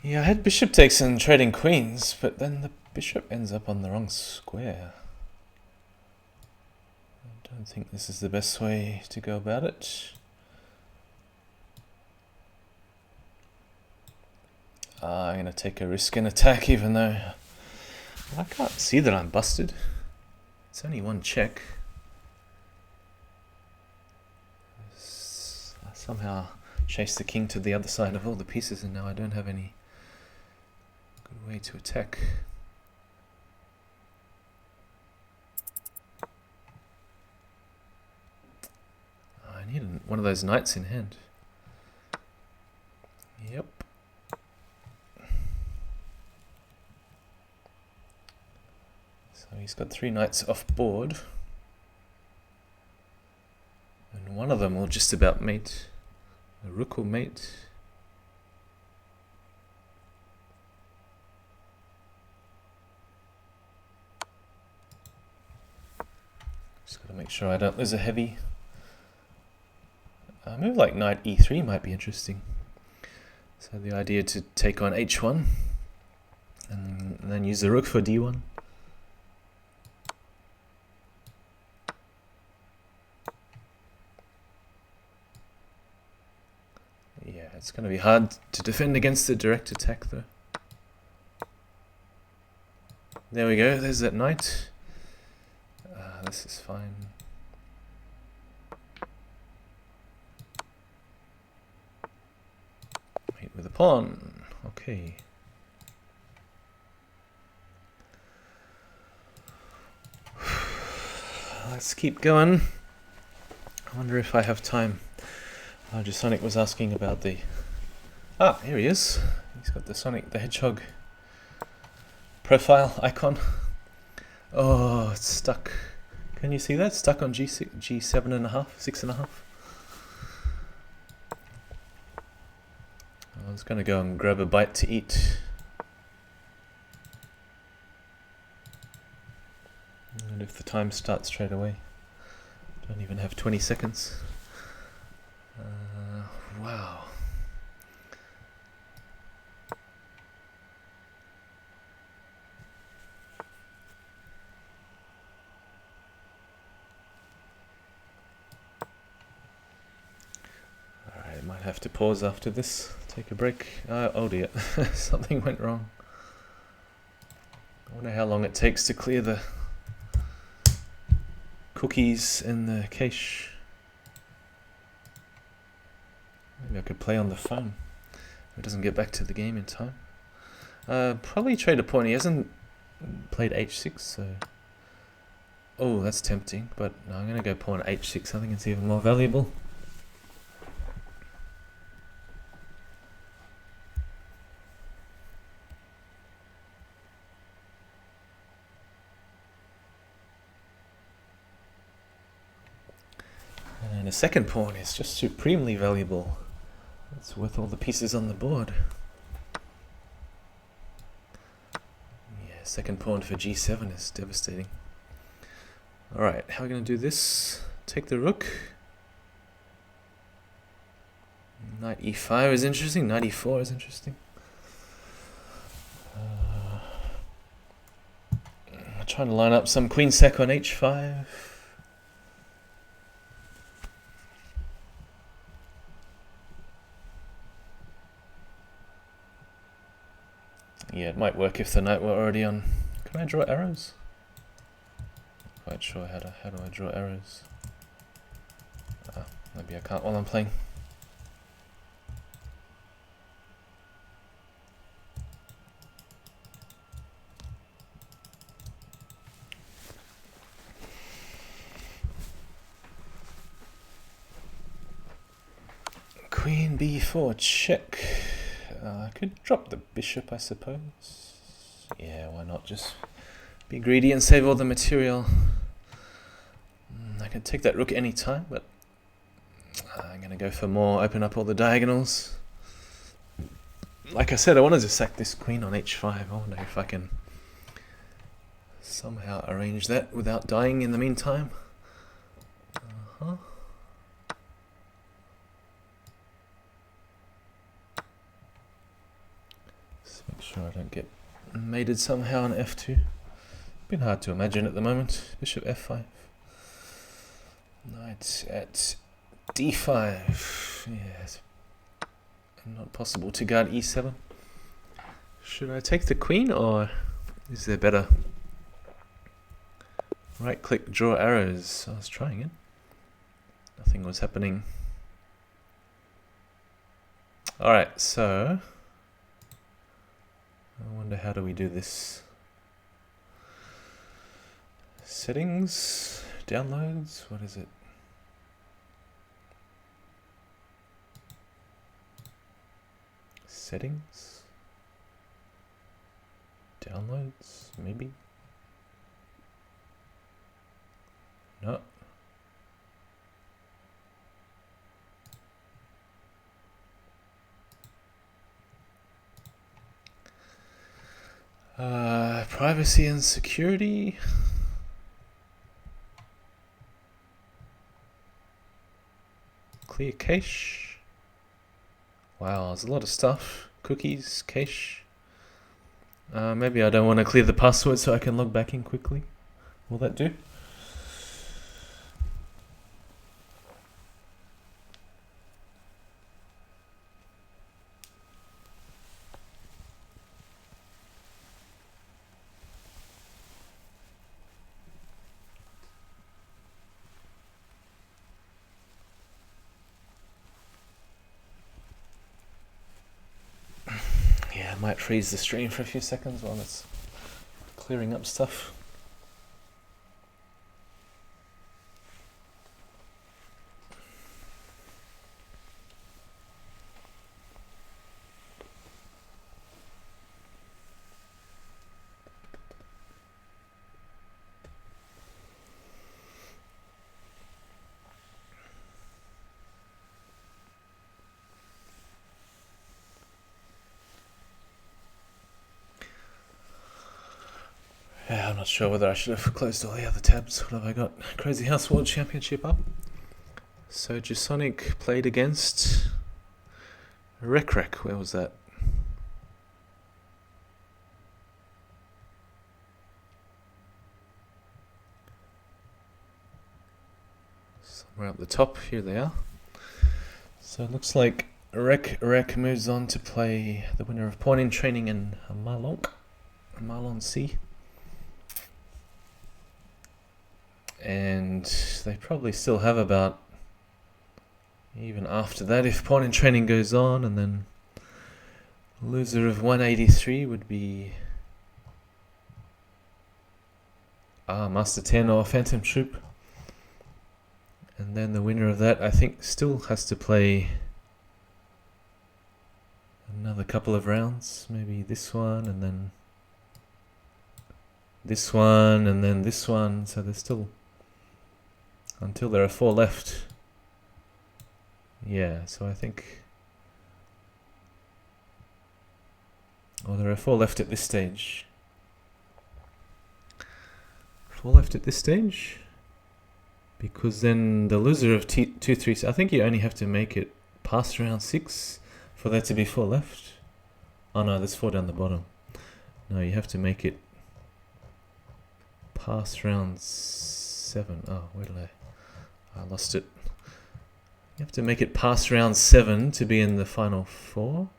Yeah, I had bishop takes and trading queens, but then the bishop ends up on the wrong square. I don't think this is the best way to go about it. I'm going to take a risk and attack, even though I can't see that I'm busted. It's only one check. I somehow chased the king to the other side of all the pieces, and now I don't have any good way to attack. I need one of those knights in hand. Yep. So he's got 3 knights off board. And one of them will just about mate. The rook will mate. Just gotta make sure I don't lose a heavy. A move like knight e3 might be interesting. So the idea to take on h1 and then use the rook for d1. Yeah, it's going to be hard to defend against the direct attack though. There we go, there's that knight. This is fine. Mate with a pawn. Okay. Let's keep going. I wonder if I have time. Sonic was asking about the... Ah, here he is. He's got the Sonic the Hedgehog profile icon. Oh, it's stuck. Can you see that? Stuck on G7 and a half, 6.5. I was going to go and grab a bite to eat. And if the time starts straight away. Don't even have 20 seconds. Wow. Alright, I might have to pause after this. Take a break. Oh dear, something went wrong. I wonder how long it takes to clear the cookies in the cache. Maybe I could play on the phone if it doesn't get back to the game in time. Probably trade a pawn. He hasn't played h6, so... Oh, that's tempting, but no, I'm going to go pawn h6. I think it's even more valuable. And a second pawn is just supremely valuable. It's worth all the pieces on the board. Yeah, second pawn for g7 is devastating. Alright, how are we going to do this? Take the rook. Knight e5 is interesting, knight e4 is interesting. I'm trying to line up some queen sack on h5. Yeah, it might work if the knight were already on. Can I draw arrows? Not quite sure how do I draw arrows. Maybe I can't while I'm playing. Queen b4 check. I could drop the bishop, I suppose. Yeah, why not just be greedy and save all the material. I can take that rook any time, but I'm going to go for more, open up all the diagonals. Like I said, I wanted to sack this queen on h5. I wonder if I can somehow arrange that without dying in the meantime. sure I don't get mated somehow on f2. Been hard to imagine at the moment. Bishop f5. Knight at d5. Yes. Not possible to guard e7. Should I take the queen, or is there better? Right click, draw arrows. I was trying it. Nothing was happening. Alright, so I wonder, how do we do this? Settings, downloads, what is it? Settings, downloads, maybe? No. Privacy and security. Clear cache. Wow, there's a lot of stuff. Cookies, cache. Maybe I don't want to clear the password so I can log back in quickly. Will that do? Yeah, I might freeze the stream for a few seconds while it's clearing up stuff. Yeah, I'm not sure whether I should have closed all the other tabs. What have I got? Crazyhouse World Championship up. So Jasonic played against Rec. Where was that? Somewhere up the top. Here they are. So it looks like Rec moves on to play the winner of Pawn in Training and Marlon C. And they probably still have about, even after that, if Pawn in Training goes on, and then loser of 183 would be Master 10 or Phantom Troop. And then the winner of that, I think, still has to play another couple of rounds. Maybe this one, and then this one, and then this one. So there's still, until there are 4 left. Yeah, so I think, oh, there are 4 left at this stage. 4 left at this stage? Because then the loser of 2-3, I think you only have to make it past round 6 for there to be 4 left. Oh no, there's 4 down the bottom. No, you have to make it past round 7. Oh, where did I lost it. You have to make it past round 7 to be in the final 4.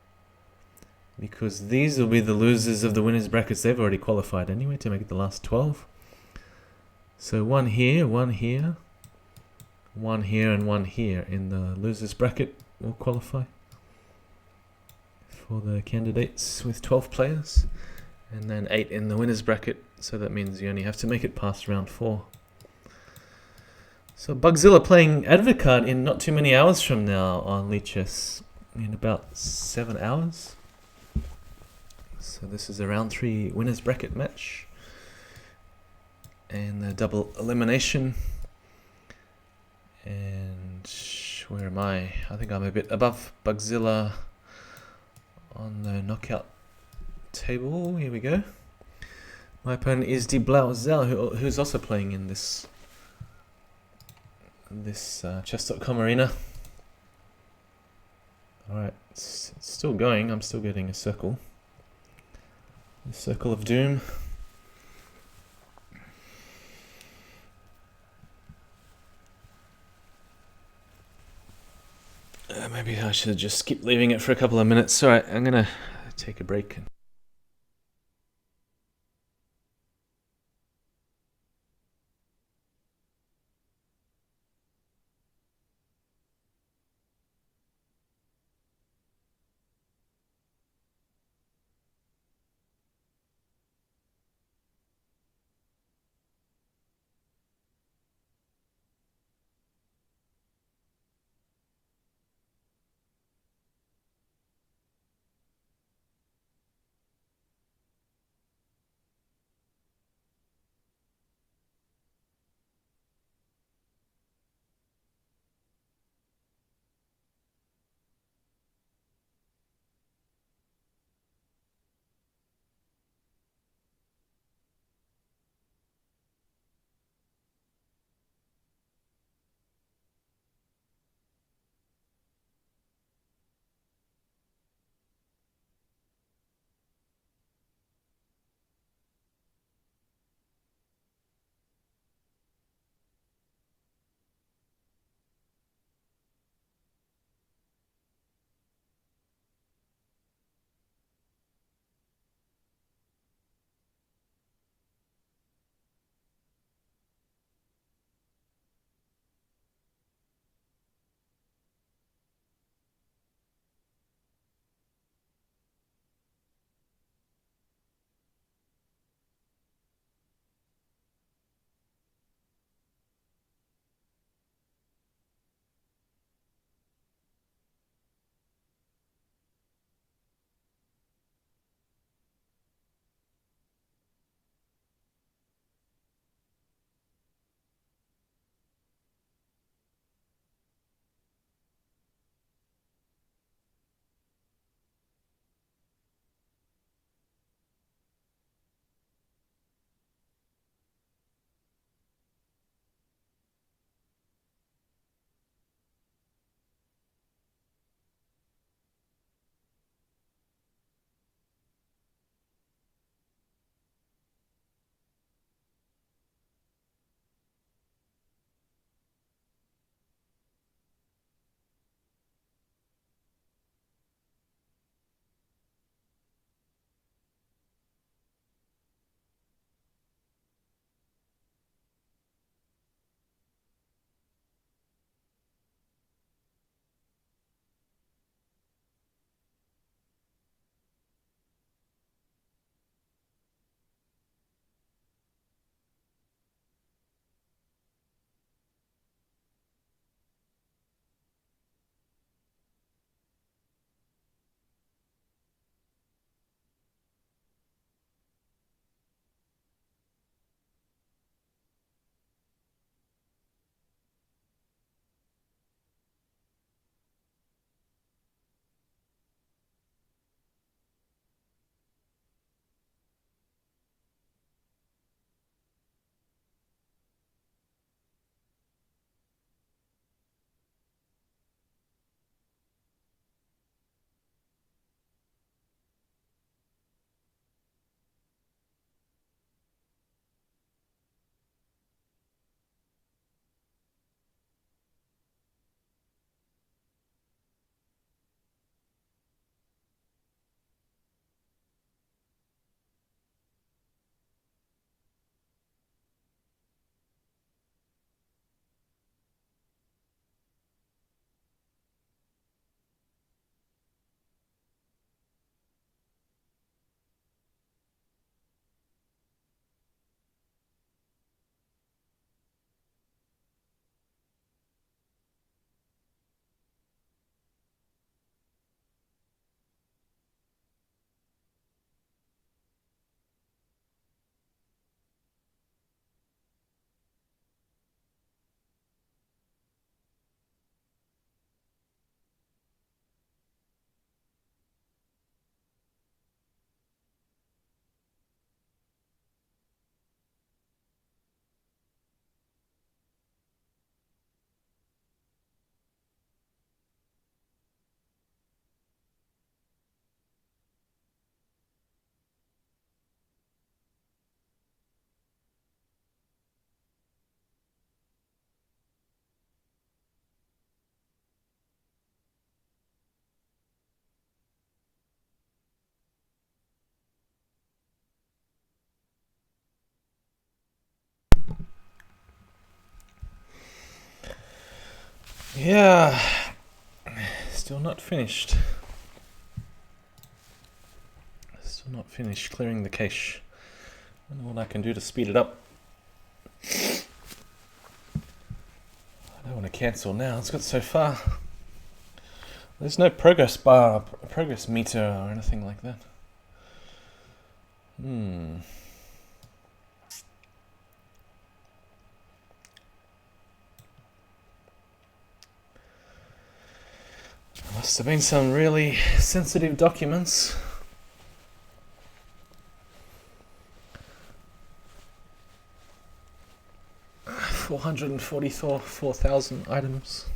Because these will be the losers of the winners brackets. They've already qualified anyway to make it the last 12. So 1 here, 1 here, 1 here, and 1 here in the losers bracket will qualify for the candidates with 12 players. And then 8 in the winners bracket. So that means you only have to make it past round 4. So Bugzilla playing Advocate in not too many hours from now on Lichess, in about 7 hours. So this is a round 3 winners bracket match. And the double elimination. And where am I? I think I'm a bit above Bugzilla on the knockout table. Here we go. My opponent is dieblauesau, who's also playing in this chess.com arena. Alright, it's still going. I'm still getting a circle. The circle of doom. Maybe I should just keep leaving it for a couple of minutes. Alright, I'm gonna take a break. Yeah, still not finished. Still not finished clearing the cache. I don't know what I can do to speed it up. I don't want to cancel now, it's got so far. There's no progress bar, progress meter or anything like that. Must have been some really sensitive documents. $444,000 items.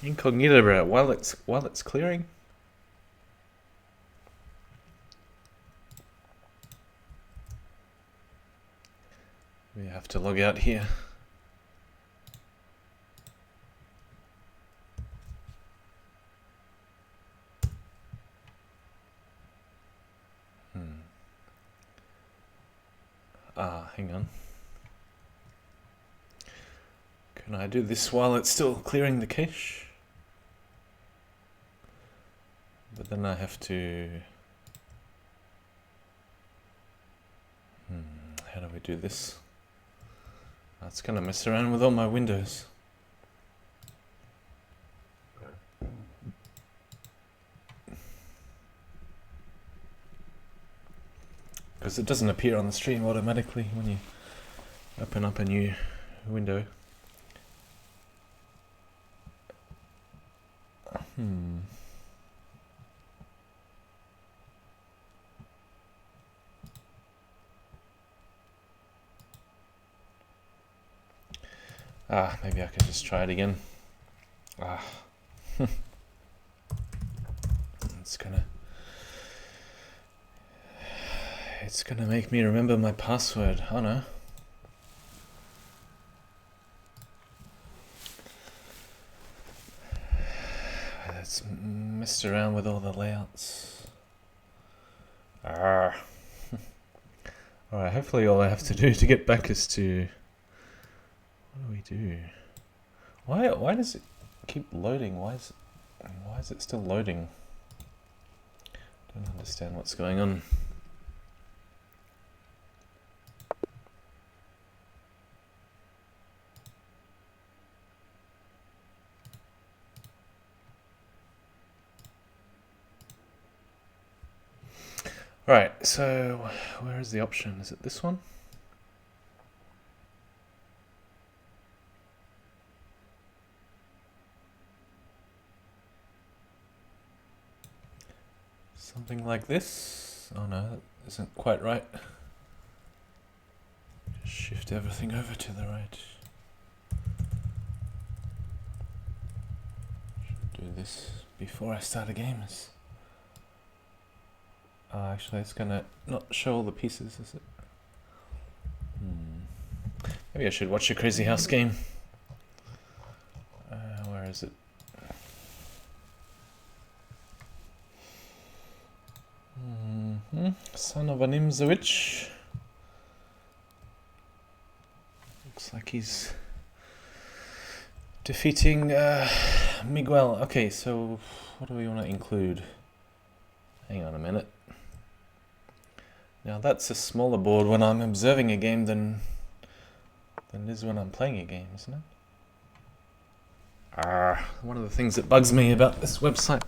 Incognito bro, while it's clearing. We have to log out here. Hang on. Can I do this while it's still clearing the cache? But then I have to... How do we do this? It's gonna mess around with all my windows. Because it doesn't appear on the stream automatically when you open up a new window. Maybe I can just try it again. It's gonna make me remember my password. Oh no. Let's messed around with all the layouts. Alright, hopefully all I have to do to get back is to... What do we do? Why does it keep loading? Why is it still loading? Don't understand what's going on. Right, so where is the option? Is it this one? Something like this? Oh no, that isn't quite right. Just shift everything over to the right. Should do this before I start a game. Actually, it's gonna not show all the pieces, is it? Maybe I should watch a Crazyhouse game. Where is it? Son of an Imzowitsch. Looks like he's defeating Miguel. Okay, so what do we want to include? Hang on a minute. Now that's a smaller board when I'm observing a game than it is when I'm playing a game, isn't it? One of the things that bugs me about this website.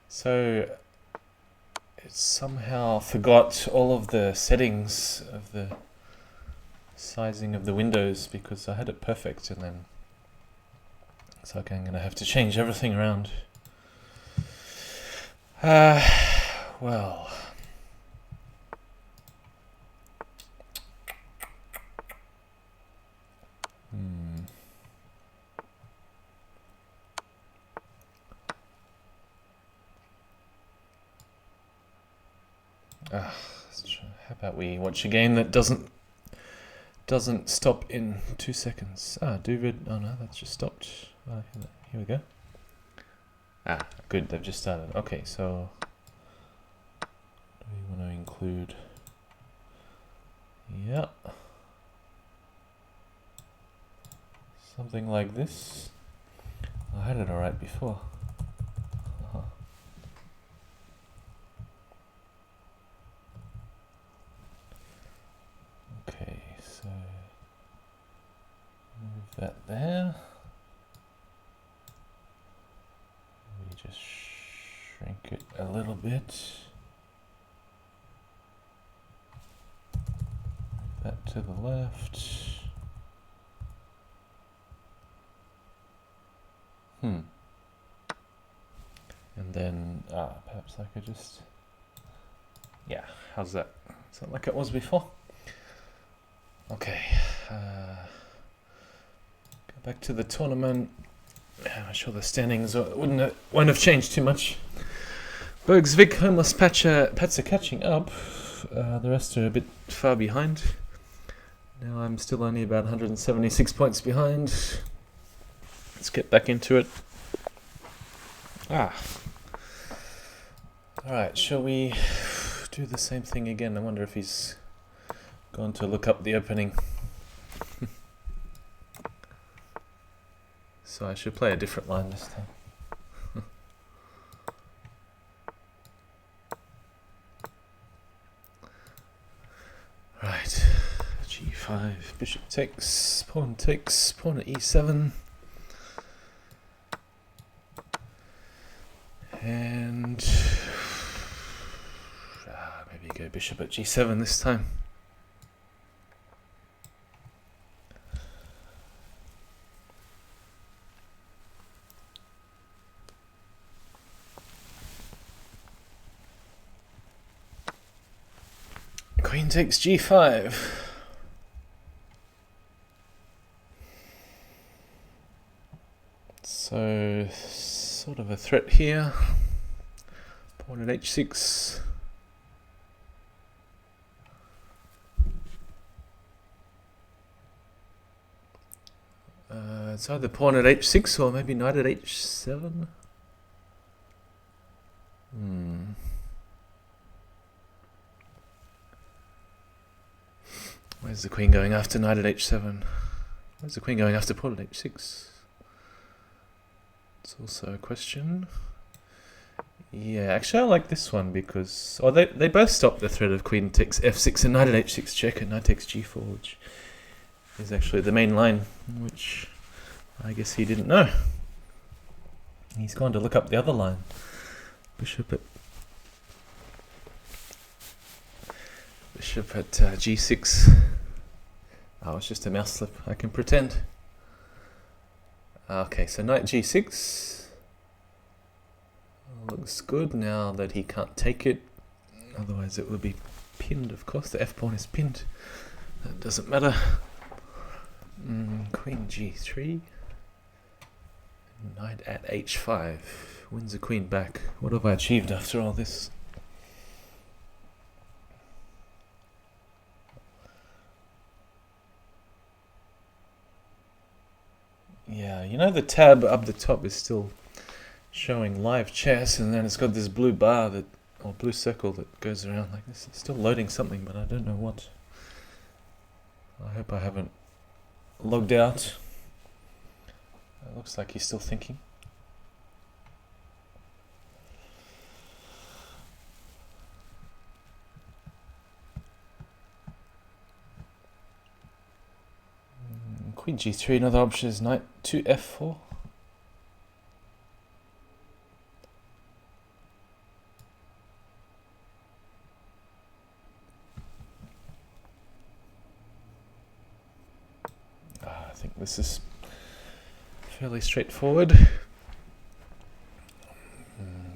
So it somehow forgot all of the settings of the sizing of the windows because I had it perfect, and then it's like I'm gonna have to change everything around. Well. How about we watch a game that doesn't doesn't stop in 2 seconds. David. Oh no, that's just stopped. Here we go. Good, they've just started. Okay, so do we want to include? Yeah, something like this. I had it alright before. Okay, so move that there. We just shrink it a little bit. Move that to the left. And then perhaps I could just, yeah, how's that? Is that like it was before? Okay, go back to the tournament. I'm sure the standings won't have changed too much. Bergs, Vic, Homeless, Pats are catching up. The rest are a bit far behind. Now I'm still only about 176 points behind. Let's get back into it. Alright, shall we do the same thing again? I wonder if he's gone to look up the opening. So I should play a different line this time. Right, g5, bishop takes, pawn at e7. And maybe go bishop at g7 this time. Queen takes g5. So sort of a threat here. Pawn at h6. It's either pawn at h6 or maybe knight at h7. Where's the queen going after knight at h7? Where's the queen going after pawn at h6? It's also a question. Yeah, actually I like this one because they both stop the threat of queen takes f6 and knight at h6 check and knight takes g4, which is actually the main line, which I guess he didn't know. He's gone to look up the other line. Bishop at g6. Oh, it's just a mouse slip. I can pretend. Okay, so knight g6. Looks good now that he can't take it. Otherwise it would be pinned, of course. The f pawn is pinned. That doesn't matter. Queen g3. Knight at h5. Wins the queen back. What have I achieved after all this? Yeah, you know the tab up the top is still showing live chess, and then it's got this blue bar or blue circle that goes around like this. It's still loading something, but I don't know what. I hope I haven't logged out. It looks like he's still thinking. Queen g3, another option is knight to f4. I think this is fairly straightforward.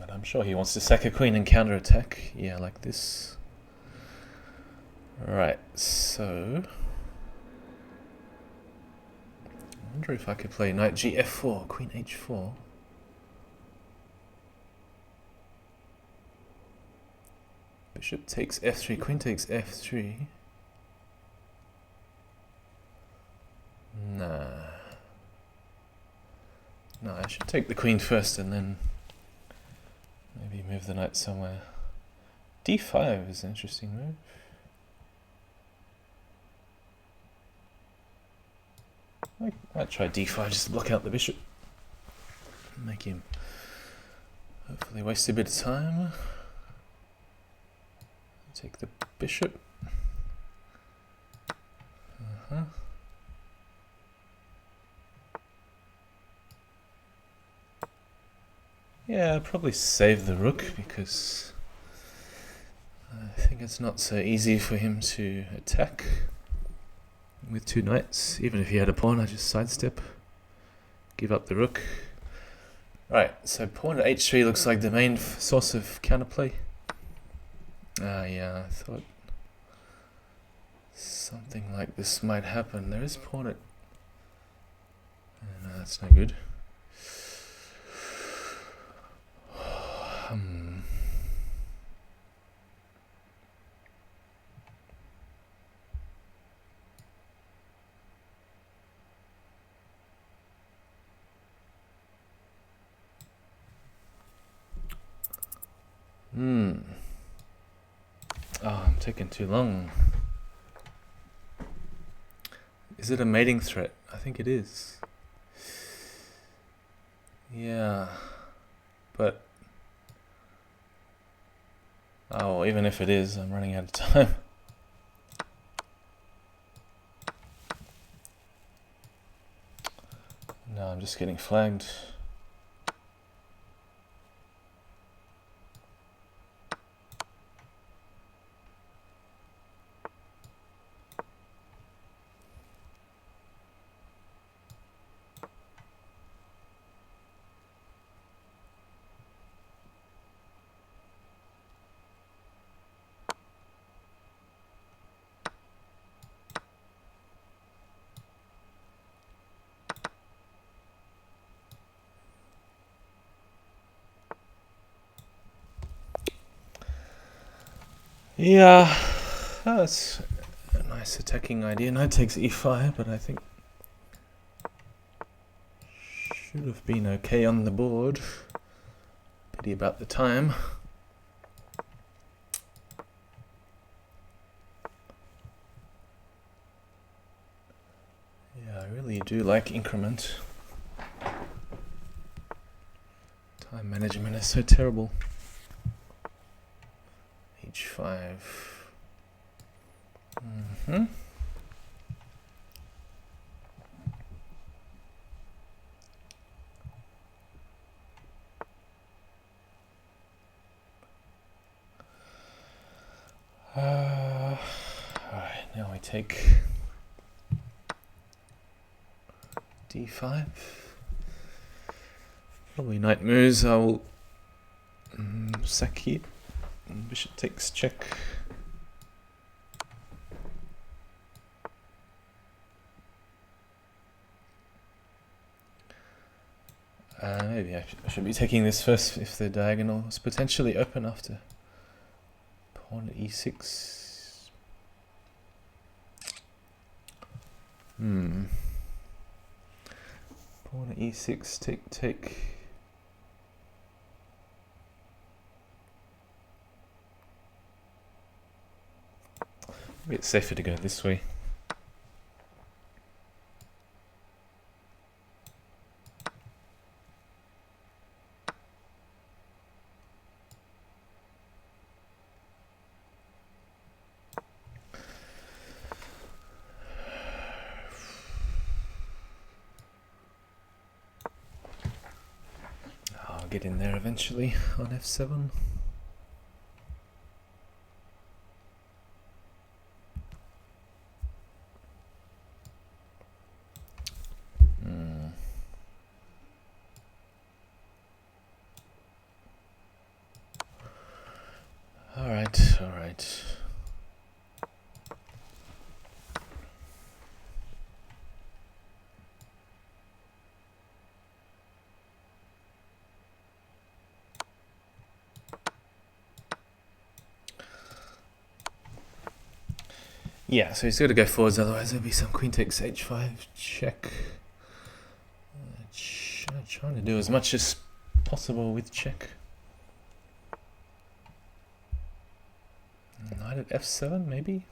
But I'm sure he wants to sack a queen and counterattack. Yeah, like this. Right, so I wonder if I could play knight gf4, queen h4. Bishop takes f3, queen takes f3. Nah. No, I should take the queen first and then maybe move the knight somewhere. d5 is an interesting move. I might try d5 just to block out the bishop. Make him hopefully waste a bit of time. Take the bishop. Yeah, I'll probably save the rook because I think it's not so easy for him to attack with two knights. Even if he had a pawn, I just sidestep, give up the rook. Right, so pawn at h3 looks like the main source of counterplay. Yeah, I thought something like this might happen. There is pawn at... No, that's no good. Oh, I'm taking too long. Is it a mating threat? I think it is. Yeah, but... Oh, even if it is, I'm running out of time. No, I'm just getting flagged. Yeah, that's a nice attacking idea. Knight takes e5, but I think should have been okay on the board. Pity about the time. Yeah, I really do like increment. Time management is so terrible. h5. Alright, now we take d5. Probably knight moves. I will sack here. Bishop takes check. Maybe I should be taking this first if the diagonal is potentially open after pawn at e6. Pawn at e6, take. Maybe it's safer to go this way. I'll get in there eventually on f7. All right. Yeah, so he's got to go forwards, otherwise there'll be some queen takes h5 check. Trying to do as much as possible with check. Knight at f7, maybe?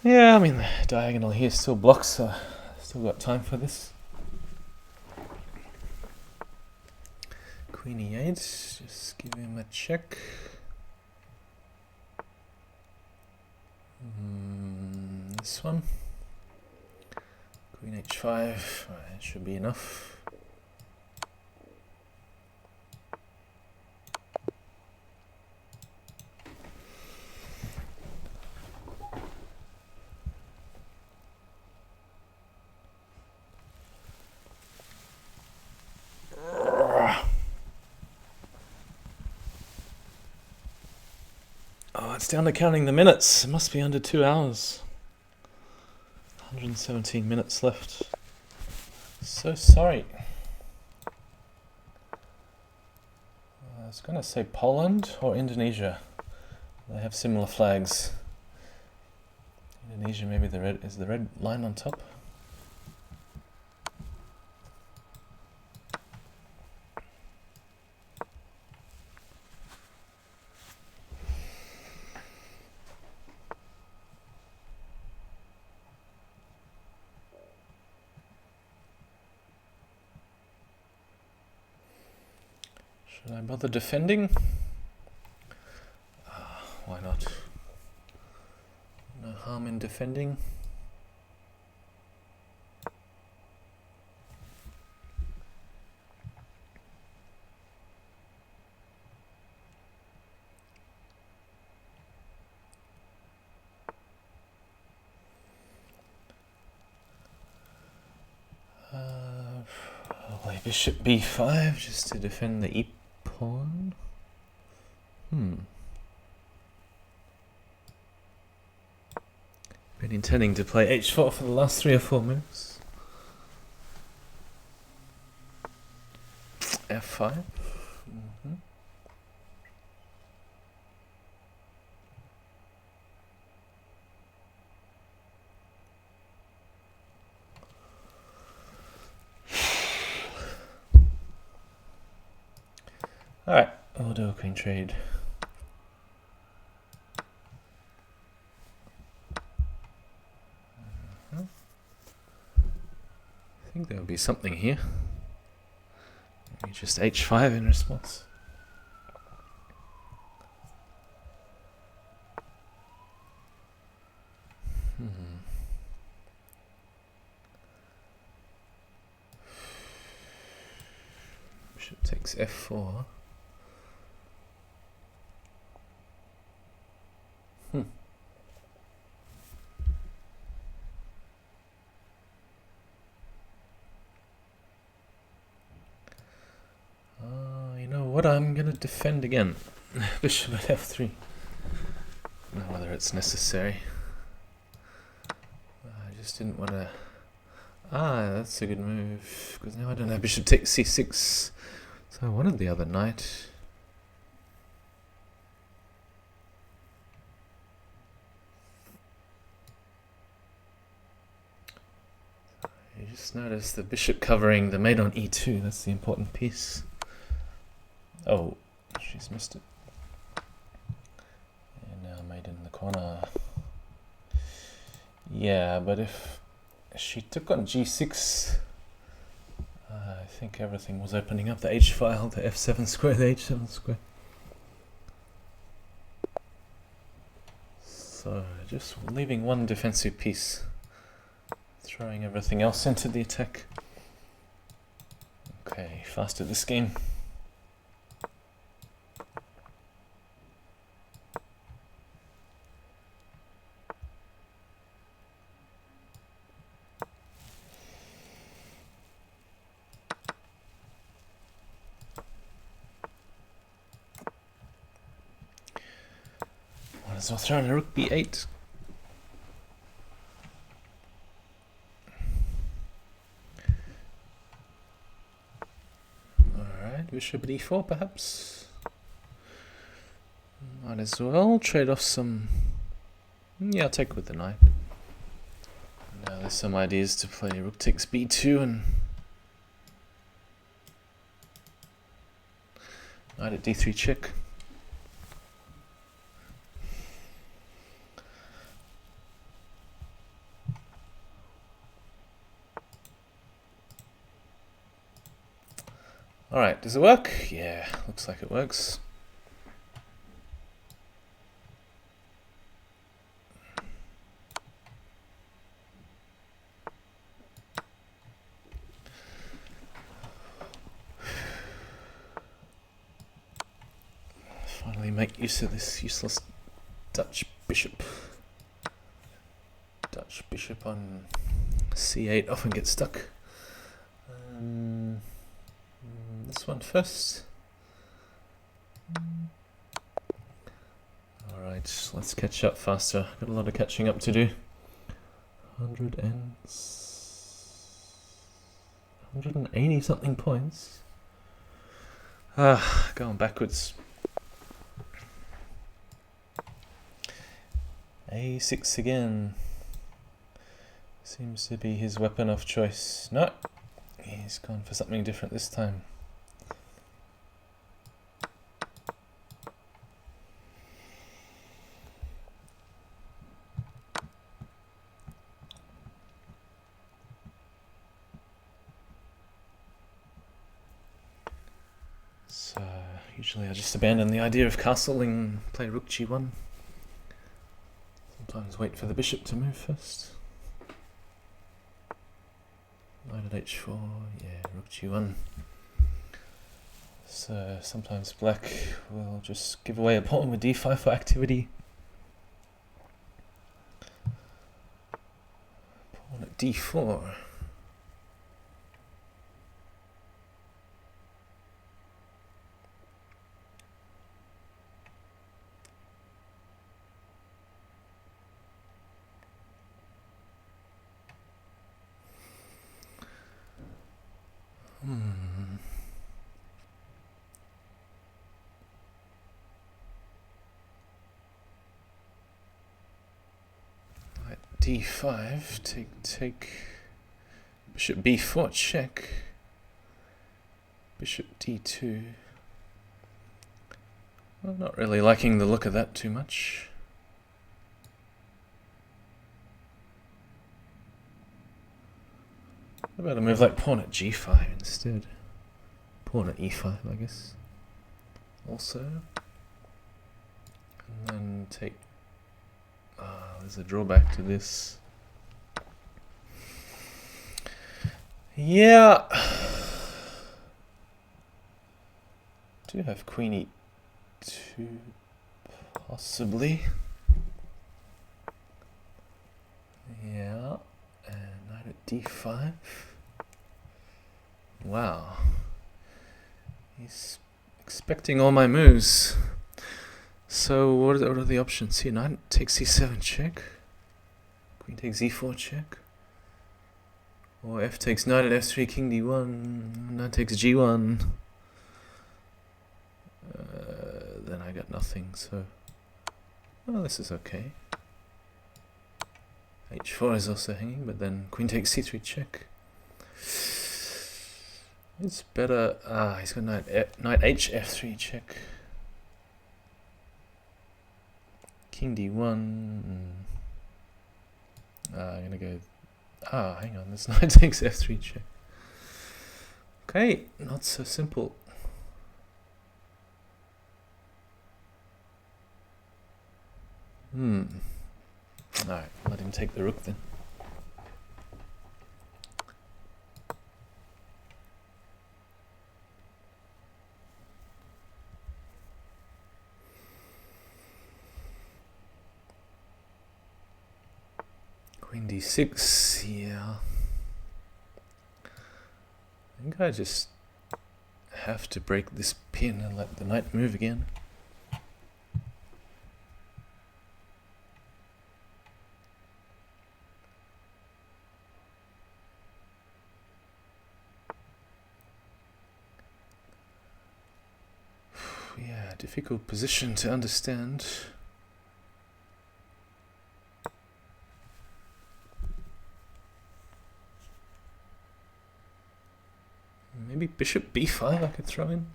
Yeah, I mean, the diagonal here still blocks, so still got time for this. Queen e8, just give him a check. This one. Queen h5, right, that should be enough. Oh, it's down to counting the minutes. It must be under 2 hours. 117 minutes left. So sorry. I was going to say Poland or Indonesia. They have similar flags. Indonesia, maybe the red is the red line on top. Should I bother defending? Why not? No harm in defending. I'll play bishop b5 just to defend the e-pawn. Been intending to play h4 for the last 3 or 4 moves. f5. Alright, we'll do a queen trade. I think there will be something here. Maybe just h5 in response. Bishop takes f4. You know what? I'm gonna defend again. Bishop at f3. I don't know whether it's necessary. I just didn't want to. That's a good move because now I don't have bishop takes c6. So I wanted the other knight. You just notice the bishop covering the mate on e2. That's the important piece. Oh, she's missed it. And now mate in the corner. Yeah, but if she took on g6, I think everything was opening up. The h file, the f7 square, the h7 square. So just leaving one defensive piece, throwing everything else into the attack. Okay, faster this game. So I'll throw in a rook b8. bishop d4 perhaps. Might as well trade off some... Yeah, I'll take with the knight. Now there's some ideas to play rook takes b2 and knight at d3 check. Alright, does it work? Yeah, looks like it works. Finally make use of this useless Dutch bishop. Dutch bishop on c8 often gets stuck. This one first. Alright, let's catch up faster. Got a lot of catching up to do. 180 something points. Going backwards. A6 again. Seems to be his weapon of choice. No, he's gone for something different this time. So usually I just abandon the idea of castling, play rook g1. Sometimes wait for the bishop to move first. Knight at h4, yeah, rook g1. So sometimes black will just give away a pawn with d5 for activity. Pawn at d4. d5, take, bishop b4 check, bishop d2. I'm not really liking the look of that too much. How about a move like pawn at g5 instead? Pawn at e5, I guess. Also. And then take... there's a drawback to this. Yeah. Do have queen e2, possibly. Yeah. And knight at d5. Wow. He's expecting all my moves. So what are the options here? Knight takes c7 check. Queen takes e4 check. Or f takes knight at f3, king d1. Knight takes g1. Then I got nothing, so... Oh, this is okay. h4 is also hanging, but then queen takes c3 check. It's better... he's got knight h f3 check. King d1. I'm gonna go... hang on, this knight takes f3 check. Okay, not so simple. Alright, let him take the rook then. Queen d6, yeah. I think I just have to break this pin and let the knight move again. difficult position to understand. Maybe bishop b5 I could throw in.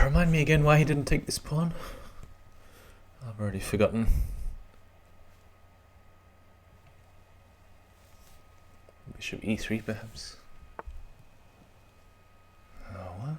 Remind me again why he didn't take this pawn. I've already forgotten. Bishop e3 perhaps. Oh, what?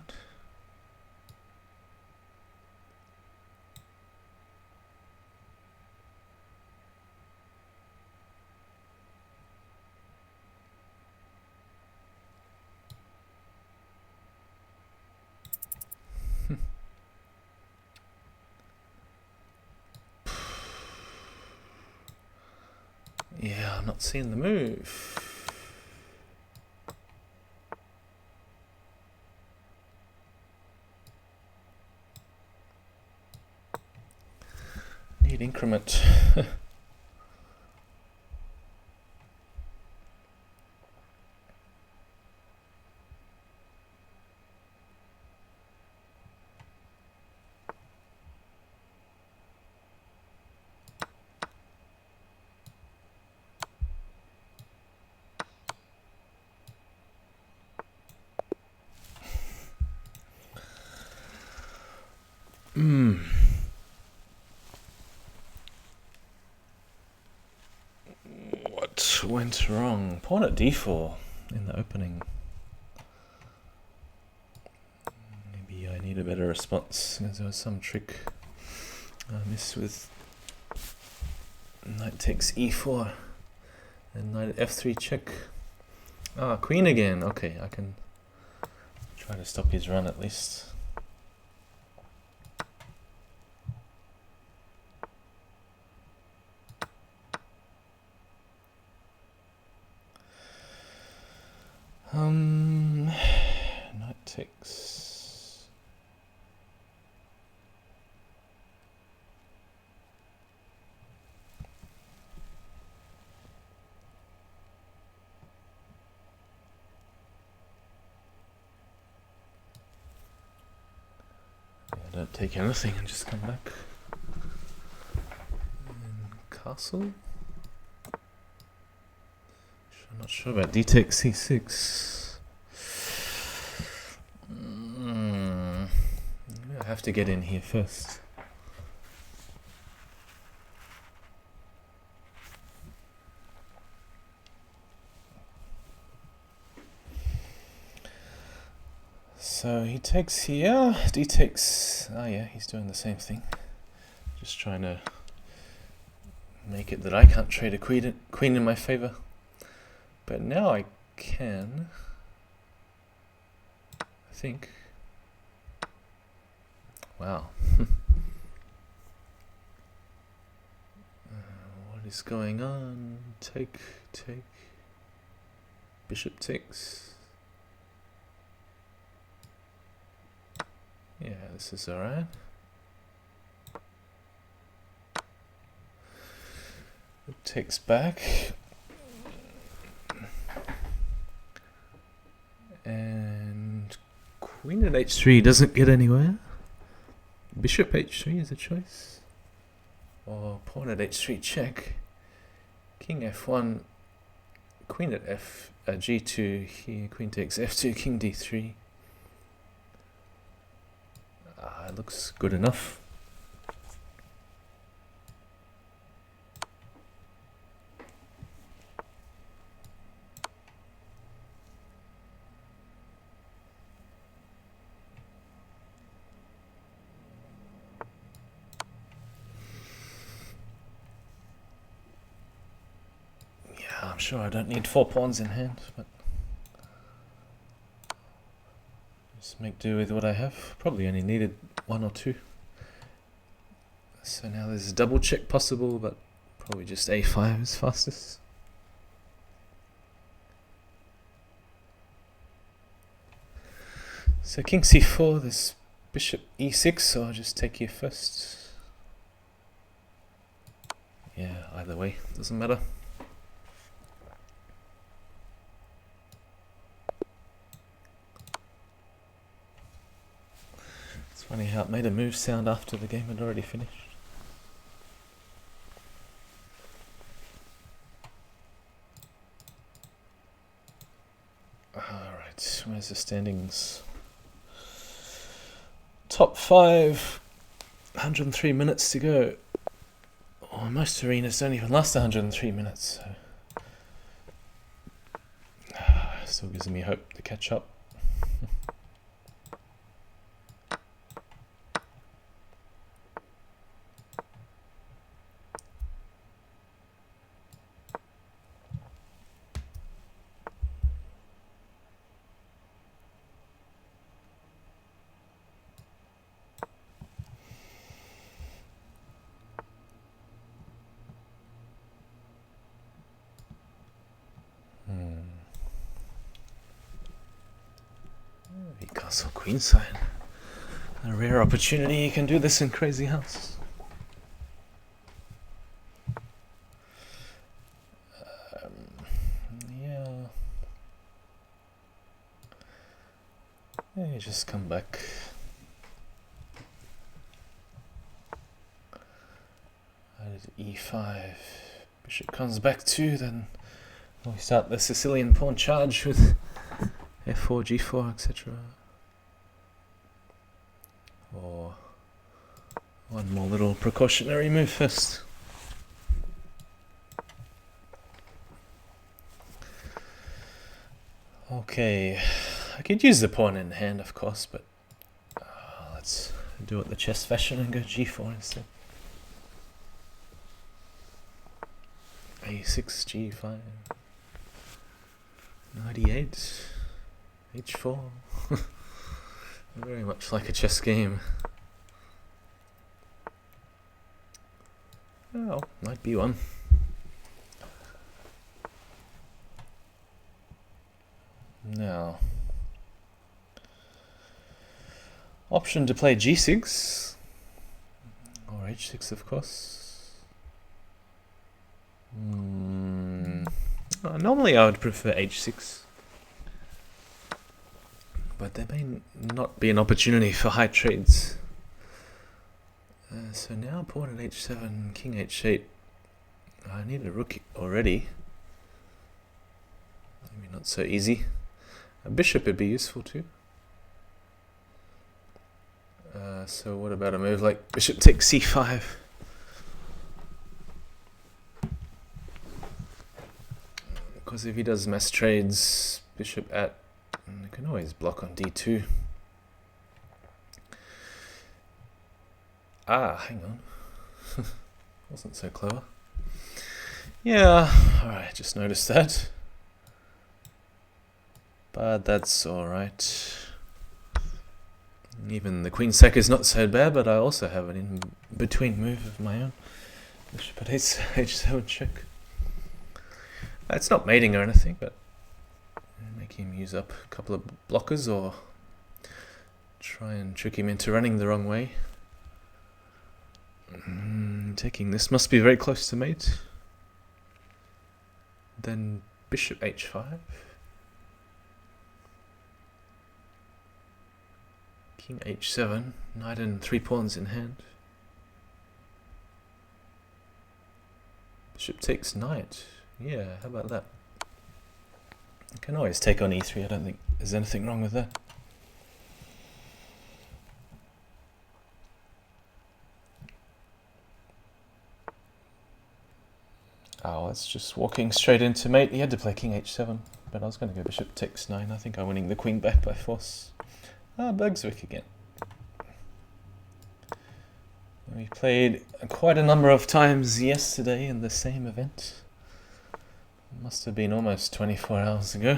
Yeah, I'm not seeing the move. Need increment. What went wrong? Pawn at d4 in the opening. Maybe I need a better response because there was some trick I missed with knight takes e4 and knight at f3 check. Ah, queen again. Okay, I can try to stop his run at least. Knight takes. Yeah, don't take anything and just come back. And castle. I'm not sure about d takes c6. I have to get in here first. So he takes here, d takes, oh yeah, he's doing the same thing. Just trying to make it that I can't trade a queen in my favor. But now I can, I think. Wow. What is going on? Take. Bishop takes. Yeah, this is alright. Takes back. And queen at h3 doesn't get anywhere. Bishop h3 is a choice. Or pawn at h3 check. King f1. Queen at g2 here. Queen takes f2. King d3. It looks good enough. I'm sure I don't need 4 pawns in hand, but just make do with what I have. Probably only needed 1 or 2. So now there's a double check possible, but probably just a5 is fastest. So king c4, there's bishop e6, so I'll just take here first. yeah, either way, doesn't matter. It's funny how it made a move sound after the game had already finished. Alright, where's the standings? Top 5, 103 minutes to go. Oh, most arenas don't even last 103 minutes, so still gives me hope to catch up. Castle Queenside. A rare opportunity you can do this in Crazyhouse. Yeah. Yeah, you just come back. E5. Bishop comes back 2, then we start the Sicilian pawn charge with F4, G4, etc. Or one more little precautionary move first. Okay, I could use the pawn in hand, of course, but let's do it the chess fashion and go G4 instead. A6, G5, 98, H4. Very much like a chess game. Oh, might be one. Now, option to play G6 or H6, of course. Normally I would prefer H6, but there may not be an opportunity for high trades. So now pawn at H7, king H8. I need a rook already. Maybe not so easy. A bishop would be useful too. So what about a move like bishop takes C5? Because if he does mass trades, bishop at, you can always block on D2. Ah, hang on. Wasn't so clever. Yeah, alright, just noticed that. But that's alright. Even the queen sack is not so bad, but I also have an in-between move of my own. Bishop at H7 check. It's not mating or anything, but make him use up a couple of blockers or try and trick him into running the wrong way. Taking this must be very close to mate. Then bishop H5. King H7, knight and 3 pawns in hand. Bishop takes knight. Yeah, how about that? You can always take on E3, I don't think there's anything wrong with that. Oh, that's just walking straight into mate. He had to play king H7, but I was going to go bishop takes 9. I think I'm winning the queen back by force. Ah, Bugzilla again. We played quite a number of times yesterday in the same event. Must have been almost 24 hours ago.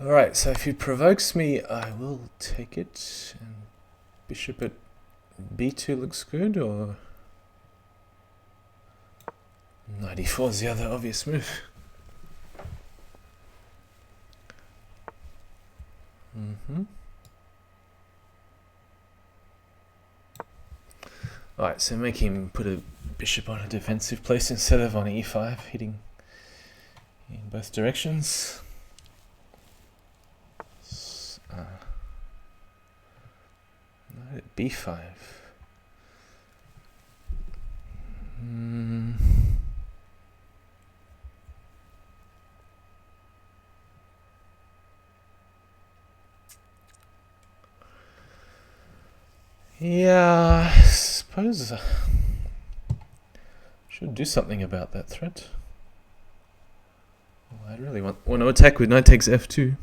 Alright, so if he provokes me, I will take it. And bishop at B2 looks good, or 94 is the other obvious move. Alright, so make him put a bishop on a defensive place instead of on e5, hitting in both directions. No, b5. Yeah, I suppose I should do something about that threat. Well, I really want to attack with knight takes f2.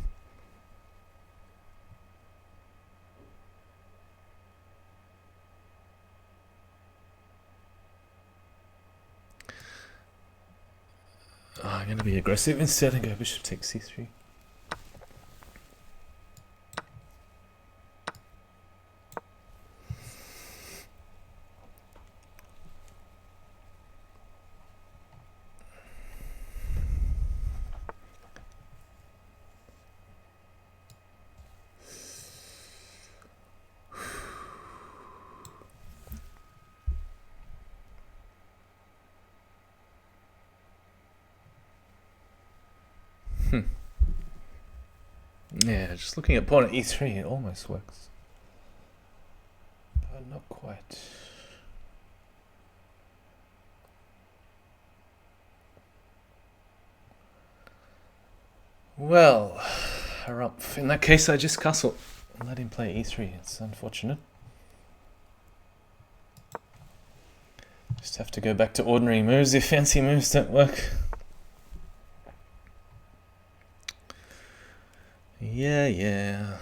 Oh, I'm going to be aggressive instead and go bishop takes c3. Yeah, just looking at pawn at e3, it almost works. But not quite. Well, harumph. In that case, I just castle and let him play e3. It's unfortunate. Just have to go back to ordinary moves if fancy moves don't work. Yeah.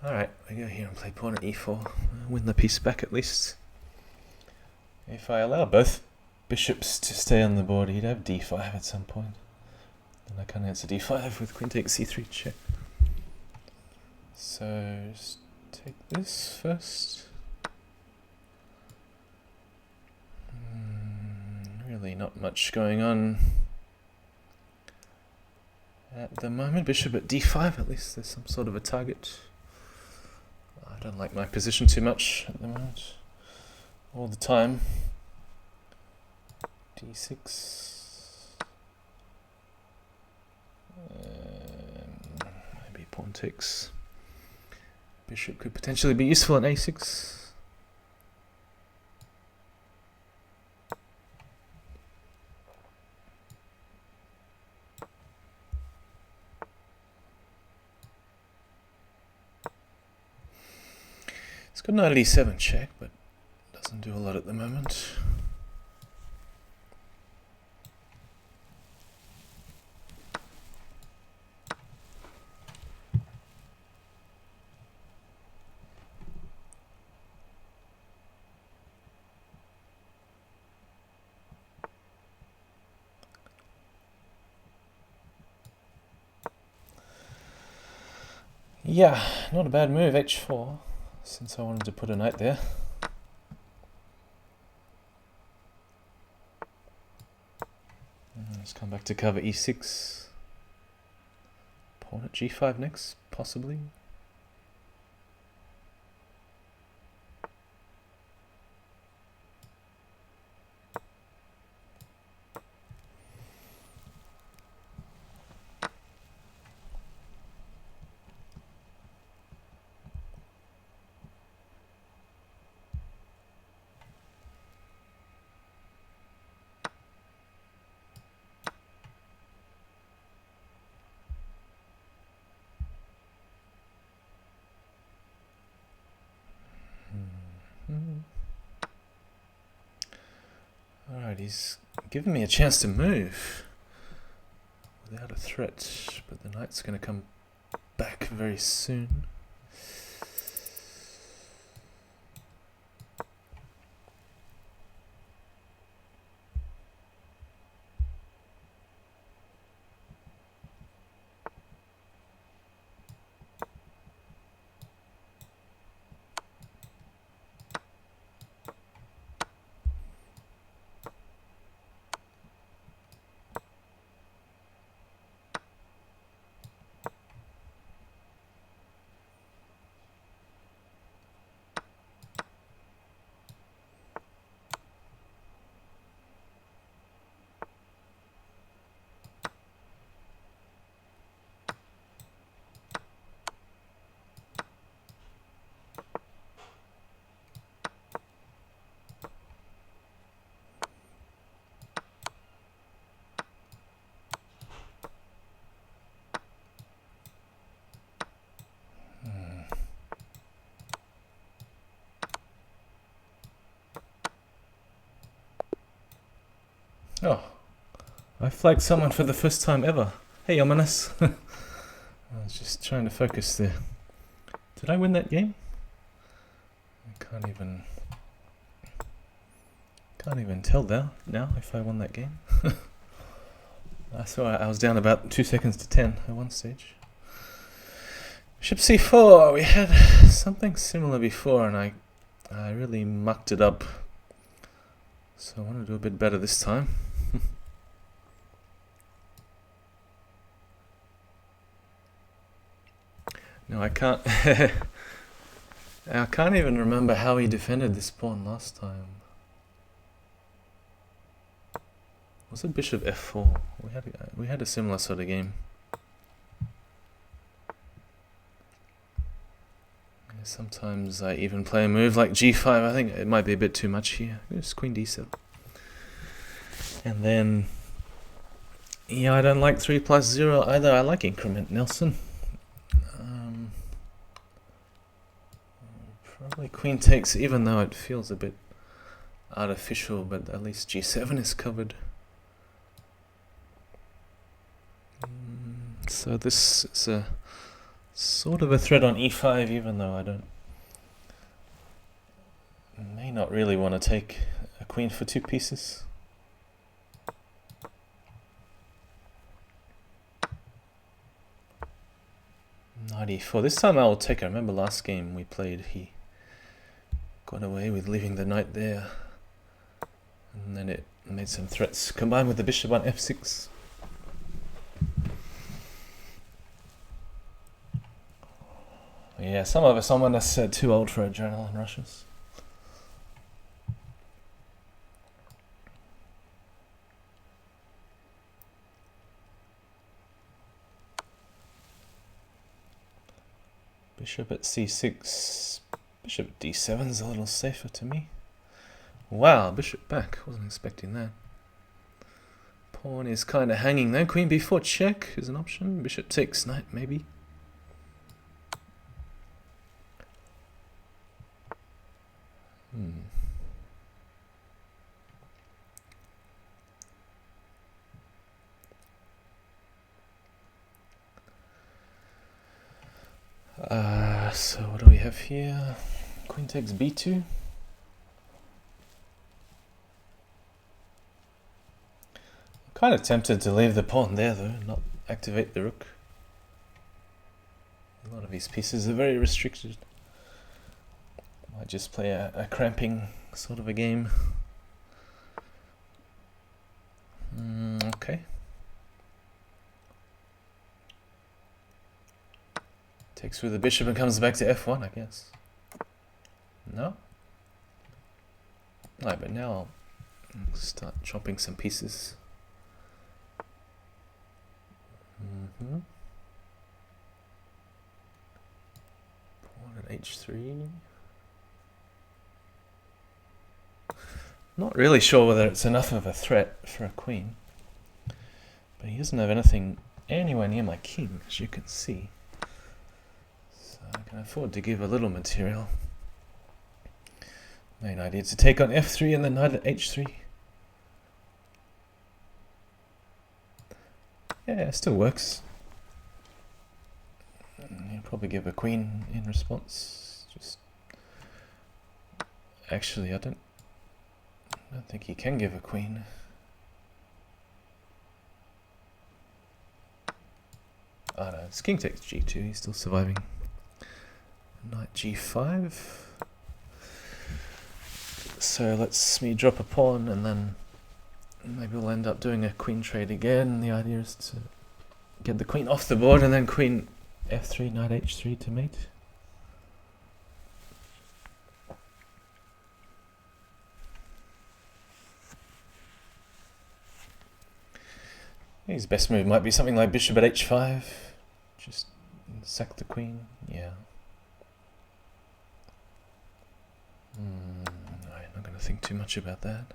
Alright, we go here and play pawn at e4. Win the piece back at least. If I allow both bishops to stay on the board, he'd have d5 at some point. Then I can't answer d5 with queen takes c3 check. So, just take this first. Really not much going on at the moment. Bishop at d5, at least there's some sort of a target. I don't like my position too much at the moment. All the time. d6. Maybe pawn takes. Bishop could potentially be useful on a6. It's got knight e7 check, but doesn't do a lot at the moment. Yeah, not a bad move, h4, since I wanted to put a knight there. Let's come back to cover e6. Pawn at g5 next, possibly. Alright, he's given me a chance to move without a threat, but the knight's going to come back very soon. Oh, I flagged someone for the first time ever. Hey, ominous. I was just trying to focus there. Did I win that game? I can't even tell now if I won that game. I saw I was down about 2 seconds to 10 at one stage. Bishop c4. We had something similar before, and I really mucked it up. So I want to do a bit better this time. No, I can't. I can't even remember how he defended this pawn last time. Was it bishop f4? We had a similar sort of game. Sometimes I even play a move like g5. I think it might be a bit too much here. Just queen d7. And then, yeah, I don't like 3+0 either. I like increment Nelson. Probably queen takes, even though it feels a bit artificial, but at least g7 is covered. So this is a sort of a threat on e5, even though I may not really want to take a queen for 2 pieces. Knight e4. This time I will take it. I remember last game we played, he got away with leaving the knight there, and then it made some threats combined with the bishop on f6. Yeah, some of us are too old for adrenaline rushes. Bishop at c6. Bishop at d7 is a little safer to me. Wow, bishop back. Wasn't expecting that. Pawn is kind of hanging there. Queen b4 check is an option. Bishop takes knight, maybe. So what do we have here? Queen takes b2. I'm kind of tempted to leave the pawn there though, not activate the rook. A lot of these pieces are very restricted. Might just play a cramping sort of a game. Okay. Takes with the bishop and comes back to f1, I guess. No? Alright, but now I'll start chopping some pieces. Pawn at h3. Not really sure whether it's enough of a threat for a queen, but he doesn't have anything anywhere near my king, as you can see. So I can afford to give a little material. Main idea is to take on f3 and then knight at h3. Yeah, it still works. He'll probably give a queen in response. Just actually, I don't think he can give a queen. Oh no, it's king takes g2, he's still surviving. Knight g5. So let's me drop a pawn and then maybe we'll end up doing a queen trade again. The idea is to get the queen off the board and then queen f3, knight h3 to mate. His best move might be something like bishop at h5. Just sack the queen. Yeah. I'm not going to think too much about that.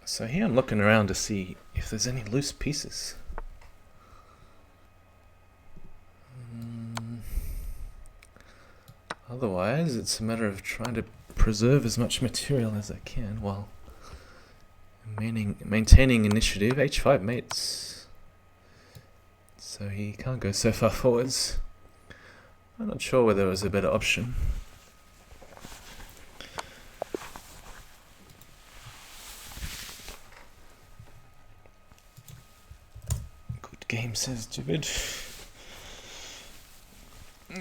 So here I'm looking around to see if there's any loose pieces. Otherwise, it's a matter of trying to preserve as much material as I can while maintaining initiative. H5 mates. So he can't go so far forwards. I'm not sure whether it was a better option. Good game, says David.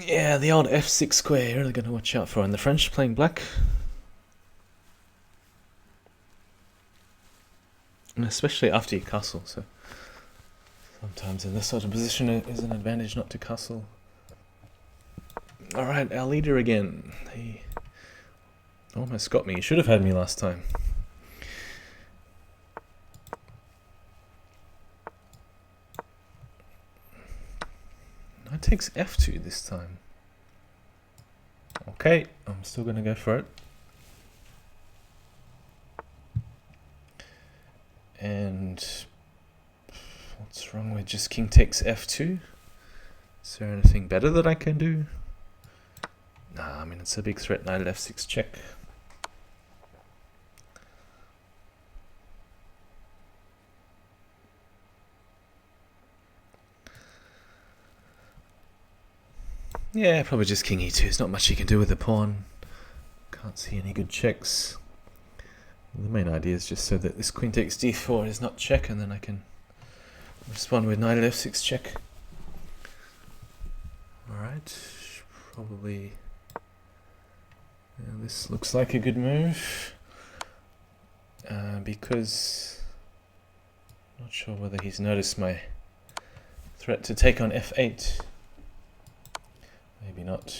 Yeah, the old f6 square, you're really going to watch out for. And the French playing black. And especially after you castle, so sometimes in this sort of position it is an advantage not to castle. Alright, our leader again. He almost got me. He should have had me last time. Knight takes f2 this time. Okay, I'm still going to go for it. And what's wrong with just king takes f2? Is there anything better that I can do? Nah, I mean it's a big threat. Knight at f6 check. Yeah, probably just king e2. There's not much you can do with the pawn. Can't see any good checks. The main idea is just so that this queen takes d4 is not check, and then I can respond with knight at f6 check. Alright, probably... Yeah, this looks like a good move. Because... Not sure whether he's noticed my threat to take on f8. Maybe not.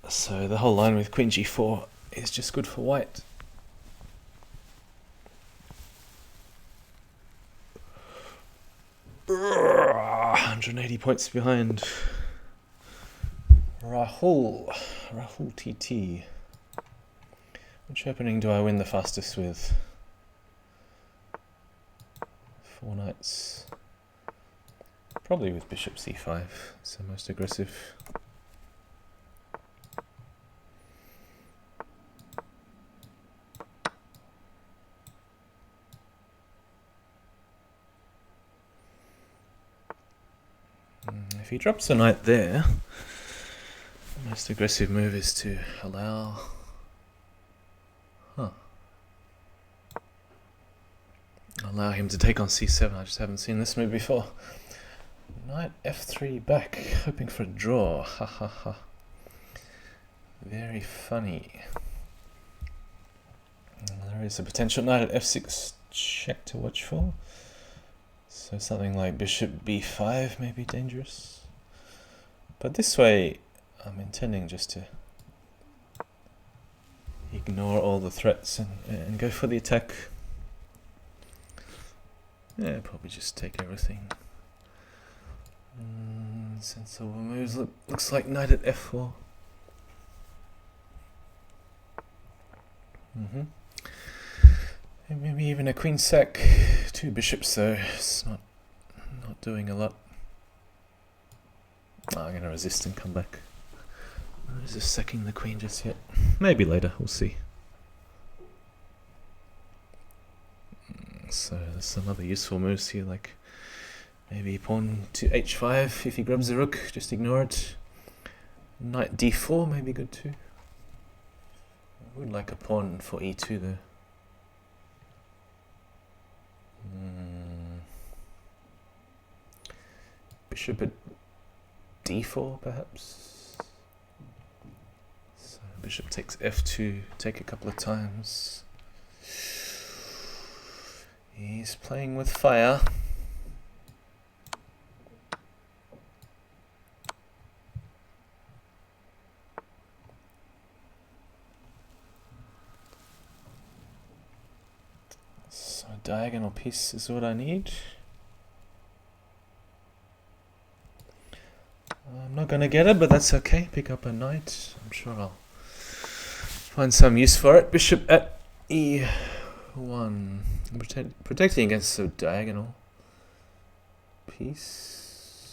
So the whole line with queen g4 is just good for white. Urgh, 180 points behind. Rahul TT. Which opening do I win the fastest with? 4 knights. Probably with bishop c5. It's the most aggressive. If he drops a knight there, the most aggressive move is to allow... Allow him to take on c7. I just haven't seen this move before. Knight f3 back, hoping for a draw. Ha ha ha. Very funny. There is a potential knight at f6 check to watch for. So something like bishop b5 may be dangerous. But this way, I'm intending just to ignore all the threats and go for the attack. Yeah, probably just take everything. Sensible moves. Looks like knight at f4. And maybe even a queen sack. 2 bishops though. It's not doing a lot. I'm going to resist and come back. I'm not just sacking the queen just yet. Maybe later. We'll see. So there's some other useful moves here, like maybe pawn to h5 if he grabs the rook, just ignore it. Knight d4 may be good too. I would like a pawn for e2 though. Bishop at d4 perhaps. So bishop takes f2, take a couple of times. He's playing with fire. So a diagonal piece is what I need. I'm not going to get it, but that's okay. Pick up a knight. I'm sure I'll find some use for it. Bishop at e1. Protecting against a diagonal piece.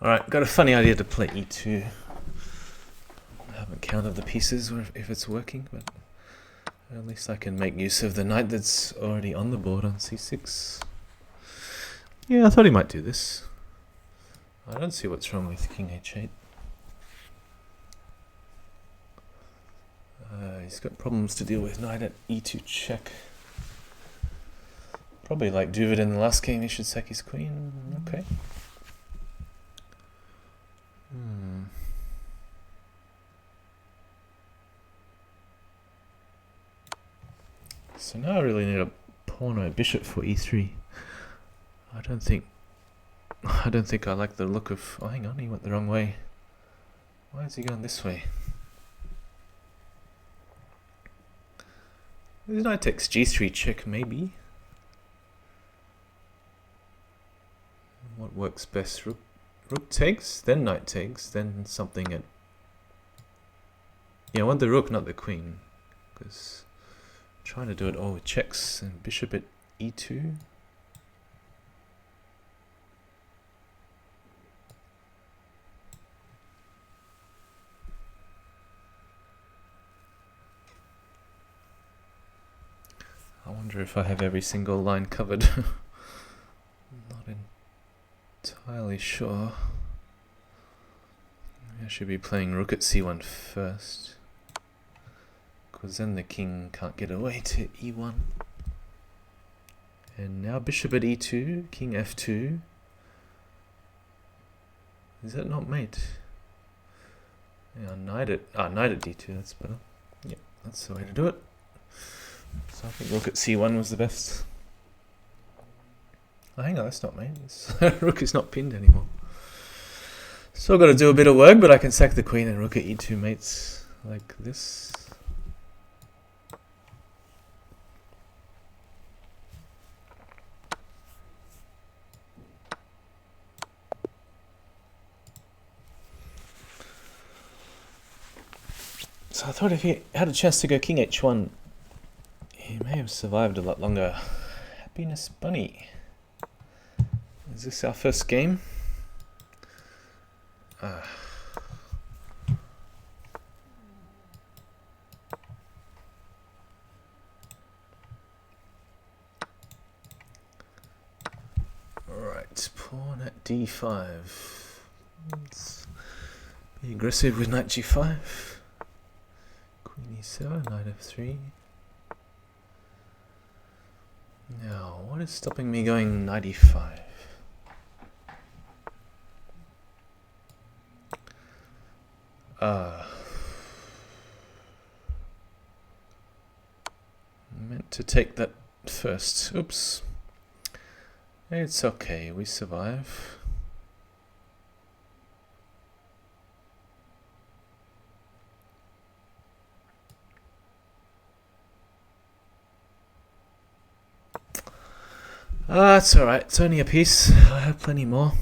Alright, got a funny idea to play e2. I haven't counted the pieces or if it's working, but at least I can make use of the knight that's already on the board on c6. Yeah, I thought he might do this. I don't see what's wrong with king h8. He's got problems to deal with. Knight at e2 check. Probably like Duvid in the last game, he should sack his queen. Okay. So now I really need a pawn or a bishop for e3. I don't think I like the look of... Oh, hang on, he went the wrong way. Why is he going this way? This knight takes g3 check, maybe. What works best? Rook takes, then knight takes, then something at... Yeah, I want the rook, not the queen. Because I'm trying to do it all with checks. And bishop at e2. I wonder if I have every single line covered. Not entirely sure. I should be playing rook at c1 first, because then the king can't get away to e1. And now bishop at e2, king f2. Is that not mate? Yeah, knight at d2, that's better. Yeah, that's the way to do it. So I think rook at c1 was the best. Oh, hang on, that's not mate. Rook is not pinned anymore. Still got to do a bit of work, but I can sack the queen and rook at e2 mates like this. So I thought if he had a chance to go king h1, he may have survived a lot longer. Happiness Bunny. Is this our first game? Alright, pawn at d5. Let's be aggressive with knight g5. Queen e7, knight f3. Now, what is stopping me going knight e5? Meant to take that first. Oops. It's okay, we survive. It's alright, it's only a piece. I have plenty more.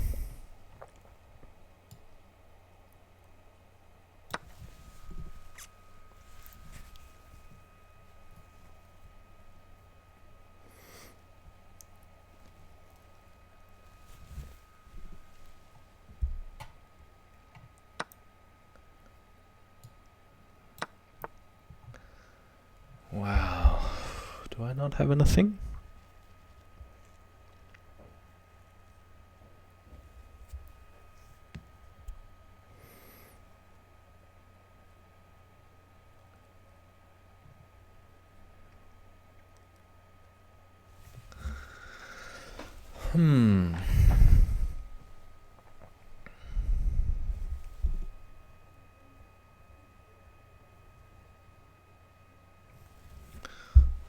Wow. Do I not have anything?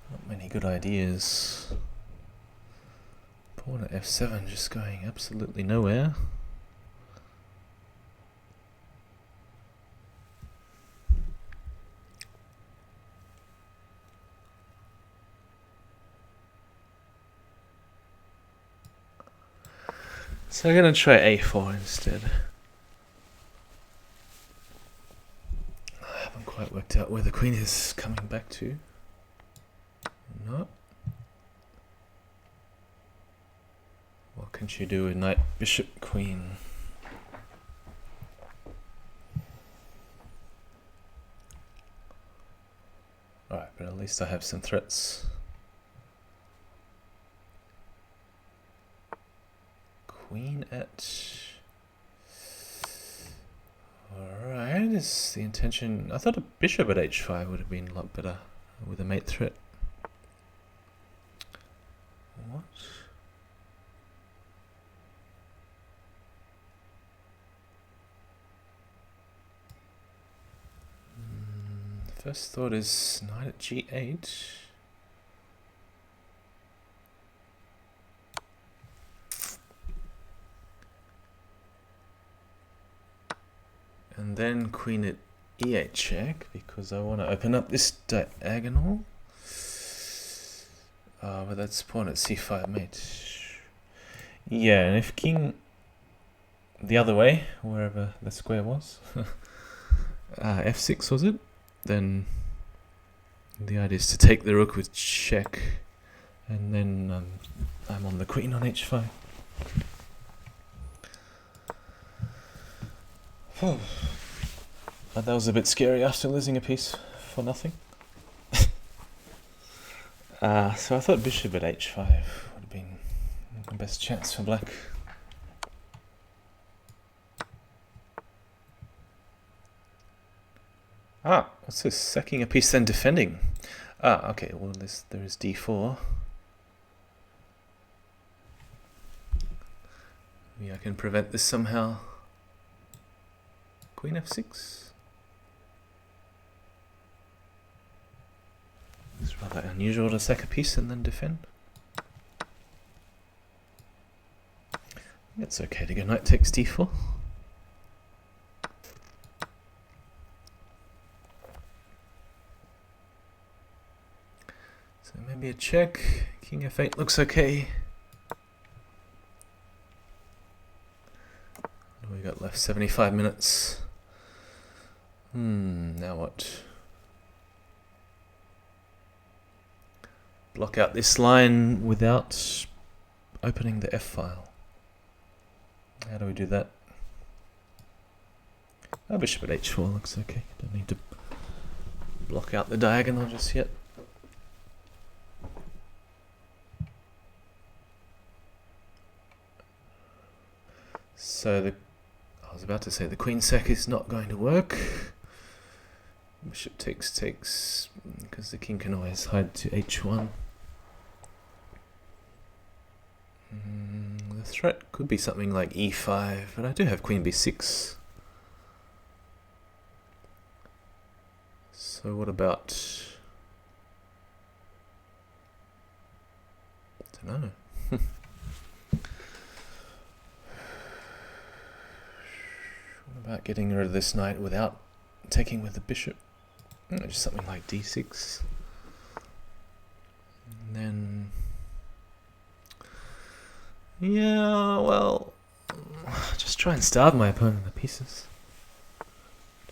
Not many good ideas. Pawn at f7 just going absolutely nowhere. So I'm going to try a4 instead. I haven't quite worked out where the queen is coming back to. No. What can she do with knight, bishop, queen? Alright, but at least I have some threats. Queen at... Alright, is the intention... I thought a bishop at h5 would have been a lot better with a mate threat. What? First thought is knight at g8. And then queen at e8 check, because I want to open up this diagonal. But that's pawn at c5 mate. Yeah, and if king the other way, wherever the square was, f6 was it? Then the idea is to take the rook with check, and then I'm on the queen on h5. But that was a bit scary after losing a piece for nothing. So I thought bishop at h5 would have been the best chance for black. What's this? Sacking a piece then defending. Okay, well there is d4. Maybe I can prevent this somehow. Queen f6. It's rather unusual to sack a piece and then defend. It's okay to go knight takes d4. So maybe a check. King f8 looks okay. What do we got left? 75 minutes. Now what? Block out this line without opening the F file. How do we do that? Bishop at h4 looks okay. Don't need to block out the diagonal just yet. So I was about to say the queen sack is not going to work. Bishop takes, because the king can always hide to h1. The threat could be something like e5, but I do have queen b6. So what about... I don't know. What about getting rid of this knight without taking with the bishop? Just something like d6. And then... yeah, well... just try and starve my opponent the pieces.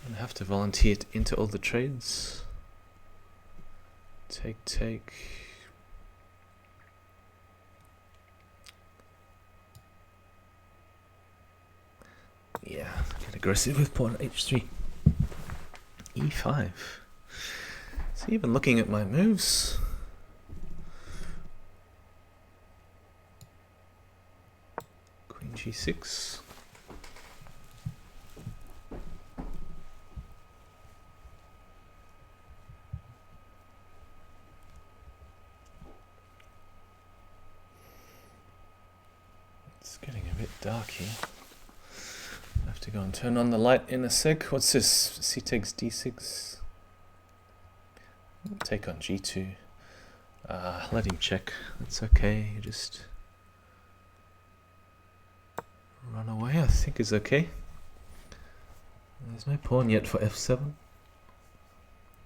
Don't have to volunteer into all the trades. Take. Yeah, get aggressive with pawn h3. e5. So even looking at my moves, queen g6. It's getting a bit dark here. I have to go and turn on the light in a sec. What's this? C takes d6. Take on g2. Let him check. That's okay. Just run away, I think is okay. There's no pawn yet for f7.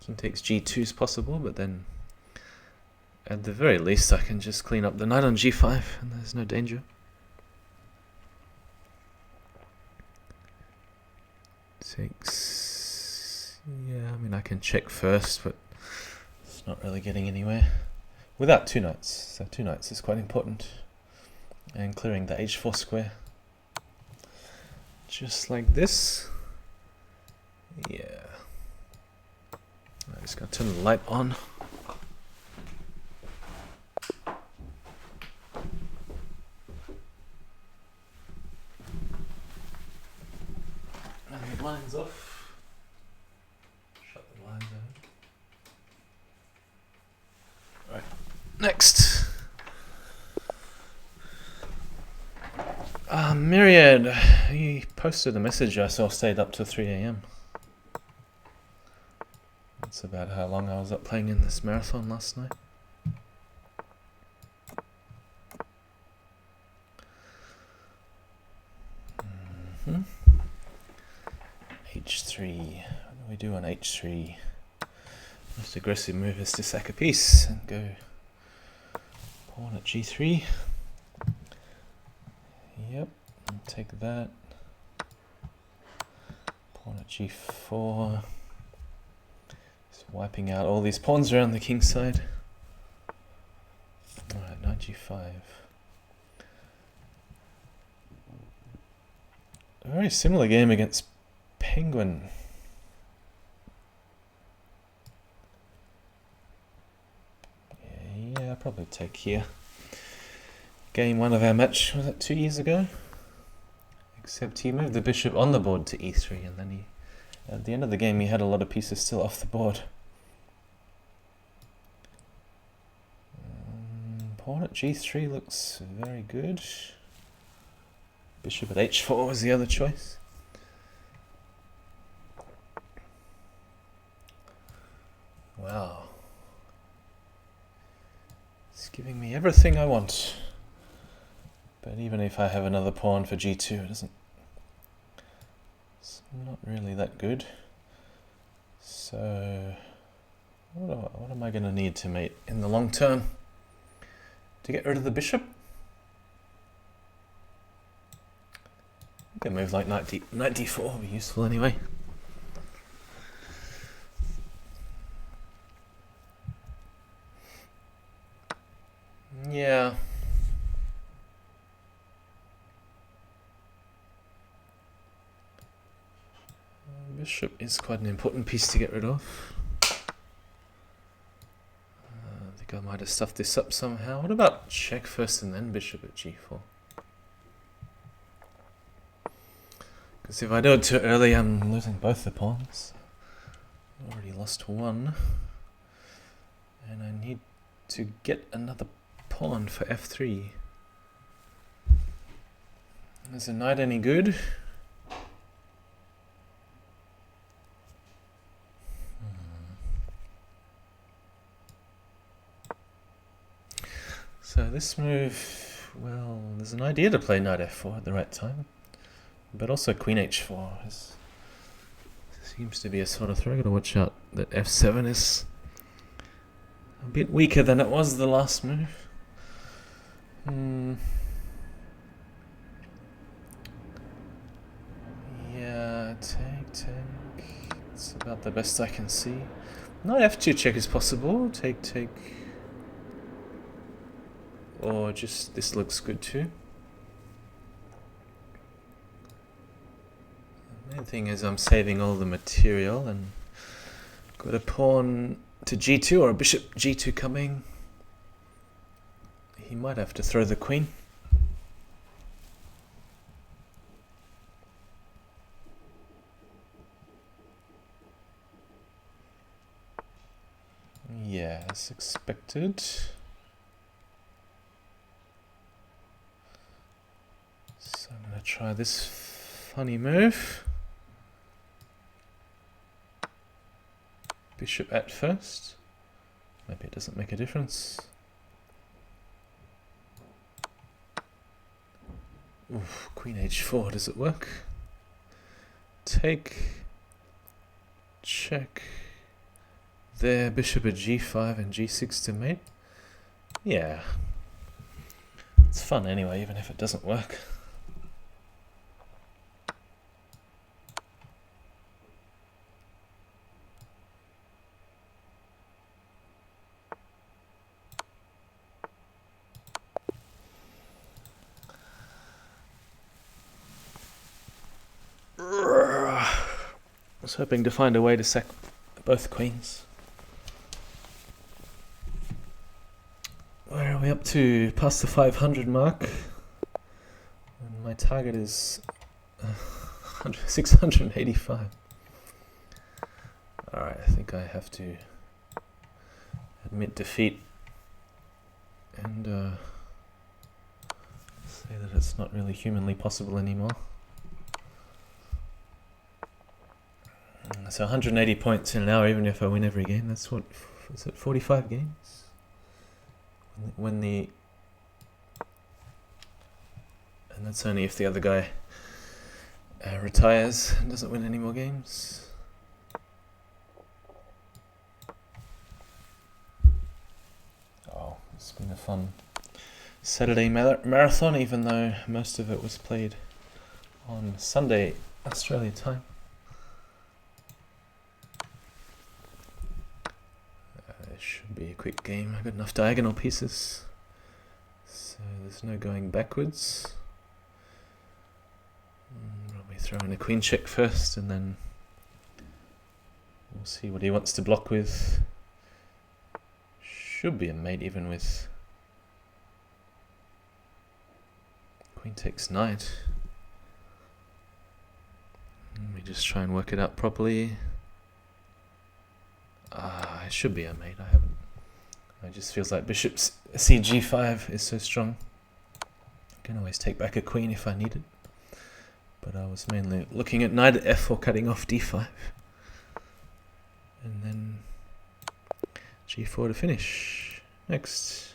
King takes g2 is possible, but then at the very least I can just clean up the knight on g5 and there's no danger. Takes... yeah, I mean I can check first, but it's not really getting anywhere. Without two knights, so two knights is quite important. And clearing the h4 square. Just like this. Yeah. Just gonna turn the light on. And the blinds off. Shut the blinds out. Right. Next. Myriad, he posted a message I saw, stayed up till 3 AM. That's about how long I was up playing in this marathon last night. H3. What do we do on H3? Most aggressive move is to sack a piece and go pawn at G3. Yep, I'll take that. Pawn at G4. Just wiping out all these pawns around the king side. Alright, knight G5. A very similar game against Penguin. Yeah, I'll probably take here. Game 1 of our match, was it 2 years ago? Except he moved the bishop on the board to E3, and then at the end of the game he had a lot of pieces still off the board. Pawn at G3 looks very good. Bishop at H4 was the other choice. Wow. It's giving me everything I want. But even if I have another pawn for G2, it's not really that good. So, what am I going to need to mate in the long term? To get rid of the bishop? I think a move like knight D4 will be useful anyway. Yeah. Bishop is quite an important piece to get rid of. I think I might have stuffed this up somehow. What about check first and then bishop at G4? Because if I do it too early, I'm losing both the pawns. I already lost one. And I need to get another pawn for F3. Is the knight any good? So this move, well, there's an idea to play knight F4 at the right time. But also queen H4 seems to be a sort of throw. I've got to watch out that F7 is a bit weaker than it was the last move. Yeah, take. It's about the best I can see. Knight F2 check is possible. Take. Or just this looks good too. The main thing is I'm saving all the material and got a pawn to G2 or a bishop G2 coming. He might have to throw the queen. Yeah, as expected. So I'm going to try this funny move. Bishop at first. Maybe it doesn't make a difference. Oof, queen H4, does it work? Take, check. There, bishop at G5 and G6 to mate. Yeah. It's fun anyway, even if it doesn't work. I was hoping to find a way to sack both queens. are we up to? Past the 500 mark. And my target is 685. Alright, I think I have to admit defeat and say that it's not really humanly possible anymore. So 180 points in an hour, even if I win every game, that's what, is it 45 games? And that's only if the other guy retires and doesn't win any more games. Oh, it's been a fun Saturday marathon, even though most of it was played on Sunday, Australia time. It should be a quick game. I've got enough diagonal pieces, so there's no going backwards. Probably throw in a queen check first, and then we'll see what he wants to block with. Should be a mate even with queen takes knight. Let me just try and work it out properly. It should be a mate. I haven't. It just feels like bishop cg5 is so strong. I can always take back a queen if I need it. But I was mainly looking at knight at f4, cutting off d5. And then g4 to finish. Next.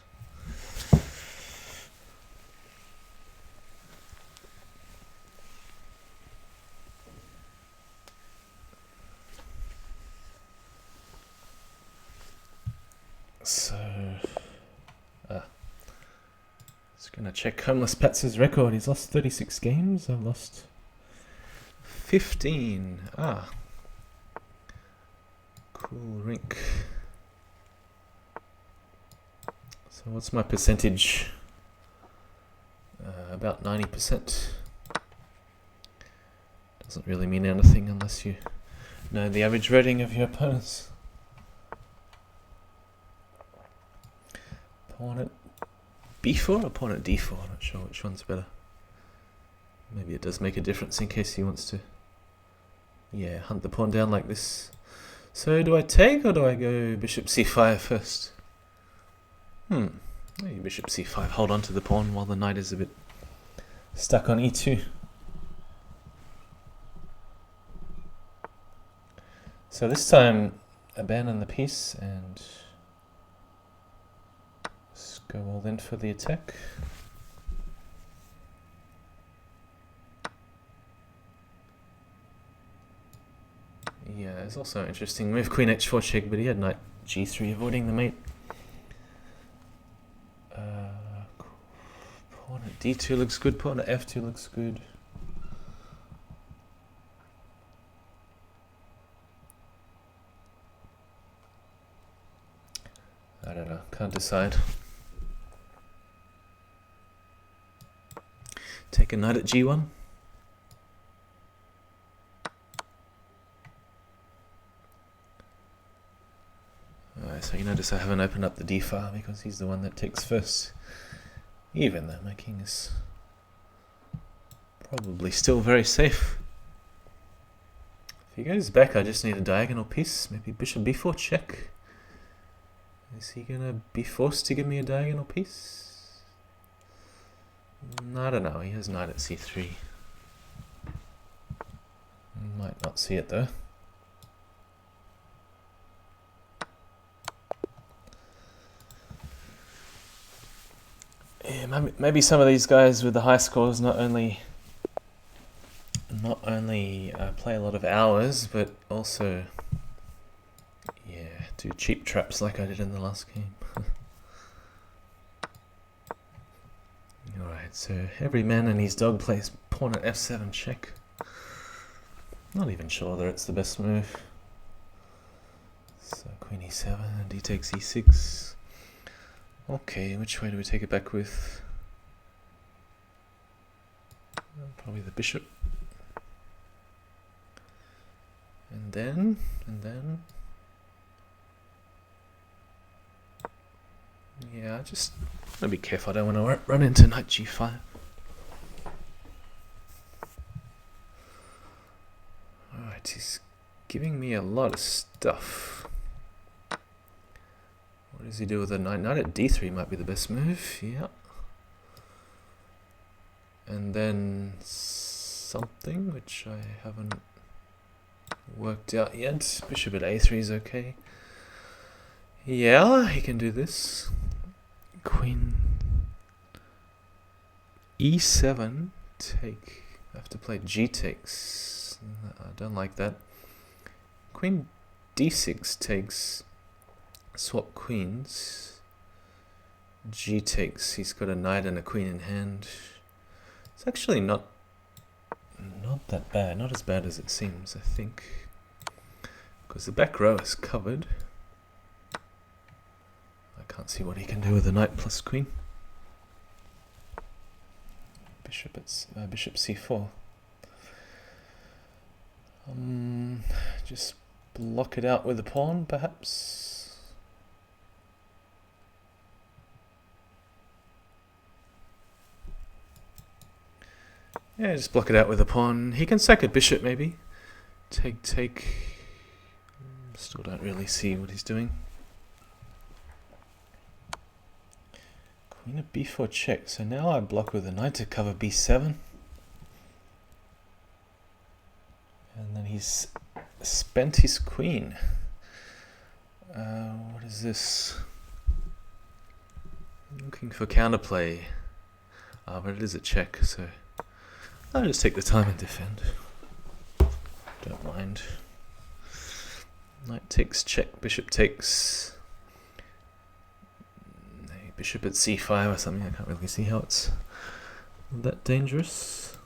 So, just gonna check Homeless Pats's record. He's lost 36 games. I've lost 15. Cool rink. So what's my percentage? About 90%. Doesn't really mean anything unless you know the average rating of your opponents. Pawn at b4 or pawn at d4? I'm not sure which one's better. Maybe it does make a difference in case he wants to, yeah, hunt the pawn down like this. So do I take or do I go bishop c5 first? Maybe bishop c5, hold on to the pawn while the knight is a bit stuck on e2. So this time abandon the piece and go all in for the attack. Yeah, it's also interesting move, queen h4 check, but he had knight g3 avoiding the mate. Pawn at d2 looks good, pawn at f2 looks good. I don't know, can't decide. Take a knight at g1. Alright, so you notice I haven't opened up the d file because he's the one that takes first. Even though my king is probably still very safe. If he goes back, I just need a diagonal piece. Maybe bishop b4 check. Is he gonna be forced to give me a diagonal piece? I don't know, he has knight at c3. Might not see it though. Yeah, maybe some of these guys with the high scores not only play a lot of hours, but also, yeah, do cheap traps like I did in the last game. Alright, so every man and his dog plays pawn at f7 check. Not even sure that it's the best move. So queen e7 and he takes e6. Okay, which way do we take it back with? Probably the bishop. And then... Yeah, I just I'll be careful, I don't want to run into knight g5. Alright, he's giving me a lot of stuff. What does he do with the knight? Knight at d3 might be the best move, yeah. And then something which I haven't worked out yet. Bishop at a3 is okay. Yeah, he can do this. Queen e7 take. I have to play g takes. I don't like that. Queen d6 takes. Swap queens. G takes. He's got a knight and a queen in hand. It's actually not that bad. Not as bad as it seems, I think. Because the back row is covered. I can't see what he can do with a knight plus queen. Bishop c4. Just block it out with a pawn, perhaps. Yeah, just block it out with a pawn. He can sack a bishop, maybe. Take. Still don't really see what he's doing. Queen of b4 check. So now I block with a knight to cover b7. And then he's spent his queen. What is this? I'm looking for counterplay. But it is a check, so I'll just take the time and defend. Don't mind. Knight takes check, bishop takes. Bishop at c5 or something. I can't really see how it's that dangerous.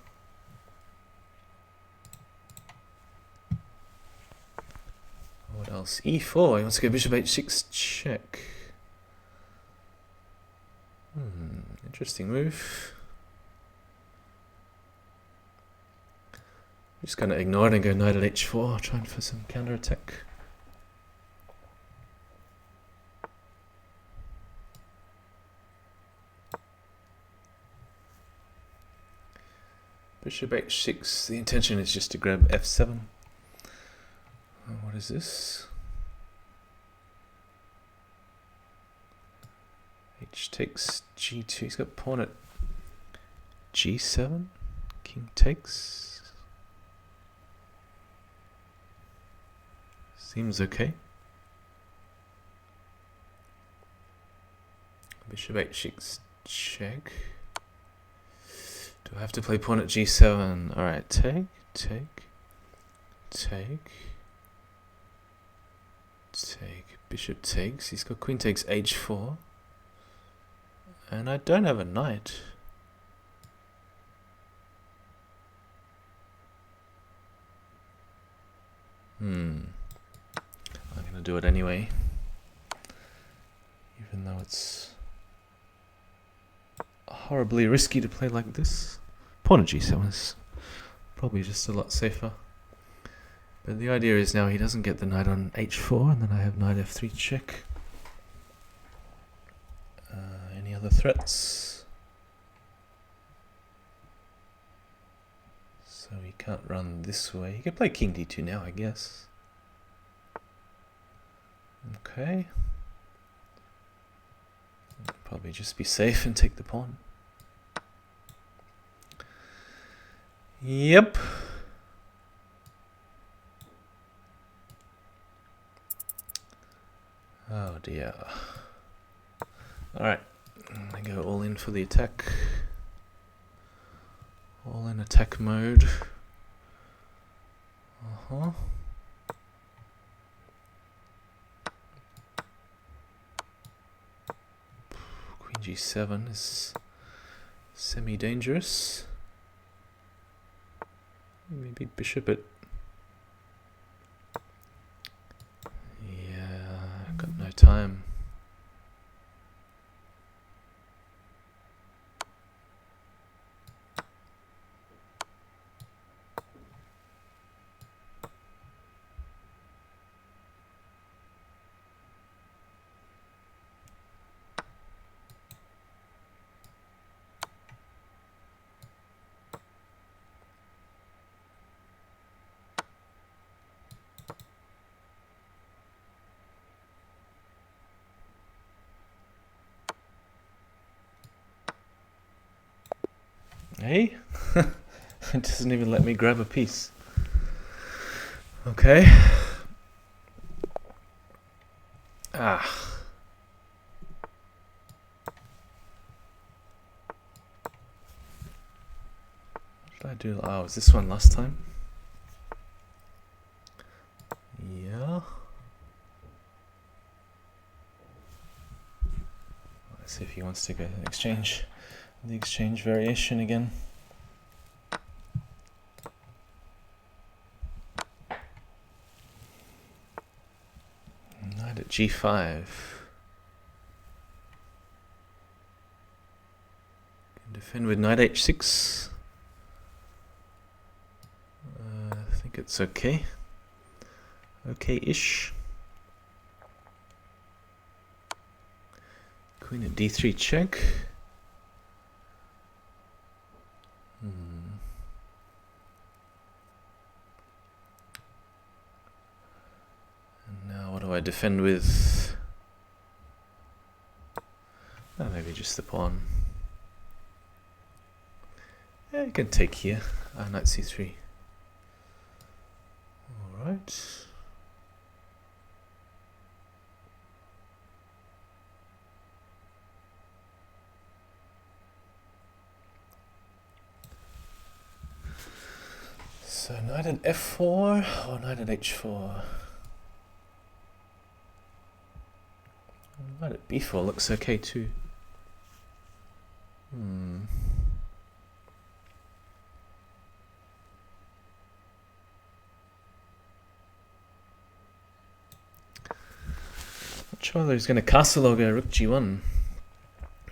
What else? e4. He wants to go bishop h6 check. Interesting move. Just going to ignore it and go knight at h4, trying for some counter attack. Bishop h6. The intention is just to grab f7. What is this? H takes g2. He's got pawn at g7. King takes. Seems okay. Bishop h6 check. Do I have to play pawn at g7? Alright, take. Bishop takes. He's got queen takes h4. And I don't have a knight. I'm going to do it anyway. Even though it's horribly risky to play like this. Pawn at g7 is probably just a lot safer. But the idea is now he doesn't get the knight on h4, and then I have knight f3 check. Any other threats? So he can't run this way. He could play king d2 now, I guess. Okay. Probably just be safe and take the pawn. Yep. Oh dear. Alright. I go all in for the attack. All in attack mode. Queen g7 is semi-dangerous. Maybe bishop at... Yeah, got no time. Okay. It doesn't even let me grab a piece. Okay. Ah. What did I do? Oh, was this one last time? Yeah. Let's see if he wants to go to the exchange variation again. Knight at g5. Can defend with knight h6. I think it's okay. Okay-ish. Queen at d3 check. And now what do I defend with? Oh, maybe just the pawn. Yeah, I can take here. Knight c3. Alright. So knight at f4 or knight at h4? Knight at b4 looks okay too. Not sure whether he's going to castle or go rook g1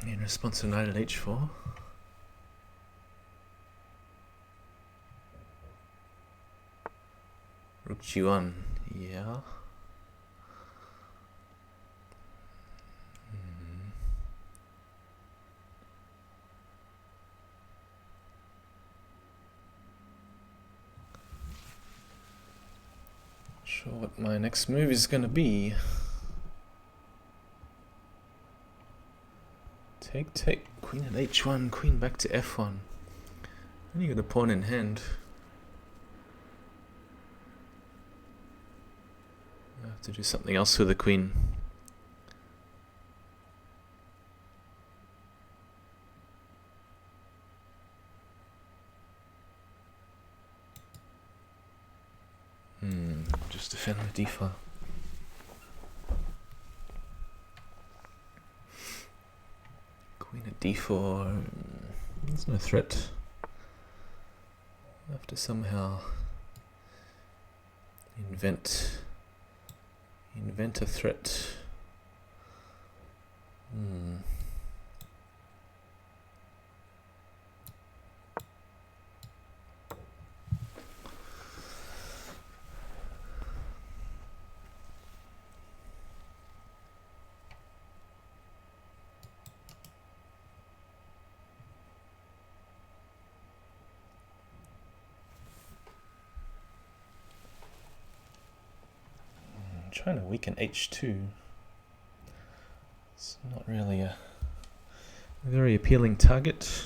in response to knight at h4. Rook g1, yeah. Not sure what my next move is going to be. Take, queen at h1, queen back to f1. Then you got a pawn in hand. I have to do something else with the queen. Just defend with d5. Queen at d4. There's no threat. I have to somehow invent a threat. Trying to weaken h2. It's not really a very appealing target.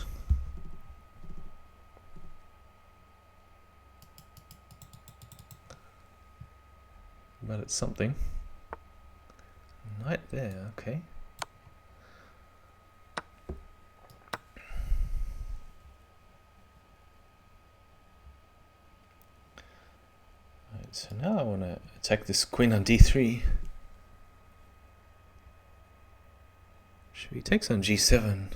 But it's something. Knight there, okay. So now I want to attack this queen on d3. He takes on g7.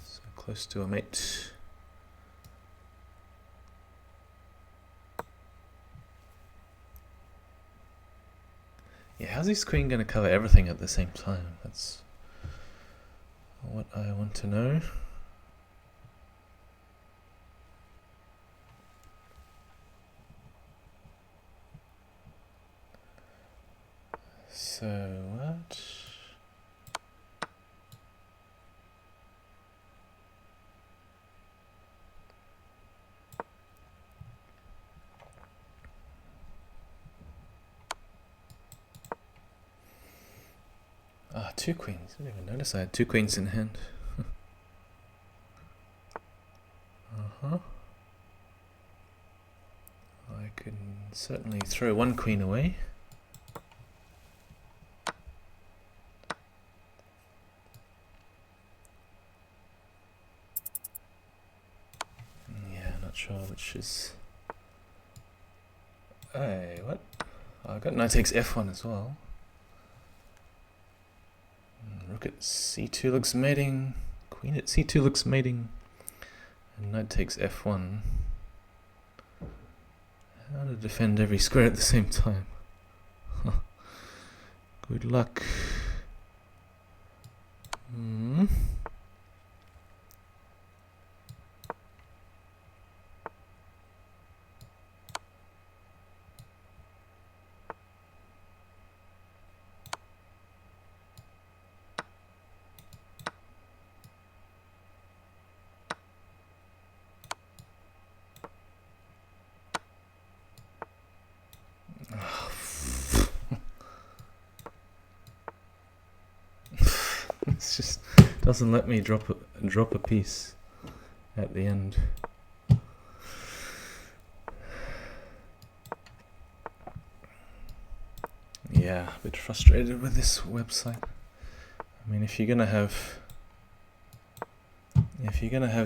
So close to a mate. Yeah, how's this queen going to cover everything at the same time? That's what I want to know. So what? Ah, 2 queens. I didn't even notice I had 2 queens in hand. I can certainly throw 1 queen away. Yeah, not sure which is... Hey, what? Oh, I got knight takes f1 as well. Rook at c2 looks mating. Queen at c2 looks mating. And knight takes f1. How to defend every square at the same time? Good luck. It's just doesn't let me drop a piece at the end. Yeah, a bit frustrated with this website. I mean, if you're gonna have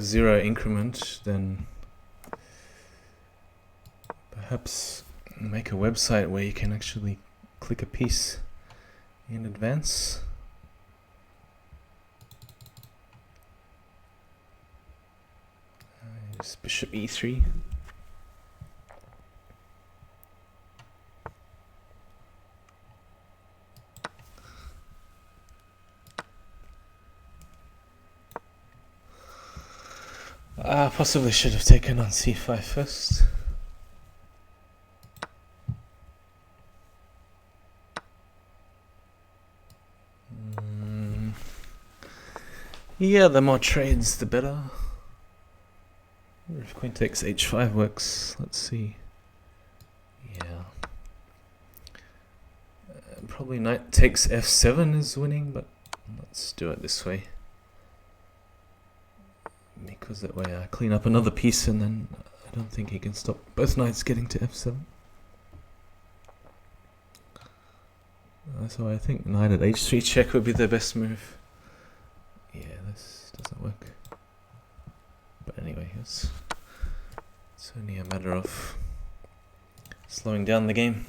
0 increment, then perhaps make a website where you can actually click a piece in advance. Just bishop e3. Possibly should have taken on c5 first. Yeah, the more trades, the better. If queen takes h5 works, let's see. Yeah. Probably knight takes f7 is winning, but let's do it this way. Because that way I clean up another piece and then I don't think he can stop both knights getting to f7. So I think knight at h3 check would be the best move. Yeah, this doesn't work. But anyway, it's only a matter of slowing down the game.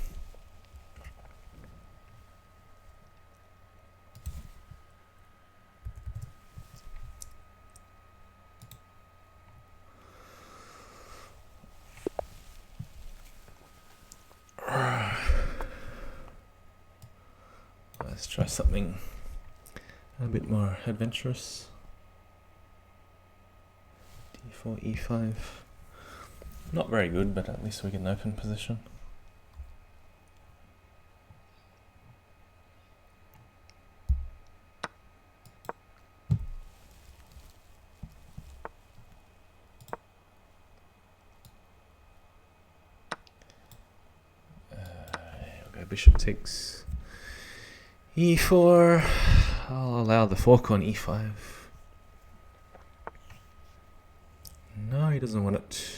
Let's try something a bit more adventurous. d4, e5. Not very good, but at least we get an open position. Okay, bishop takes e4. I'll allow the fork on e5. No, he doesn't want it.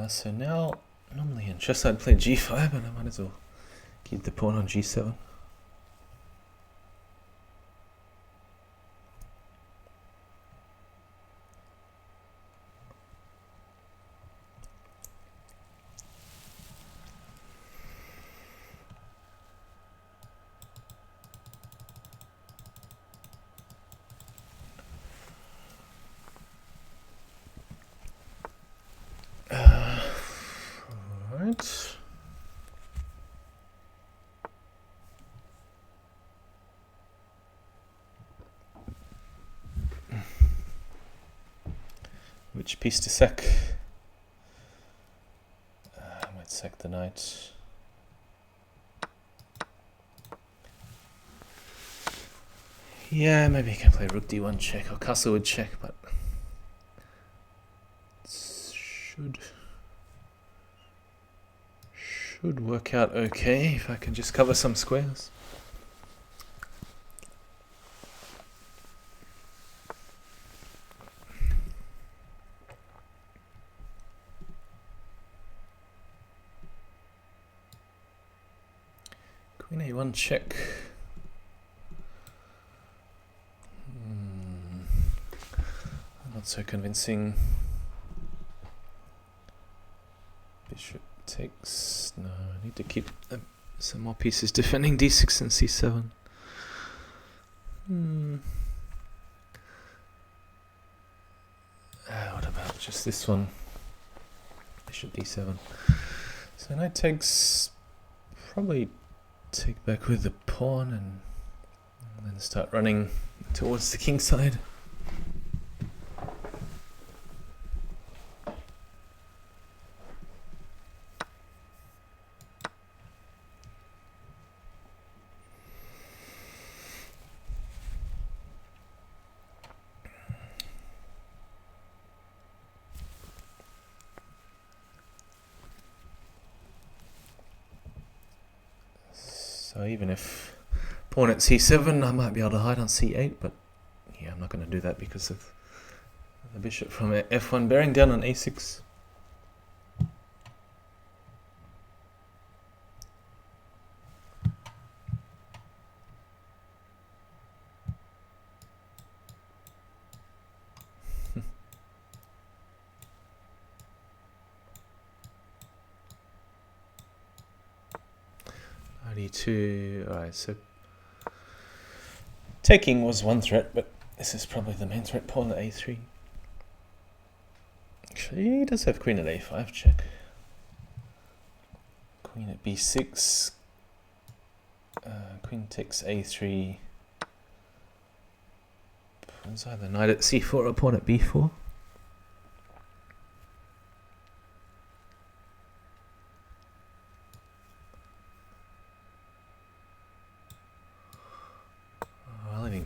So now, normally in chess I'd play g5, but I might as well keep the pawn on g7. Which piece to sack? I might sack the knight. Yeah, maybe I can play rook d1 check or castle would check, but should work out okay if I can just cover some squares. Queen a1 check. Not so convincing. Bishop takes. No, I need to keep some more pieces defending d6 and c7. What about just this one? Bishop d7. So knight takes. Probably take back with the pawn and then start running towards the king side. So even if pawn at c7, I might be able to hide on c8, but yeah, I'm not going to do that because of the bishop from f1 bearing down on a6. d2. Alright, so taking was one threat, but this is probably the main threat. Pawn at a3. Actually, he does have queen at a5 check. Queen at b6. Queen takes a3. It's either knight at c4 or pawn at b4.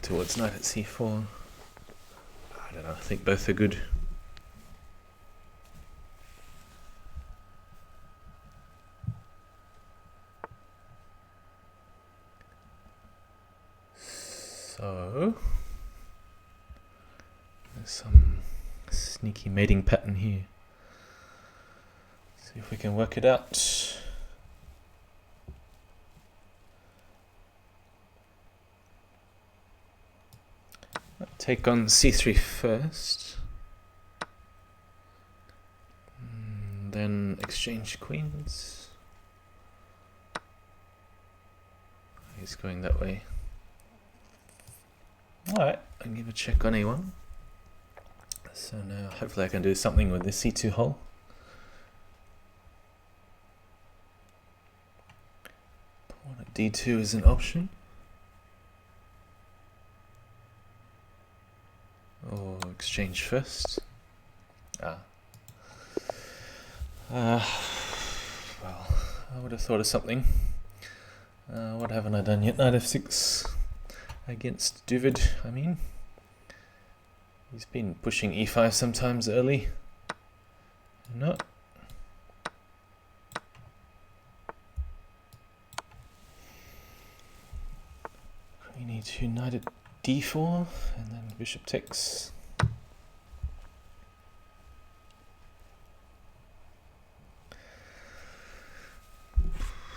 Towards knight at c4. I don't know, I think both are good. So there's some sneaky mating pattern here. See if we can work it out. Take on c3 first, then exchange queens. He's going that way. Alright, I can give a check on a1. So now hopefully I can do something with this c2 hole. Pawn at d2 is an option. Or exchange first. Well, I would have thought of something. What haven't I done yet? Knight f6 against Duvid, I mean. He's been pushing e5 sometimes early. No. Queen e2, knight at d4, and then bishop takes.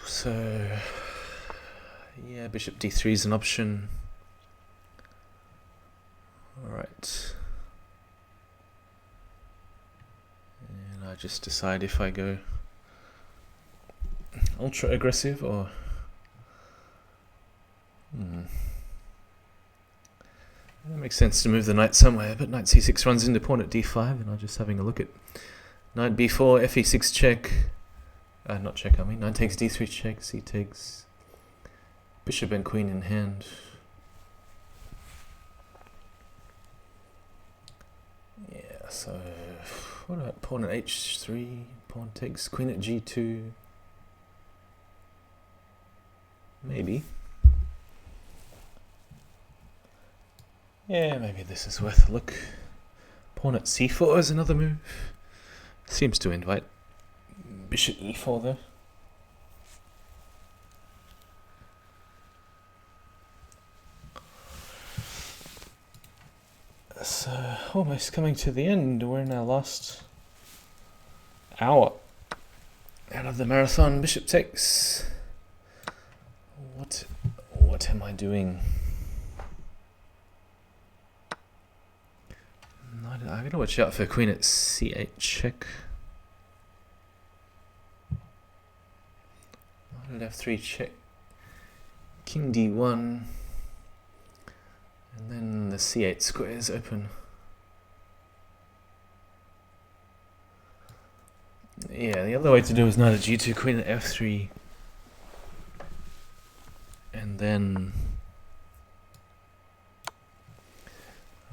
So, yeah, bishop d3 is an option. Alright. And I just decide if I go ultra aggressive or... It makes sense to move the knight somewhere, but knight c6 runs into pawn at d5, and I'm just having a look at knight b4, fe6 check. Not check, I mean. Knight takes d3 check, c takes. Bishop and queen in hand. Yeah, so What about pawn at h3? Pawn takes queen at g2. Maybe. Yeah, maybe this is worth a look. Pawn at c4 is another move. Seems to invite bishop e4 though. So, almost coming to the end. We're in our last hour out of the marathon. Bishop takes. What am I doing? I gotta watch out for queen at c8 check. Knight at f3 check. King d1. And then the c8 square is open. Yeah, the other way to do is knight at g2, queen at f3. And then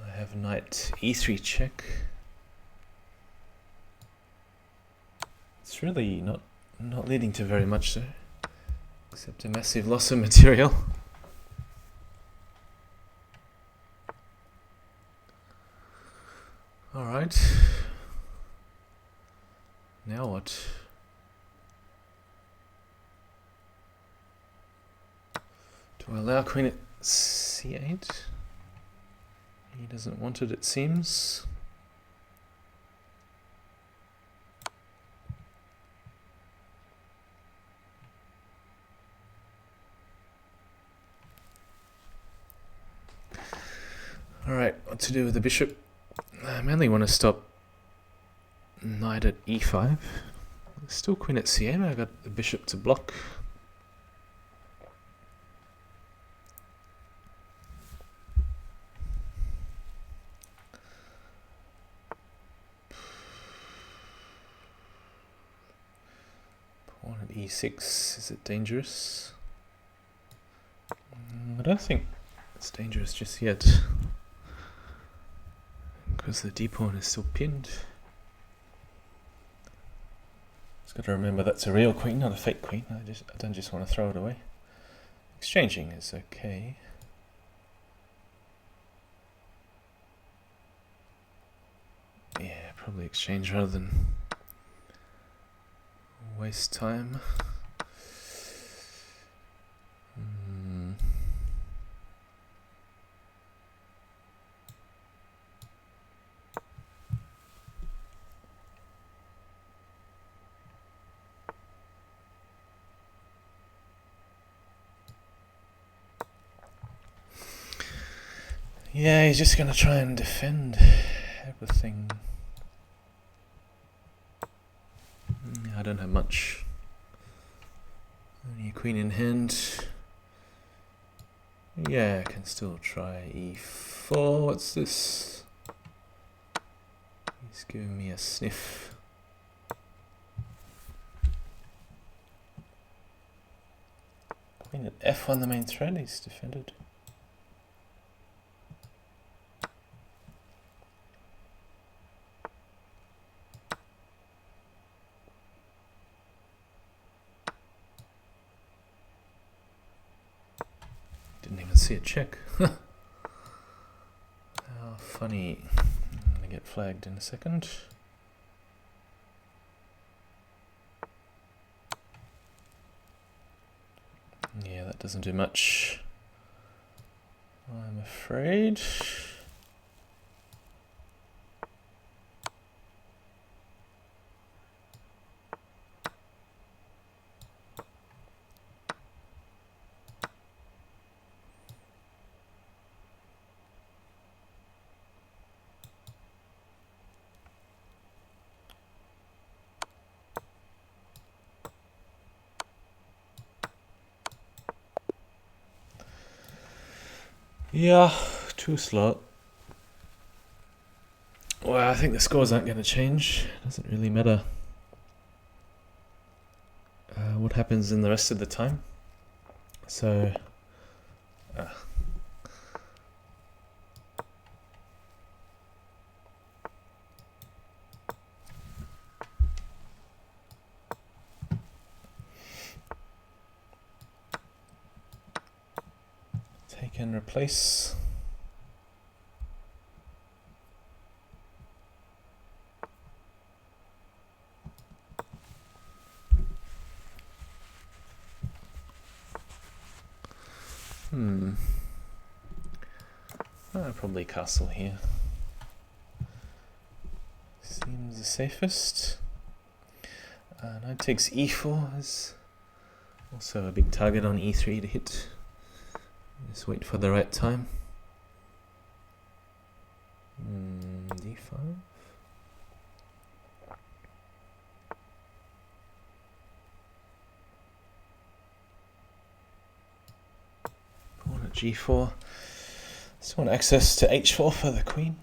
I have knight e3 check. It's really not leading to very much though, except a massive loss of material. Alright. Now what? Do I allow queen at c8? He doesn't want it, it seems. Alright, what to do with the bishop? I mainly want to stop knight at e5. Still queen at c8, I got the bishop to block. Pawn at e6, is it dangerous? I don't think it's dangerous just yet, because the d-pawn is still pinned. Just got to remember that's a real queen, not a fake queen. I don't just want to throw it away. Exchanging is okay. Yeah, probably exchange rather than waste time. Yeah, he's just gonna try and defend everything. I don't have much. Only a queen in hand. Yeah, I can still try e4. What's this? He's giving me a sniff. Queen at f1, the main thread, he's defended. Didn't even see a check. How funny. I'm gonna get flagged in a second. Yeah, that doesn't do much, I'm afraid. Yeah, too slow. Well, I think the scores aren't going to change. Doesn't really matter what happens in the rest of the time. So, can replace. Probably castle here. Seems the safest. Knight takes e4 is also a big target on e3 to hit. Just wait for the right time. d5. Pawn at g4. Just want access to h4 for the queen.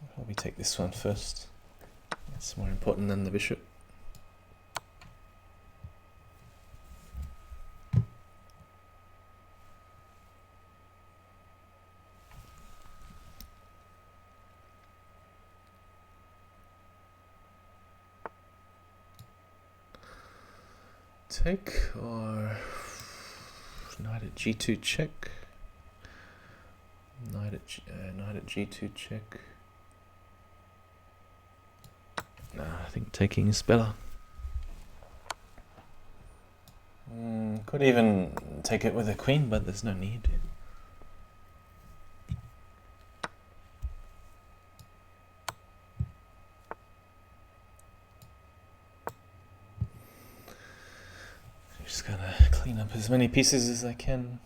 I'll probably take this one first. It's more important than the bishop. Take or knight at g2 check. Knight at g2 check. Nah, I think taking is better. Could even take it with a queen, but there's no need. Just gotta clean up as many pieces as I can.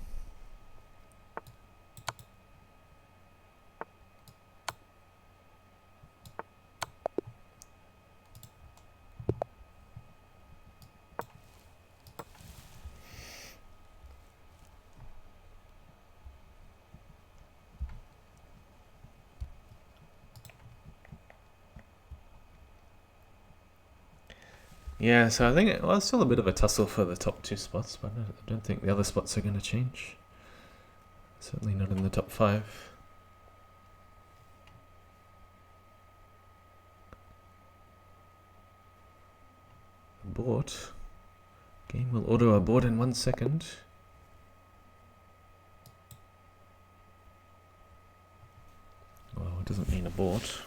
Yeah, so I think it's still a bit of a tussle for the top two spots, but I don't think the other spots are going to change. Certainly not in the top 5. Abort. Game will auto abort in 1 second. Well, it doesn't mean abort.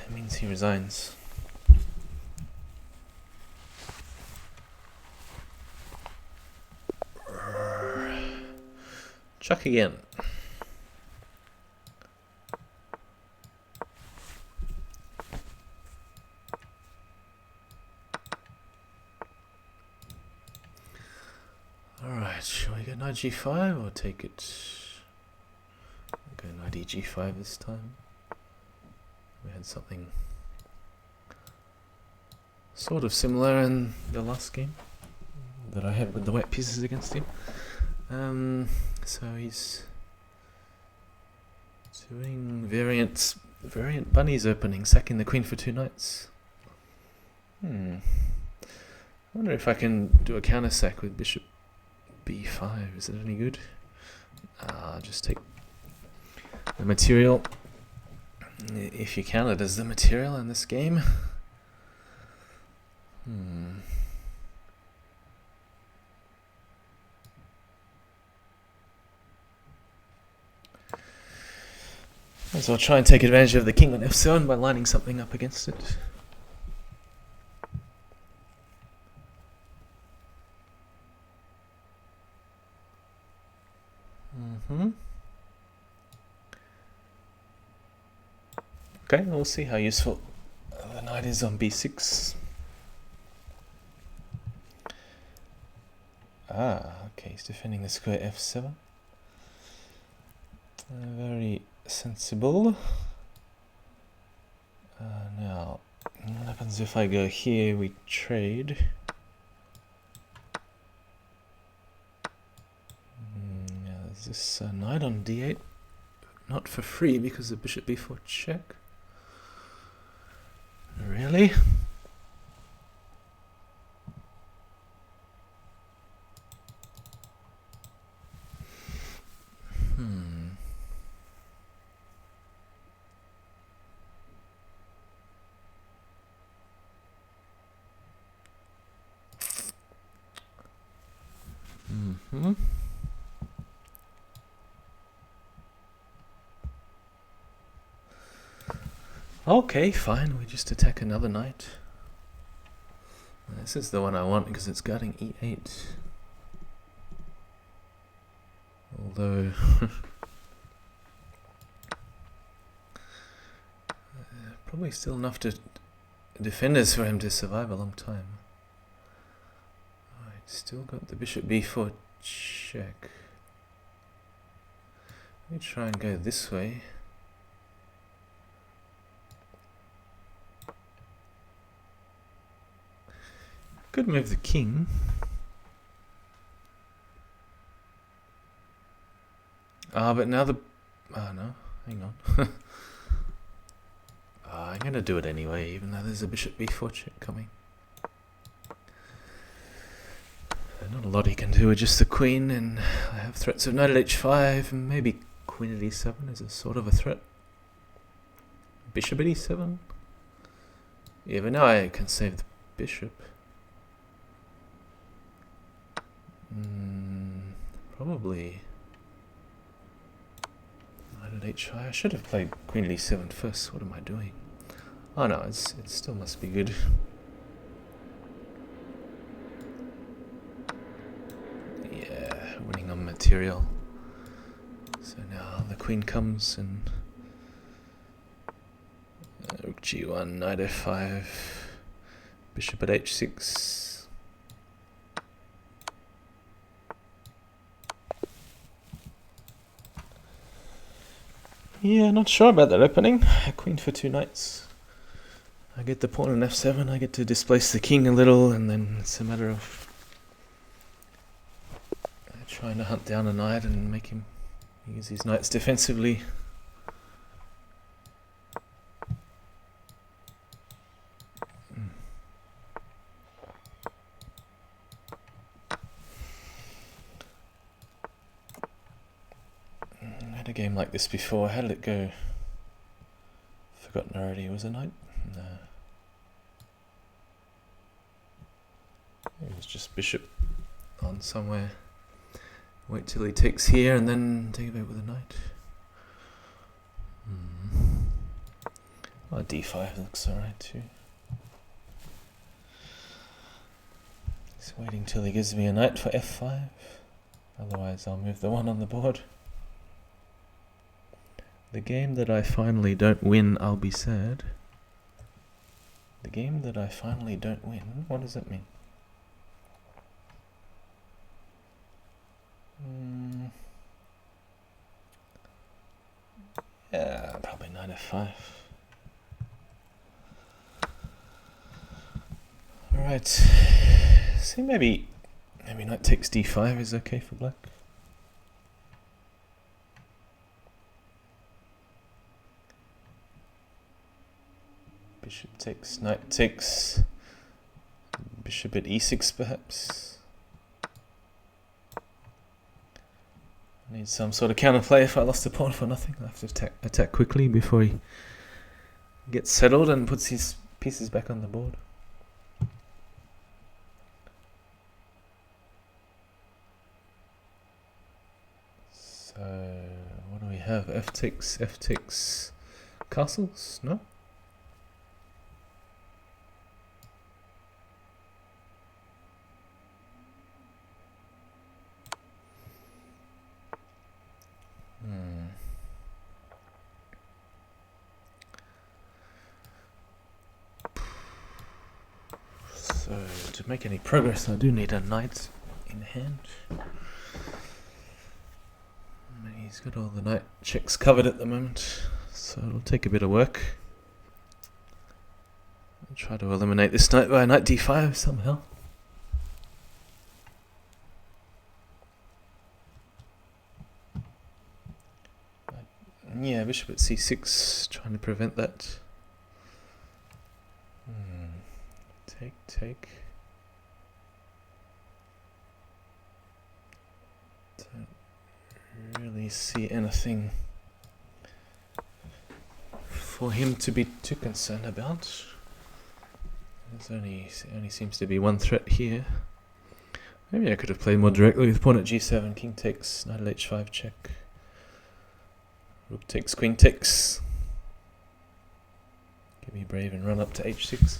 It means he resigns. Chuck again. Alright, shall we go knight g5 or take it? Go knight e5 this time. We had something sort of similar in the last game that I had with the white pieces against him. So he's doing variant bunnies opening, sacking the queen for 2 knights. I wonder if I can do a counter sack with bishop b5. Is it any good? Just take the material. If you count it as the material in this game. So I'll try and take advantage of the king on f7 by lining something up against it. Okay, we'll see how useful the knight is on b6. Okay, he's defending the square f7. Very sensible. Now, what happens if I go here? We trade. Is this knight on d8? Not for free because the bishop b4 check. Really? Okay, fine, we just attack another knight. This is the one I want because it's guarding e8. Although probably still enough to defenders for him to survive a long time. Alright, still got the bishop b4 check. Let me try and go this way. Could move the king. But now the... Oh no, hang on. I'm going to do it anyway, even though there's a bishop b4 check coming. Not a lot he can do with just the queen, and I have threats of knight at h5, and maybe queen at e7 is a sort of a threat. Bishop at e7? Yeah, but now I can save the bishop. Probably knight at h5. I should have played queen at e7 first. What am I doing? Oh no, it still must be good. Yeah, winning on material. So now the queen comes and rook g1, knight f5, bishop at h6. Yeah, not sure about that opening. Queen for two knights. I get the pawn on f7, I get to displace the king a little, and then it's a matter of trying to hunt down a knight and make him use his knights defensively. I had a game like this before. How did it go? Forgotten already. It was a knight? No. It was just bishop on somewhere. Wait till he takes here and then take it back with a knight. Oh, d5 looks alright too. He's waiting till he gives me a knight for f5. Otherwise I'll move the one on the board. The game that I finally don't win, I'll be sad. The game that I finally don't win? What does that mean? Yeah, probably knight f5. Alright. See, maybe knight takes d5 is okay for black. Bishop takes, knight takes, bishop at e6 perhaps. I need some sort of counterplay if I lost the pawn for nothing. I have to attack quickly before he gets settled and puts his pieces back on the board. So, what do we have? F takes castles? No? So, to make any progress, I do need a knight in hand. He's got all the knight checks covered at the moment, so it'll take a bit of work. I'll try to eliminate this knight by knight d5 somehow. Yeah, bishop at c6, trying to prevent that. Take. Don't really see anything for him to be too concerned about. There's only seems to be one threat here. Maybe I could have played more directly with pawn at g7, king takes, knight at h5 check. Rook takes, queen takes. Get me brave and run up to h6.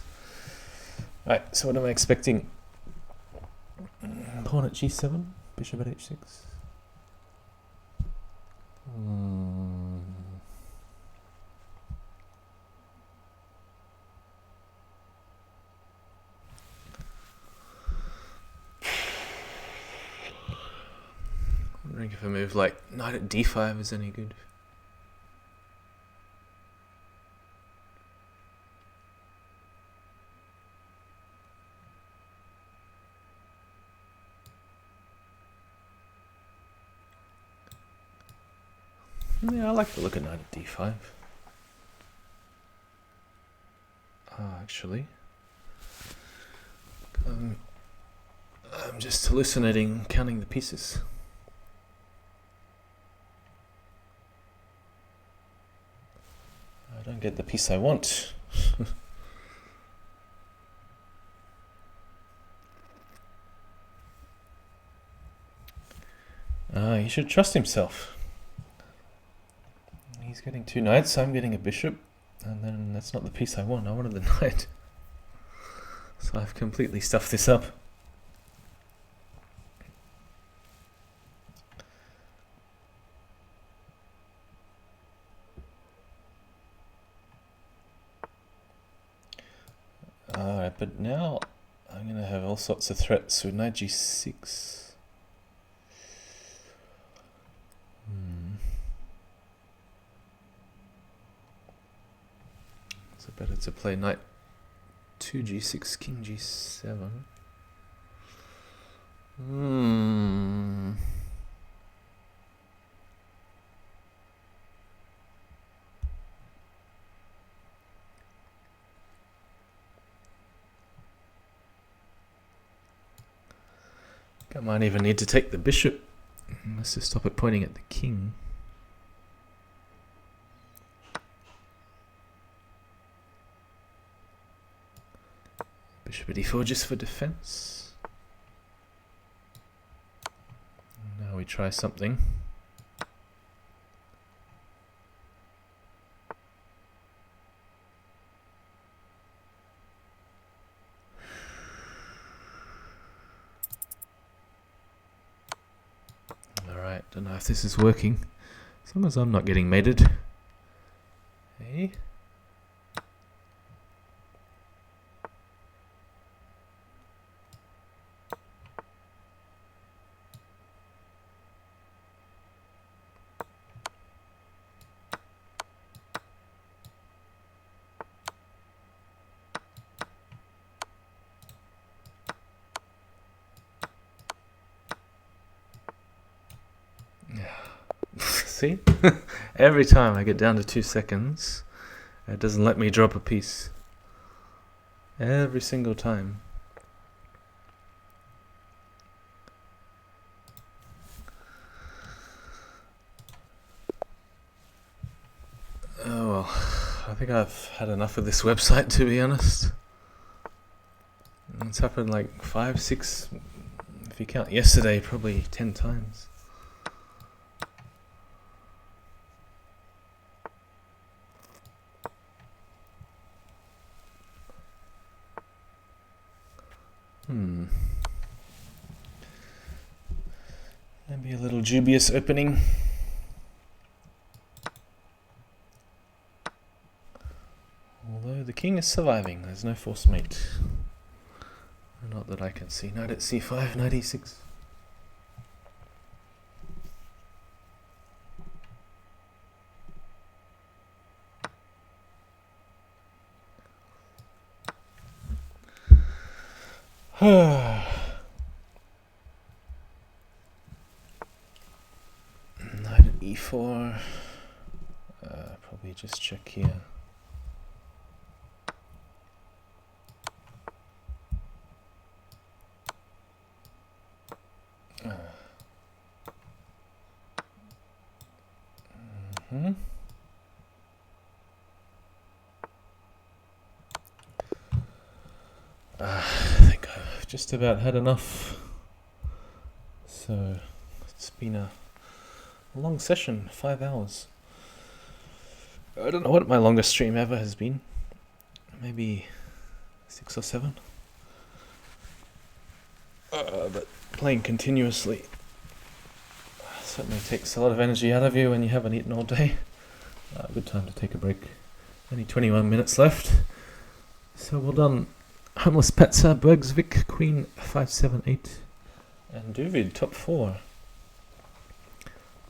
Right, so what am I expecting? Pawn at g7, bishop at h6. Wondering if a move like knight at d5 is any good. Yeah, I like the look at knight at d5. Actually, I'm just hallucinating, counting the pieces. I don't get the piece I want. He should trust himself. He's getting 2 knights, I'm getting a bishop, and then that's not the piece I want. I wanted the knight. So I've completely stuffed this up. Alright, but now I'm going to have all sorts of threats with knight g6. So better to play knight 2g6, king g7. I might even need to take the bishop. Let's just stop it pointing at the king. Bishop at e4 just for defense. Now we try something. Alright, don't know if this is working. As long as I'm not getting mated. Hey. See? Every time I get down to 2 seconds, it doesn't let me drop a piece. Every single time. Oh well, I think I've had enough of this website, to be honest. It's happened like 5, 6, if you count yesterday, probably 10 times. Maybe a little dubious opening. Although the king is surviving, there's no force mate. Not that I can see. Knight at c5, knight e6. Knight at e4. Probably just check here. I think I've just about had enough. So it's been a long session, 5 hours. I don't know what my longest stream ever has been. Maybe 6 or 7. But playing continuously certainly takes a lot of energy out of you when you haven't eaten all day. Good time to take a break. Only 21 minutes left. So well done. Homeless Petsa, Bergsvik, Queen 578, and Duvid, top 4.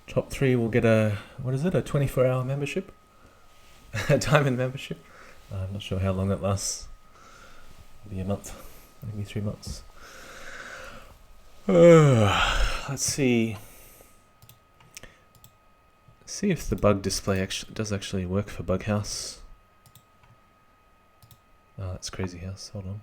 Top 3 will get a 24-hour membership? A diamond membership? I'm not sure how long that lasts. Maybe a month, maybe 3 months. Let's see. See if the bug display does actually work for Bughouse. Oh, that's Crazyhouse. Hold on.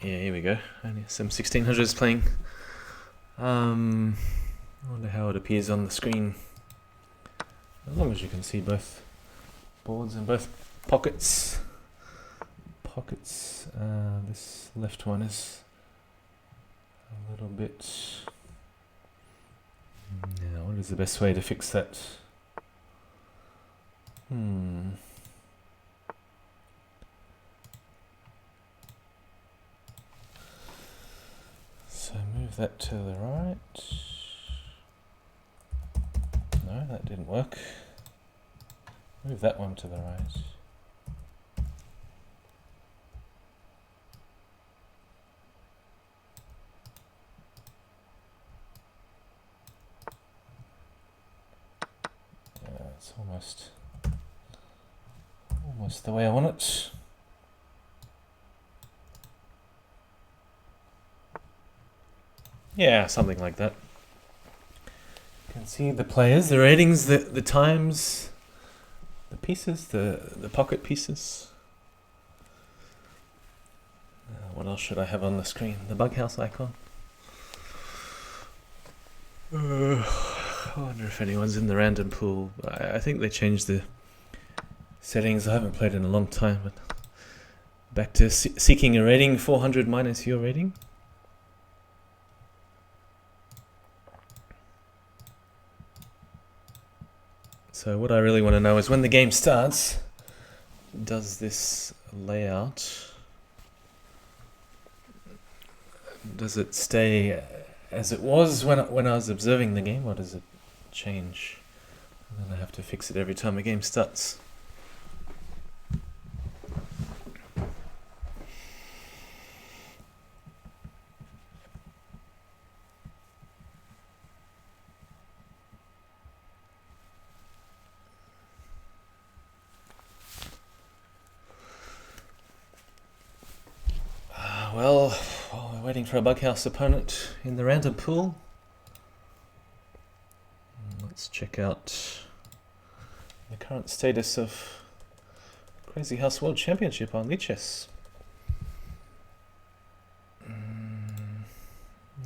Yeah, here we go. Only some 1600s playing. I wonder how it appears on the screen. As long as you can see both boards and both pockets. This left one is a little bit. Yeah, what is the best way to fix that? So move that to the right. No, that didn't work. Move that one to the right. It's almost the way I want it. Yeah, something like that. You can see the players, the ratings, the times, the pieces, the pocket pieces. What else should I have on the screen? The Bughouse icon. I wonder if anyone's in the random pool. I think they changed the settings. I haven't played in a long time, but back to seeking a rating, 400 minus your rating. So what I really want to know is when the game starts, does this layout, does it stay as it was when I was observing the game, or does it change? And then I have to fix it every time a game starts. Well, while we're waiting for a Bughouse opponent in the random pool, let's check out the current status of Crazyhouse World Championship on Lichess.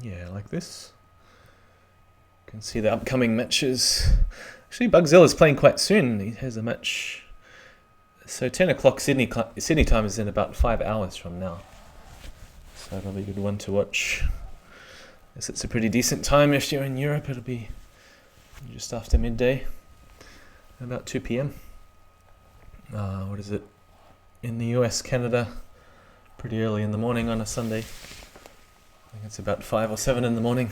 Yeah, like this. You can see the upcoming matches. Actually, Bugzilla is playing quite soon. He has a match. So 10 o'clock Sydney time is in about 5 hours from now. So it'll be a good one to watch. I guess it's a pretty decent time if you're in Europe. It'll be just after midday, about 2 p.m. What is it? In the US, Canada, pretty early in the morning on a Sunday. I think it's about 5 or 7 in the morning.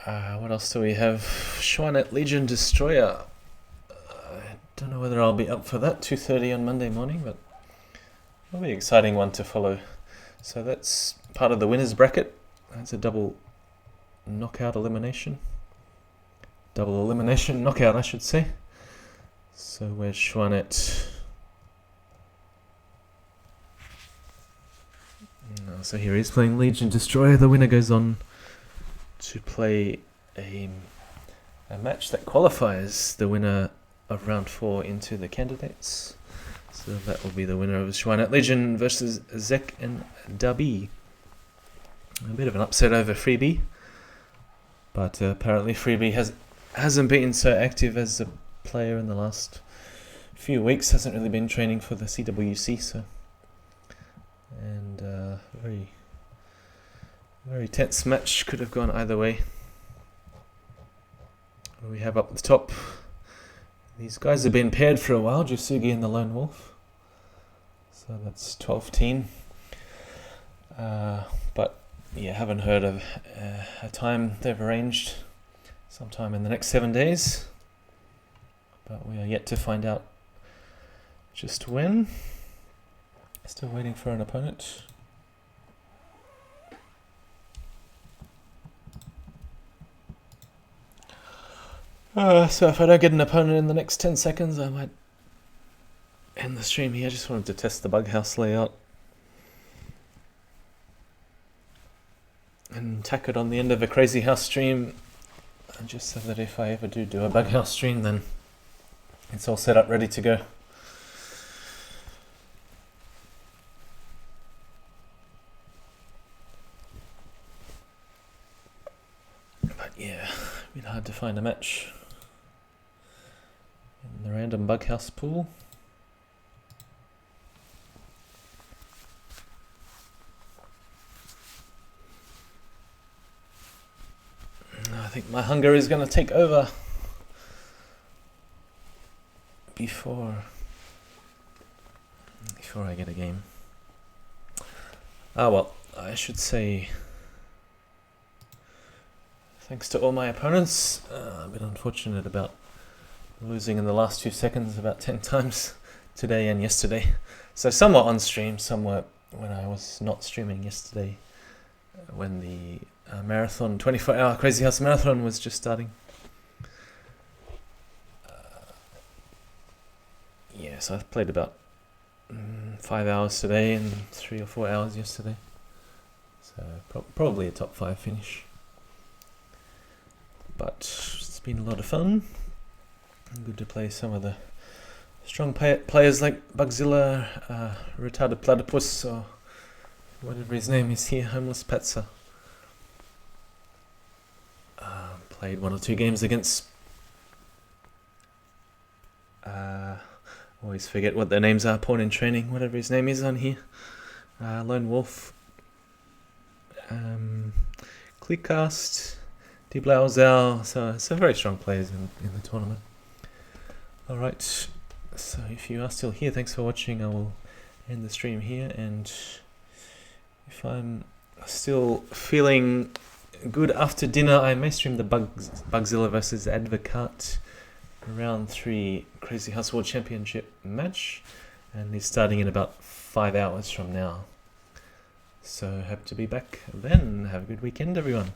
What else do we have? Schwanet Legion Destroyer. I don't know whether I'll be up for that, 2:30 on Monday morning, but it'll be an exciting one to follow. So that's part of the winners bracket. That's a double knockout elimination. Double elimination knockout, I should say. So where's Schwanet? So here he's playing Legion Destroyer. The winner goes on to play a match that qualifies the winner of round 4 into the candidates. So that will be the winner of Schwanet Legion versus Zek and Dabi. A bit of an upset over Freebie, but apparently Freebie hasn't been so active as a player in the last few weeks. Hasn't really been training for the CWC, so, and very, very tense match. Could have gone either way. We have up the top, these guys have been paired for a while, Jusugi and the Lone Wolf. So that's 12-teen. But yeah, haven't heard of a time they've arranged, sometime in the next 7 days. But we are yet to find out just when. Still waiting for an opponent. So if I don't get an opponent in the next 10 seconds, I might end the stream here. I just wanted to test the Bughouse layout and tack it on the end of a Crazyhouse stream, and just so that if I ever do a Bughouse stream, then it's all set up, ready to go. But yeah, a bit hard to find a match in the random Bughouse pool. I think my hunger is going to take over before I get a game. Ah well, I should say thanks to all my opponents. A bit unfortunate about losing in the last 2 seconds about 10 times today and yesterday. So some were on stream, some were when I was not streaming yesterday, when the marathon, 24-hour Crazyhouse marathon was just starting. Yeah, so I've played about 5 hours today and 3 or 4 hours yesterday. So probably a top 5 finish. But it's been a lot of fun. Good to play some of the strong players like Bugzilla, Retarded Platypus, or whatever his name is here, Homeless Petsa. Played 1 or 2 games against, always forget what their names are, Pawn in Training, whatever his name is on here, Lone Wolf, Kleerkast, dieblauesau, so some very strong players in the tournament. Alright, so if you are still here, thanks for watching. I will end the stream here, and if I'm still feeling good after dinner, I may stream the Bugzilla versus Advocat round 3 Crazyhouse World Championship match, and it's starting in about 5 hours from now. So hope to be back then. Have a good weekend, everyone.